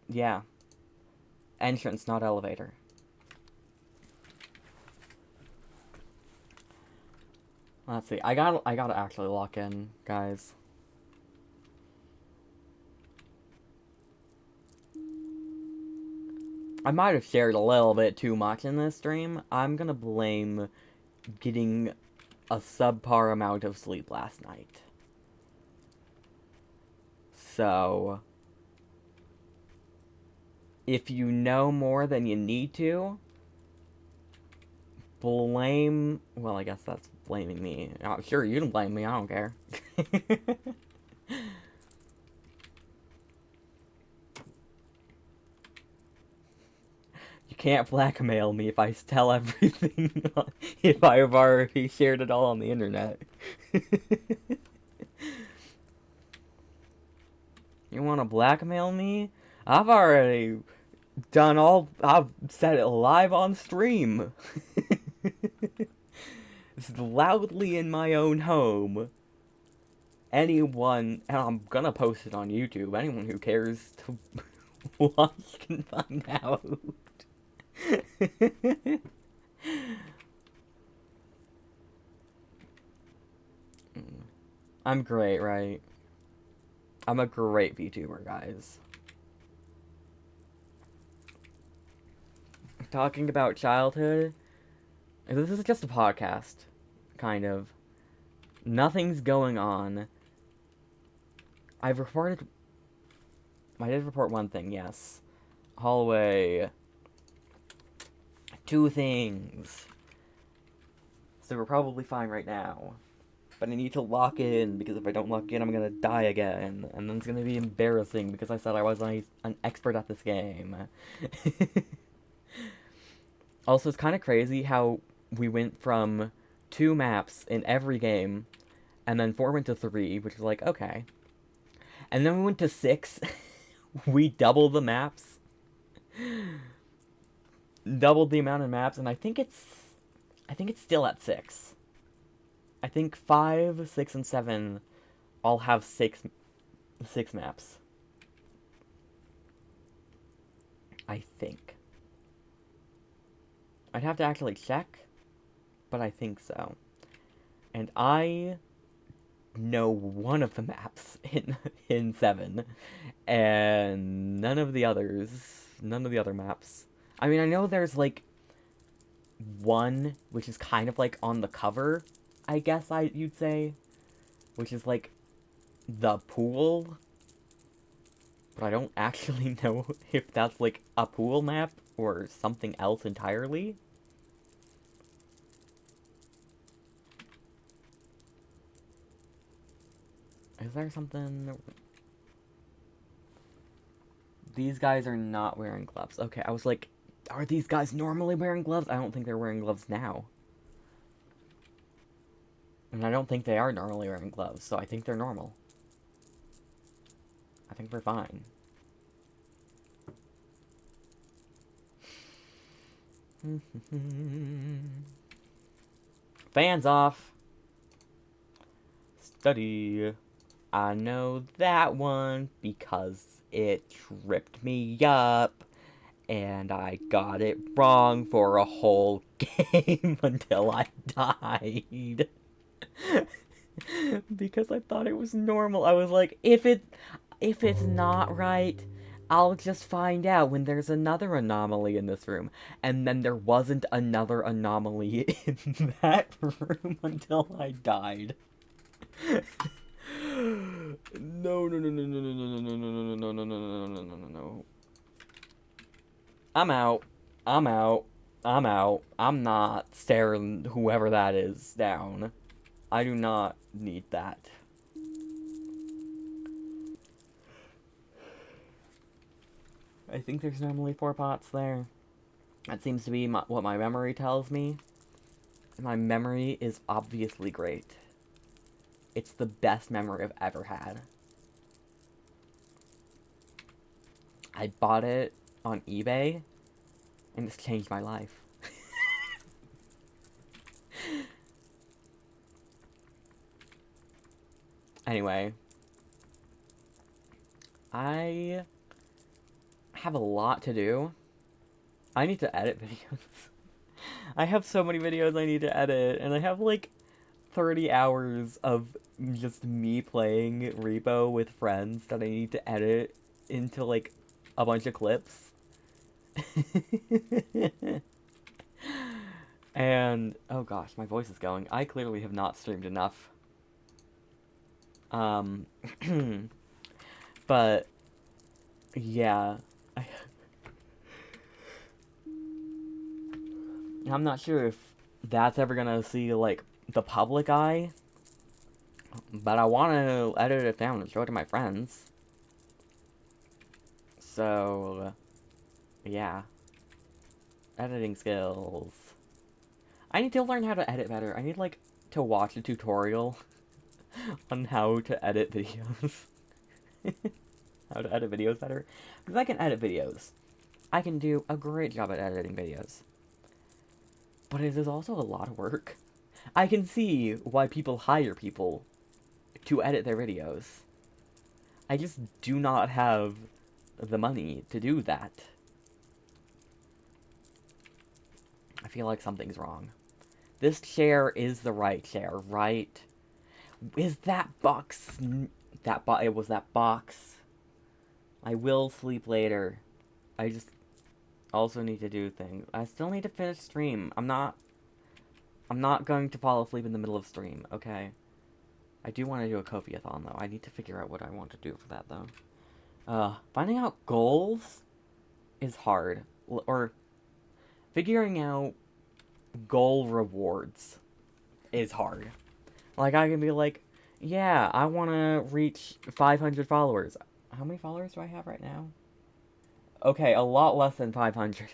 Yeah. Entrance, not elevator. Let's see. I gotta actually lock in, guys. I might have shared a little bit too much in this stream. I'm gonna blame getting a subpar amount of sleep last night. So, if you know more than you need to, well, I guess that's blaming me. Oh, sure, you can blame me, I don't care. You can't blackmail me if I tell everything, if I've already shared it all on the internet. You wanna blackmail me? I've already I've said it live on stream. It's loudly in my own home. And I'm gonna post it on YouTube. Anyone who cares to watch can find out. I'm great, right? I'm a great VTuber, guys. Talking about childhood. This is just a podcast, kind of. Nothing's going on. I've reported. I did report one thing, yes. Hallway. 2 things. So we're probably fine right now. But I need to lock in, because if I don't lock in, I'm gonna die again. And then it's gonna be embarrassing, because I said I was an expert at this game. Also, it's kind of crazy how we went from 2 maps in every game, and then 4 went to 3, which is like, okay. And then we went to 6. We doubled the maps. Doubled the amount of maps, and I think it's still at 6. I think 5, 6, and 7 all have 6 maps. I think. I'd have to actually check, but I think so. And I know one of the maps in 7, and none of the other maps. I mean, I know there's like one, which is kind of like on the cover, I guess you'd say, which is like the pool. But I don't actually know if that's like a pool map or something else entirely. Is there something? These guys are not wearing gloves. Okay, I was like, are these guys normally wearing gloves? I don't think they're wearing gloves now. And I don't think they are normally wearing gloves, so I think they're normal. I think we're fine. Fans off. Study. I know that one because it tripped me up and I got it wrong for a whole game until I died. Because I thought it was normal. I was like, if it's not right, I'll just find out when there's another anomaly in this room. And then there wasn't another anomaly in that room until I died. No, no, no, no, no, no, no, no, no, no, no, no, no, no, no, no, no, no, no. I'm out. I'm out. I'm out. I'm not staring whoever that is down. I do not need that. I think there's normally 4 pots there. That seems to be what my memory tells me. My memory is obviously great. It's the best memory I've ever had. I bought it on eBay, and it's changed my life. Anyway, I have a lot to do. I need to edit videos. I have so many videos I need to edit, and I have like 30 hours of just me playing Repo with friends that I need to edit into like a bunch of clips. And oh gosh, my voice is going. I clearly have not streamed enough. Um, but yeah, I'm not sure if that's ever gonna see like the public eye, but I want to edit it down and show it to my friends. So yeah, editing skills. I need to learn how to edit better. I need like to watch a tutorial on how to edit videos. How to edit videos better. Because I can edit videos. I can do a great job at editing videos. But it is also a lot of work. I can see why people hire people to edit their videos. I just do not have the money to do that. I feel like something's wrong. This chair is the right chair, right? Is that box... It was that box. I will sleep later. I just also need to do things. I still need to finish stream. I'm not going to fall asleep in the middle of stream, okay? I do want to do a Kofi-a-thon, though. I need to figure out what I want to do for that, though. Finding out goals is hard. Or figuring out goal rewards is hard. Like, I can be like, yeah, I want to reach 500 followers. How many followers do I have right now? Okay, a lot less than 500.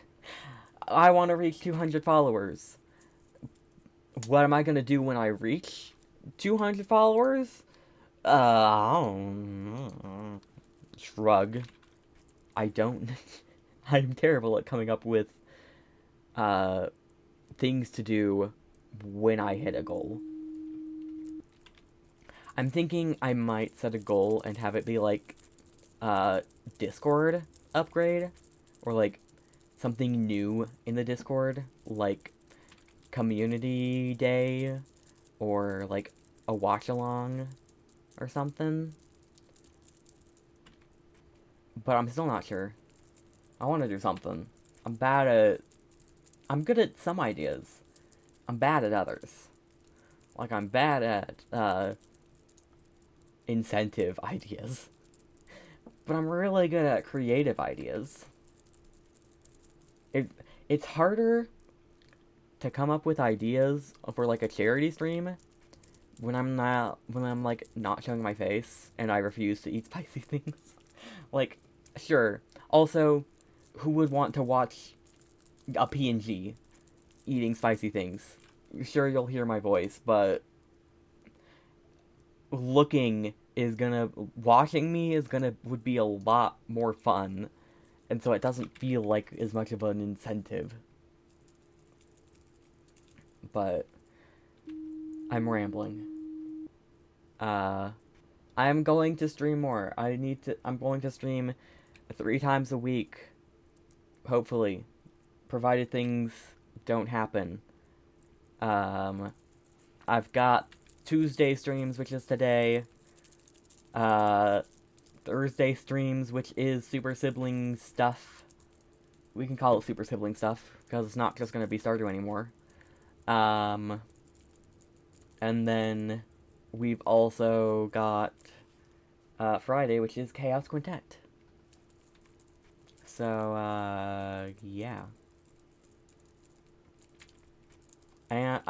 I want to reach 200 followers. What am I going to do when I reach 200 followers? I don't know. Shrug. I don't... I'm terrible at coming up with, things to do when I hit a goal. I'm thinking I might set a goal and have it be like, Discord upgrade. Or like, something new in the Discord. Like, community day. Or like, a watch-along. Or something. But I'm still not sure. I want to do something. I'm bad at I'm good at some ideas. I'm bad at others. Like, I'm bad at, incentive ideas. But I'm really good at creative ideas. It, it's harder to come up with ideas for, like, a charity stream when I'm, like, not showing my face and I refuse to eat spicy things. Like, sure. Also, who would want to watch a PNG eating spicy things? Sure, you'll hear my voice, but watching me would be a lot more fun, and so it doesn't feel like as much of an incentive. But I'm rambling. Uh, I'm going to stream more. I'm going to stream 3 times a week, hopefully, provided things don't happen. Um, I've got Tuesday streams, which is today. Uh, Thursday streams, which is Super Sibling stuff. We can call it Super Sibling stuff, because it's not just going to be Stardew anymore. Um, and then we've also got Friday, which is Chaos Quintet. So, yeah. And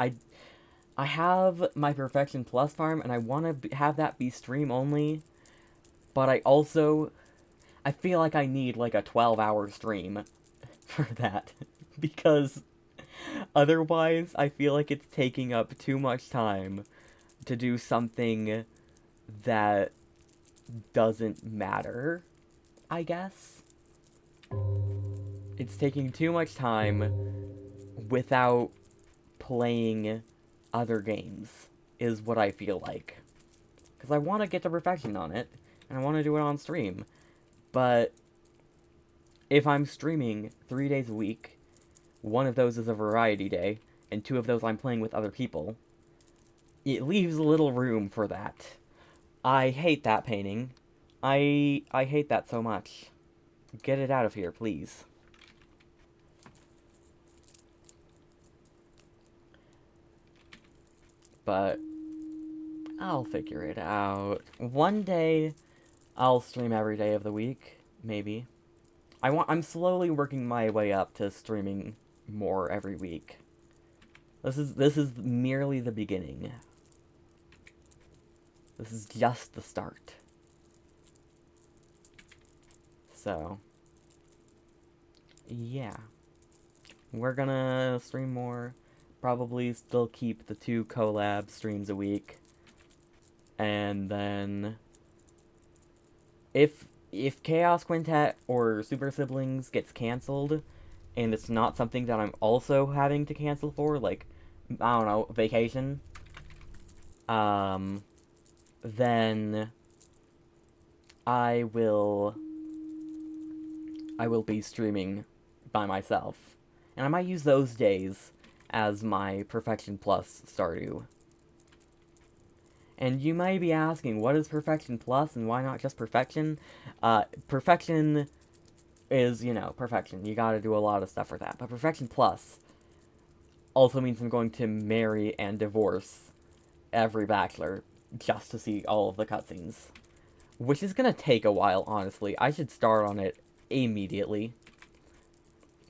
I have my Perfection Plus farm, and I want to have that be stream only, but I feel like I need like a 12-hour stream for that, because otherwise I feel like it's taking up too much time to do something that doesn't matter, I guess. It's taking too much time without playing other games, is what I feel like. Because I want to get to perfection on it, and I want to do it on stream. But if I'm streaming 3 days a week, one of those is a variety day, and 2 of those I'm playing with other people, it leaves a little room for that. I hate that painting. I hate that so much. Get it out of here, please. But I'll figure it out. One day I'll stream every day of the week, maybe. I'm slowly working my way up to streaming more every week. This is merely the beginning. This is just the start. So, yeah. We're gonna stream more. Probably still keep the 2 collab streams a week. And then if Chaos Quintet or Super Siblings gets canceled and it's not something that I'm also having to cancel for, like, I don't know, vacation, then I will be streaming by myself. And I might use those days as my Perfection Plus Stardew. And you may be asking, what is Perfection Plus and why not just Perfection? Perfection is, perfection. You gotta do a lot of stuff for that. But Perfection Plus also means I'm going to marry and divorce every bachelor just to see all of the cutscenes. Which is gonna take a while, honestly. I should start on it immediately.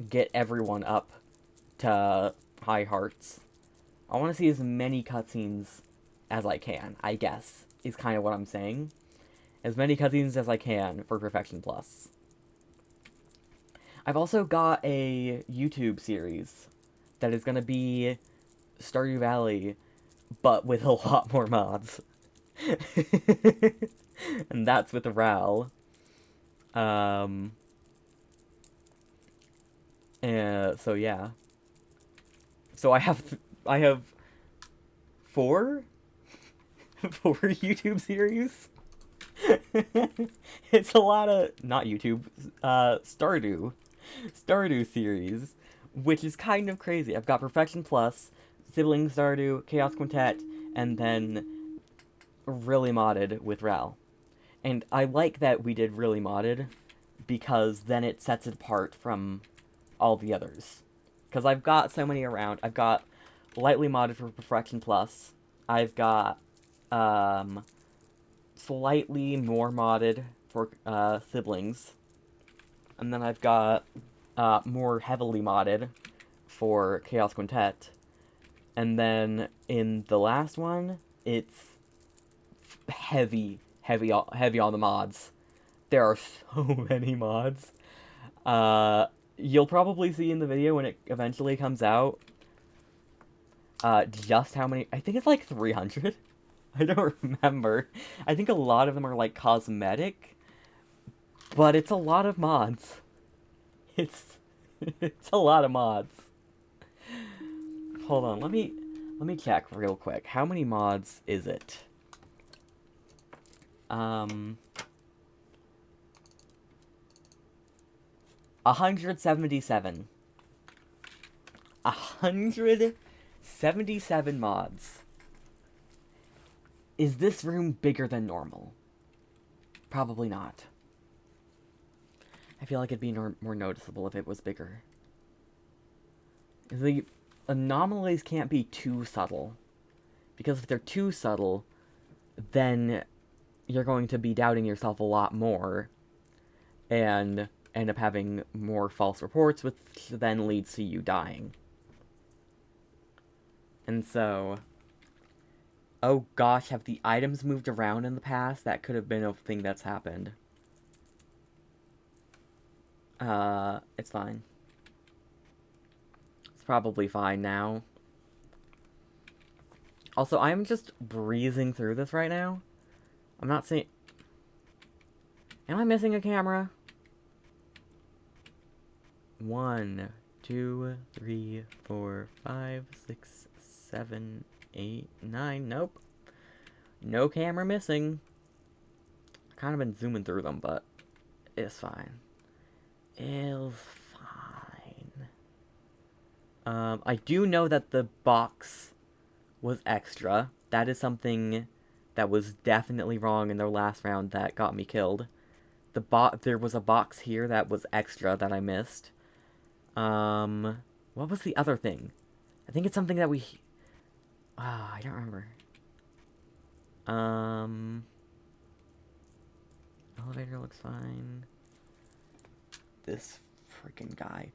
Get everyone up to high hearts. I want to see as many cutscenes as I can, I guess, is kind of what I'm saying. As many cutscenes as I can for Perfection Plus. I've also got a YouTube series that is going to be Stardew Valley, but with a lot more mods. And that's with Ral. So yeah. So I have 4 YouTube series. It's a lot of not YouTube, Stardew series, which is kind of crazy. I've got Perfection Plus, Sibling Stardew, Chaos Quintet, and then Really Modded with Ral. And I like that we did Really Modded because then it sets it apart from all the others. Because I've got so many around. I've got lightly modded for Perfection Plus. I've got slightly more modded for Siblings. And then I've got more heavily modded for Chaos Quintet. And then in the last one, it's heavy on the mods. There are so many mods. You'll probably see in the video when it eventually comes out, just how many. I think it's like 300. I don't remember. I think a lot of them are like cosmetic, but it's a lot of mods. It's it's a lot of mods. Hold on, let me check real quick. How many mods is it? 177. 177 mods. Is this room bigger than normal? Probably not. I feel like it'd be more noticeable if it was bigger. The anomalies can't be too subtle. Because if they're too subtle, then you're going to be doubting yourself a lot more. And end up having more false reports, which then leads to you dying. And so... Oh gosh, have the items moved around in the past? That could have been a thing that's happened. It's fine. It's probably fine now. Also, I'm just breezing through this right now. I'm not seeing... Am I missing a camera? 1, 2, 3, 4, 5, 6, 7, 8, 9. Nope. No camera missing. I've kind of been zooming through them, but it's fine. It's fine. I do know that the box was extra. That is something that was definitely wrong in the last round that got me killed. There was a box here that was extra that I missed. What was the other thing? I think it's something that we... I don't remember. Elevator looks fine. This freaking guy.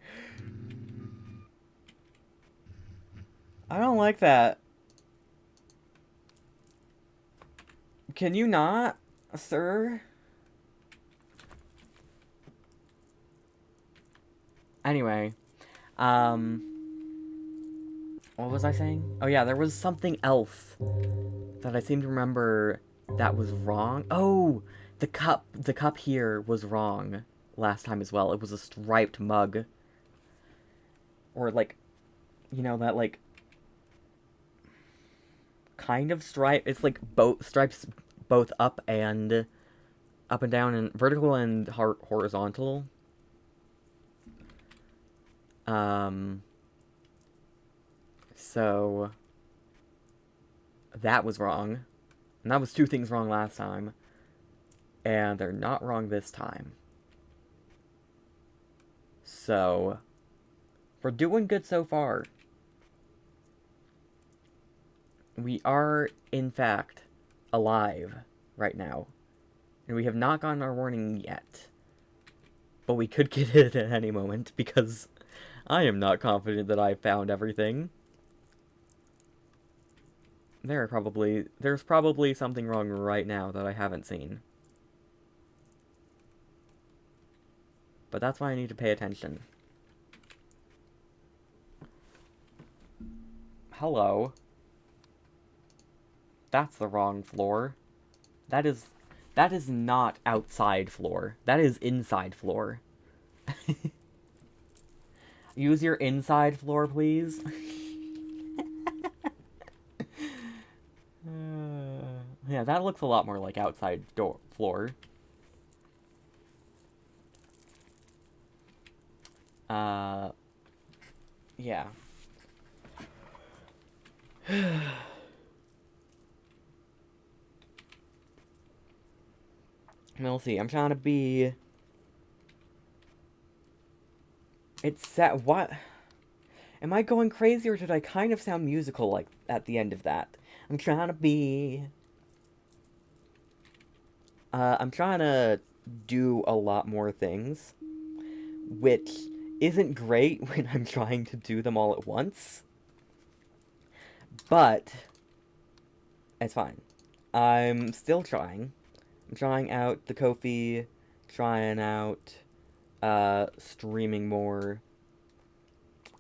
I don't like that. Can you not, sir? Anyway, what was I saying? Oh yeah, there was something else that I seem to remember that was wrong. Oh, the cup here was wrong last time as well. It was a striped mug. Or like, you know, that like kind of stripe. It's like both stripes, both up and down, and vertical and horizontal. So that was wrong. And that was 2 things wrong last time. And they're not wrong this time. So we're doing good so far. We are, in fact, alive right now. And we have not gotten our warning yet. But we could get it at any moment, because I am not confident that I found everything. There's probably something wrong right now that I haven't seen. But that's why I need to pay attention. Hello. That's the wrong floor. That is not outside floor. That is inside floor. Use your inside floor, please. Yeah, that looks a lot more like outside floor. Yeah. We'll see. I'm trying to be... It's set... What? Am I going crazy, or did I kind of sound musical like at the end of that? I'm trying to be. I'm trying to do a lot more things, which isn't great when I'm trying to do them all at once, but it's fine. I'm still trying. I'm trying out the Ko-fi, trying out streaming more.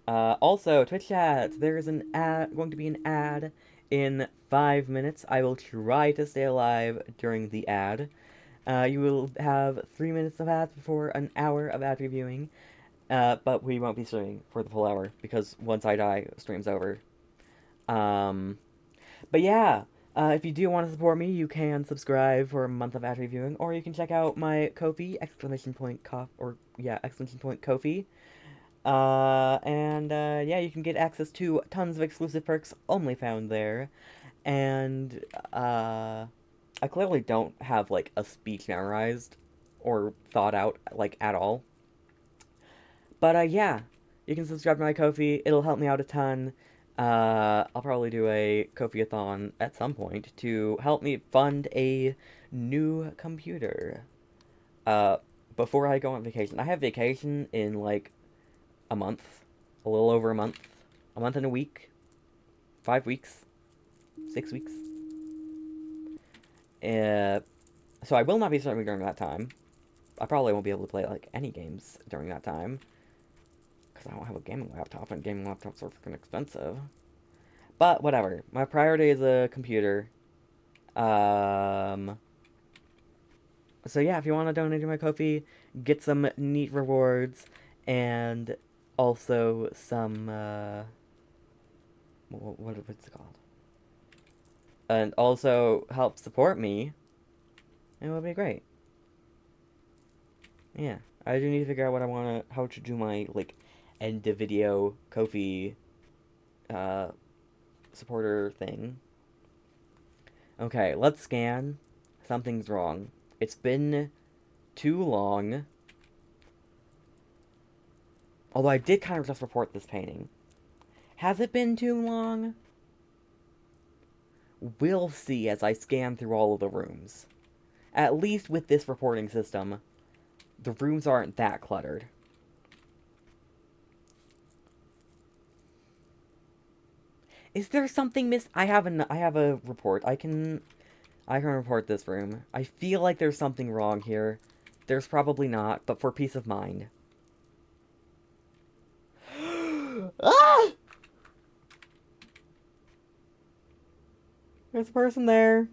Also, Twitch chat, there's an ad, going to be an ad in 5 minutes. I will try to stay alive during the ad. You will have 3 minutes of ads before an hour of ad reviewing. But we won't be streaming for the full hour because once I die, stream's over. Um, but yeah, if you do want to support me, you can subscribe for a month of ad reviewing, or you can check out my Ko-fi, exclamation point Kof, or yeah, exclamation point Ko-fi. Yeah, you can get access to tons of exclusive perks only found there. And, I clearly don't have, like, a speech memorized or thought out, like, at all. But, yeah, you can subscribe to my Ko-fi. It'll help me out a ton. I'll probably do a Ko-fi-a-thon at some point to help me fund a new computer. Uh, before I go on vacation. I have vacation in, like, a month, a little over a month and a week, 5 weeks, 6 weeks. Uh, so I will not be streaming during that time. I probably won't be able to play like any games during that time because I don't have a gaming laptop, and gaming laptops are freaking expensive. But whatever. My priority is a computer. Um. So yeah, if you want to donate to my Ko-fi, get some neat rewards, and also some what's it called? And also help support me, it would be great. Yeah, I do need to figure out what I want to, how to do my like end of video Ko-fi uh supporter thing. Okay, let's scan. Something's wrong. It's been too long. Although I did kind of just report this painting. Has it been too long? We'll see as I scan through all of the rooms. At least with this reporting system, the rooms aren't that cluttered. Is there something I have a report. I can report this room. I feel like there's something wrong here. There's probably not, but for peace of mind. Ah! There's a person there.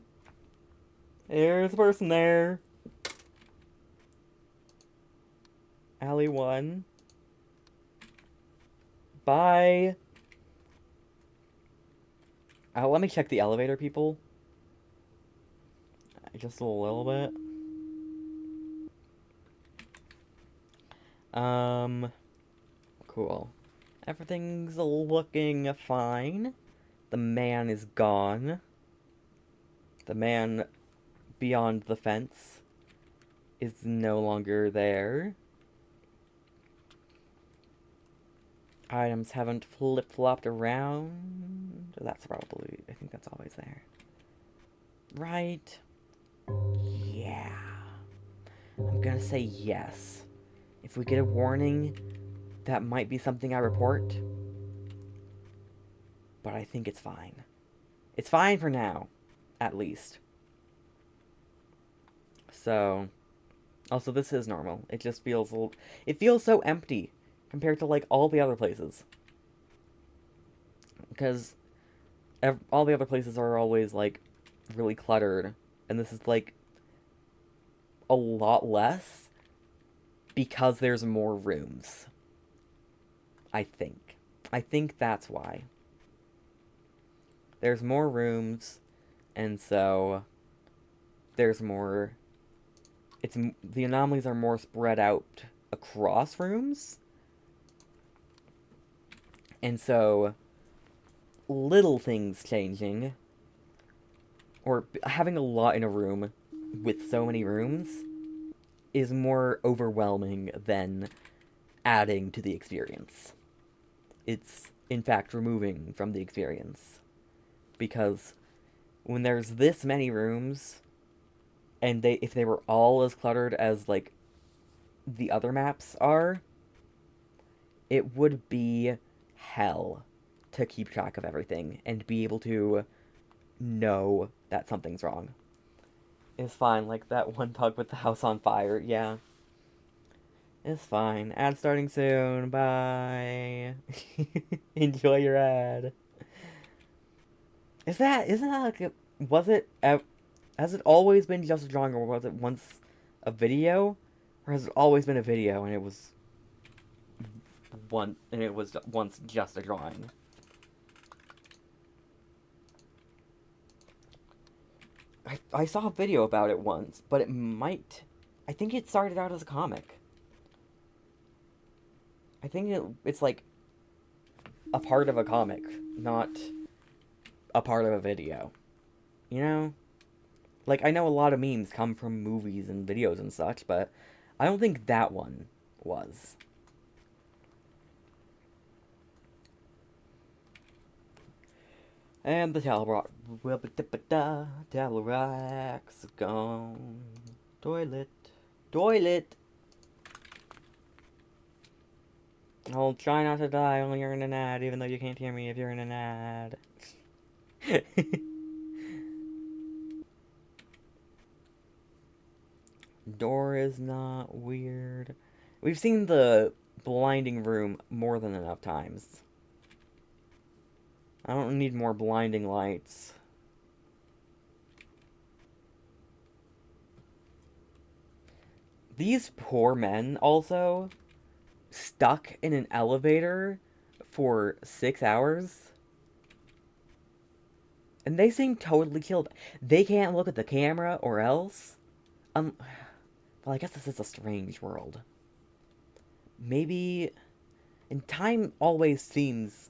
There's a person there. Alley 1. Bye. Let me check the elevator, people. Just a little bit. Cool. Everything's looking fine. The man is gone. The man beyond the fence is no longer there. Items haven't flip-flopped around. That's probably, I think that's always there. Right? Yeah. I'm gonna say yes. If we get a warning, that might be something I report. But I think it's fine. It's fine for now, at least. So, also this is normal. It just feels, it feels so empty compared to like all the other places. Because all the other places are always like really cluttered, and this is like a lot less because there's more rooms. I think. I think that's why. There's more rooms, and so there's more. The anomalies are more spread out across rooms, and so little things changing, or having a lot in a room with so many rooms, is more overwhelming than adding to the experience. in fact, removing from the experience. Because when there's this many rooms, and if they were all as cluttered as, like, the other maps are, it would be hell to keep track of everything and be able to know that something's wrong. It's fine, like that one bug with the house on fire, yeah. It's fine. Ad starting soon. Bye. Enjoy your ad. Isn't that like was it has it always been just a drawing, or was it once a video? Or has it always been a video and it was once just a drawing? I saw a video about it once, but I think it started out as a comic. I think it's like a part of a comic, not a part of a video. You know? Like, I know a lot of memes come from movies and videos and such, but I don't think that one was. And the Talrac's gone. Toilet. Toilet! I'll try not to die when you're in an ad, even though you can't hear me if you're in an ad. Door is not weird. We've seen the blinding room more than enough times. I don't need more blinding lights. These poor men also stuck in an elevator for 6 hours. And they seem totally killed. They can't look at the camera or else. Well, I guess this is a strange world. Maybe. And time always seems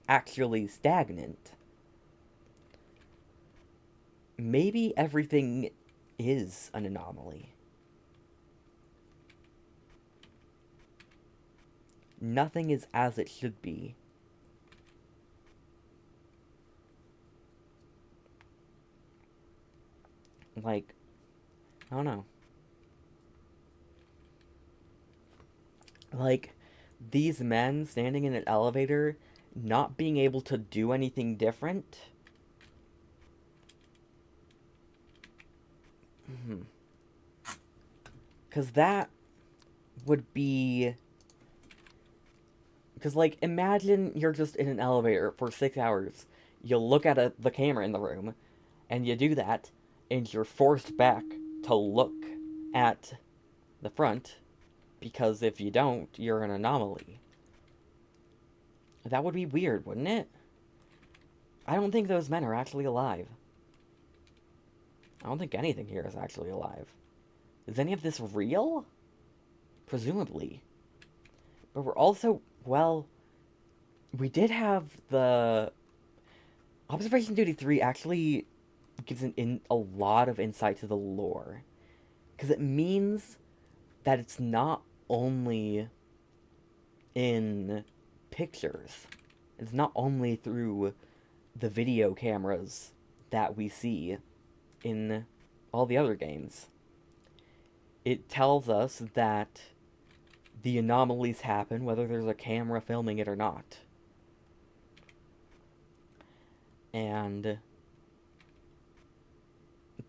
actually stagnant. Maybe everything is an anomaly. Nothing is as it should be. Like, I don't know. Like, these men standing in an elevator, not being able to do anything different. Because that would be. Because, like, imagine you're just in an elevator for 6 hours. You look at the camera in the room, and you do that, and you're forced back to look at the front, because if you don't, you're an anomaly. That would be weird, wouldn't it? I don't think those men are actually alive. I don't think anything here is actually alive. Is any of this real? Presumably. But we're also, well, we did have the Observation Duty 3 actually gives a lot of insight to the lore. Because it means that it's not only in pictures. It's not only through the video cameras that we see in all the other games. It tells us that the anomalies happen whether there's a camera filming it or not. And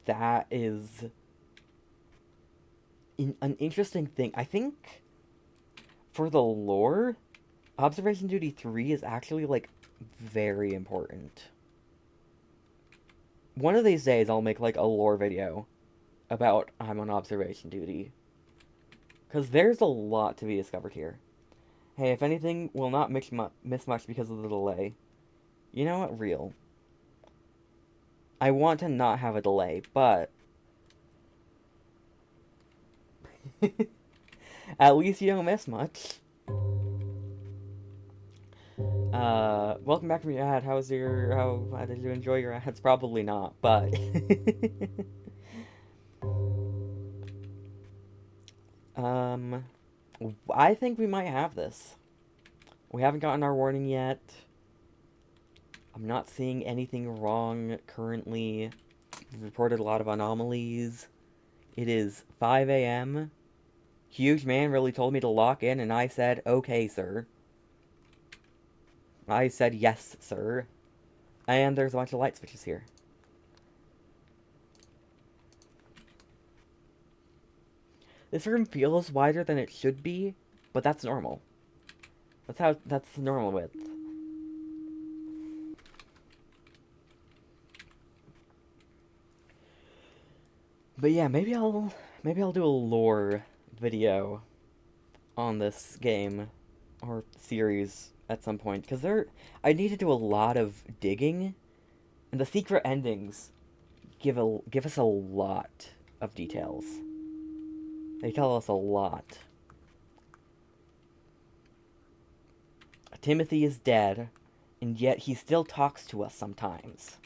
that is an interesting thing. I think for the lore, Observation Duty 3 is actually, like, very important. One of these days I'll make, like, a lore video about I'm on observation duty. Because there's a lot to be discovered here. Hey, if anything, we'll not miss much because of the delay. You know what? Real. I want to not have a delay, but at least you don't miss much. Welcome back from your ad. How did you enjoy your ads? Probably not, but I think we might have this. We haven't gotten our warning yet. I'm not seeing anything wrong currently. We've reported a lot of anomalies. It is 5 a.m. Huge man really told me to lock in, and I said, okay, sir. I said, yes, sir. And there's a bunch of light switches here. This room feels wider than it should be, but that's normal. That's the normal width. But yeah, maybe I'll do a lore video on this game or series at some point, because I need to do a lot of digging, and the secret endings give us a lot of details. They tell us a lot. Timothy is dead, and yet he still talks to us sometimes.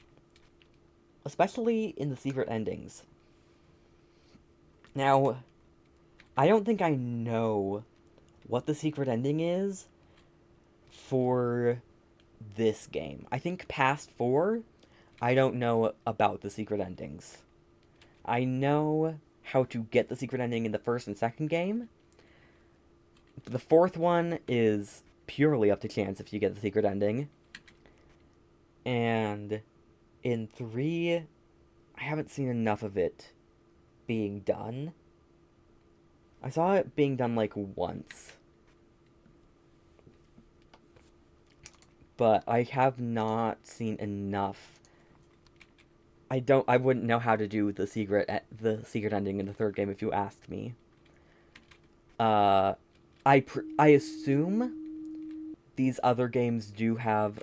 Especially in the secret endings. Now, I don't think I know what the secret ending is for this game. I think past 4, I don't know about the secret endings. I know how to get the secret ending in the first and second game. The fourth one is purely up to chance if you get the secret ending. And in 3, I haven't seen enough of it being done. I saw it being done like once. But I have not seen enough. I wouldn't know how to do the secret ending in the third game if you asked me. I assume these other games do have.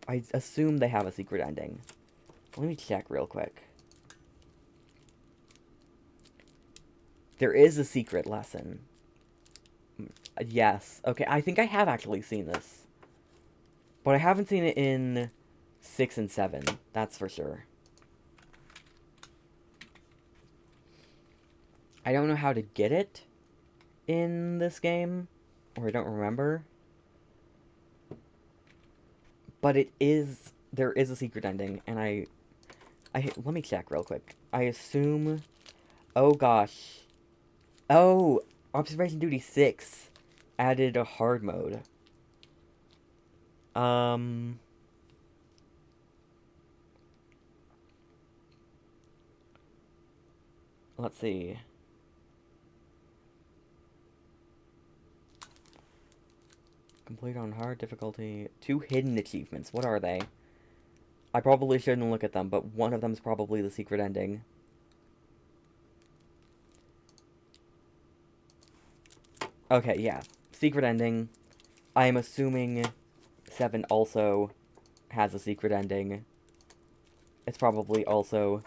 I assume they have a secret ending. Let me check real quick. There is a secret lesson. Yes. Okay, I think I have actually seen this. But I haven't seen it in 6 and 7. That's for sure. I don't know how to get it in this game. Or I don't remember. But there is a secret ending, and let me check real quick. I assume, oh gosh. Oh, Observation Duty 6 added a hard mode. Let's see. Complete on hard difficulty. 2 hidden achievements. What are they? I probably shouldn't look at them, but one of them is probably the secret ending. Okay, yeah. Secret ending. I am assuming 7 also has a secret ending. It's probably also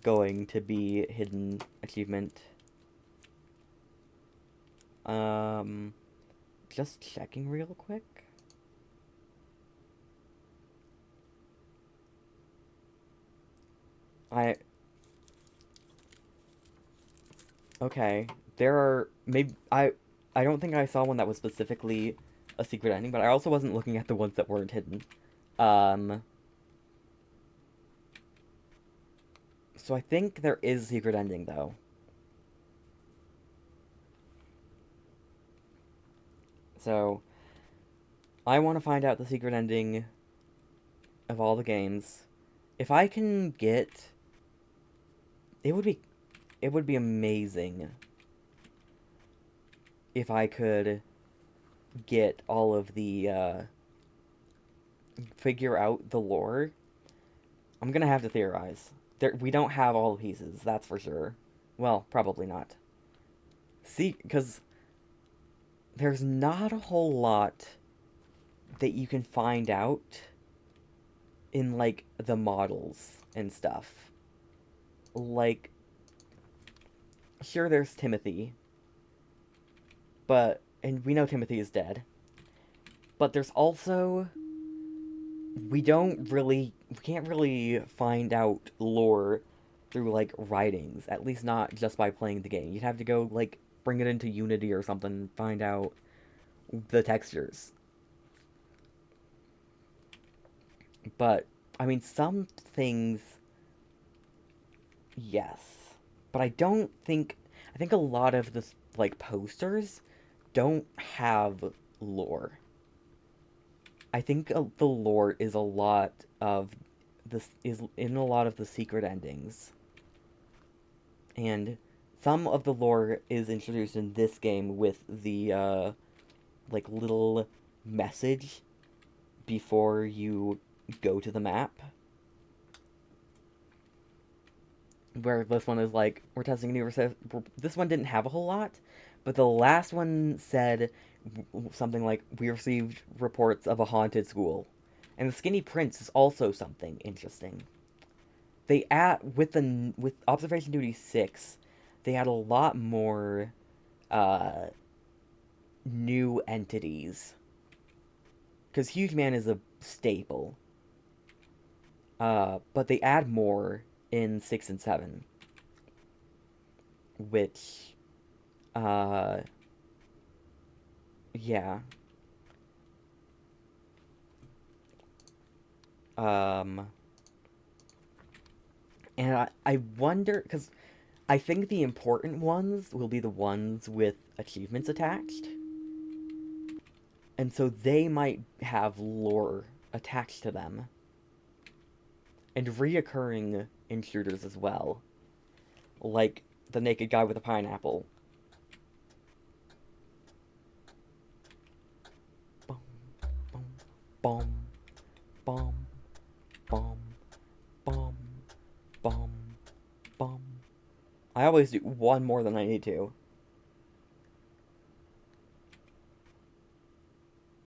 going to be hidden achievement. Just checking real quick. Okay, there are, maybe, I don't think I saw one that was specifically a secret ending, but I also wasn't looking at the ones that weren't hidden. So I think there is a secret ending, though. So, I want to find out the secret ending of all the games. If I can get... It would be amazing if I could get all of the, figure out the lore. I'm gonna have to theorize. We don't have all the pieces, that's for sure. Well, probably not. See, because there's not a whole lot that you can find out in, like, the models and stuff. Like, sure, there's Timothy, and we know Timothy is dead, but there's also, we can't really find out lore through, like, writings, at least not just by playing the game. You'd have to go, like, bring it into Unity or something and find out the textures. But I mean, some things, yes, but I don't think. I think a lot of the like posters don't have lore. I think the lore is a lot of this is in a lot of the secret endings, and some of the lore is introduced in this game with the like little message before you go to the map. Where this one is like, we're testing a new reset. This one didn't have a whole lot, but the last one said something like, we received reports of a haunted school. And the Skinny Prince is also something interesting. They add, with Observation Duty 6, they add a lot more uh, new entities. Because Huge Man is a staple. But they add more in 6 and 7. Which, uh, yeah. Um, and I wonder, because I think the important ones will be the ones with achievements attached. And so they might have lore attached to them. And reoccurring intruders as well. Like the naked guy with a pineapple. Boom, boom, boom, boom, boom, boom, boom, boom. I always do one more than I need to.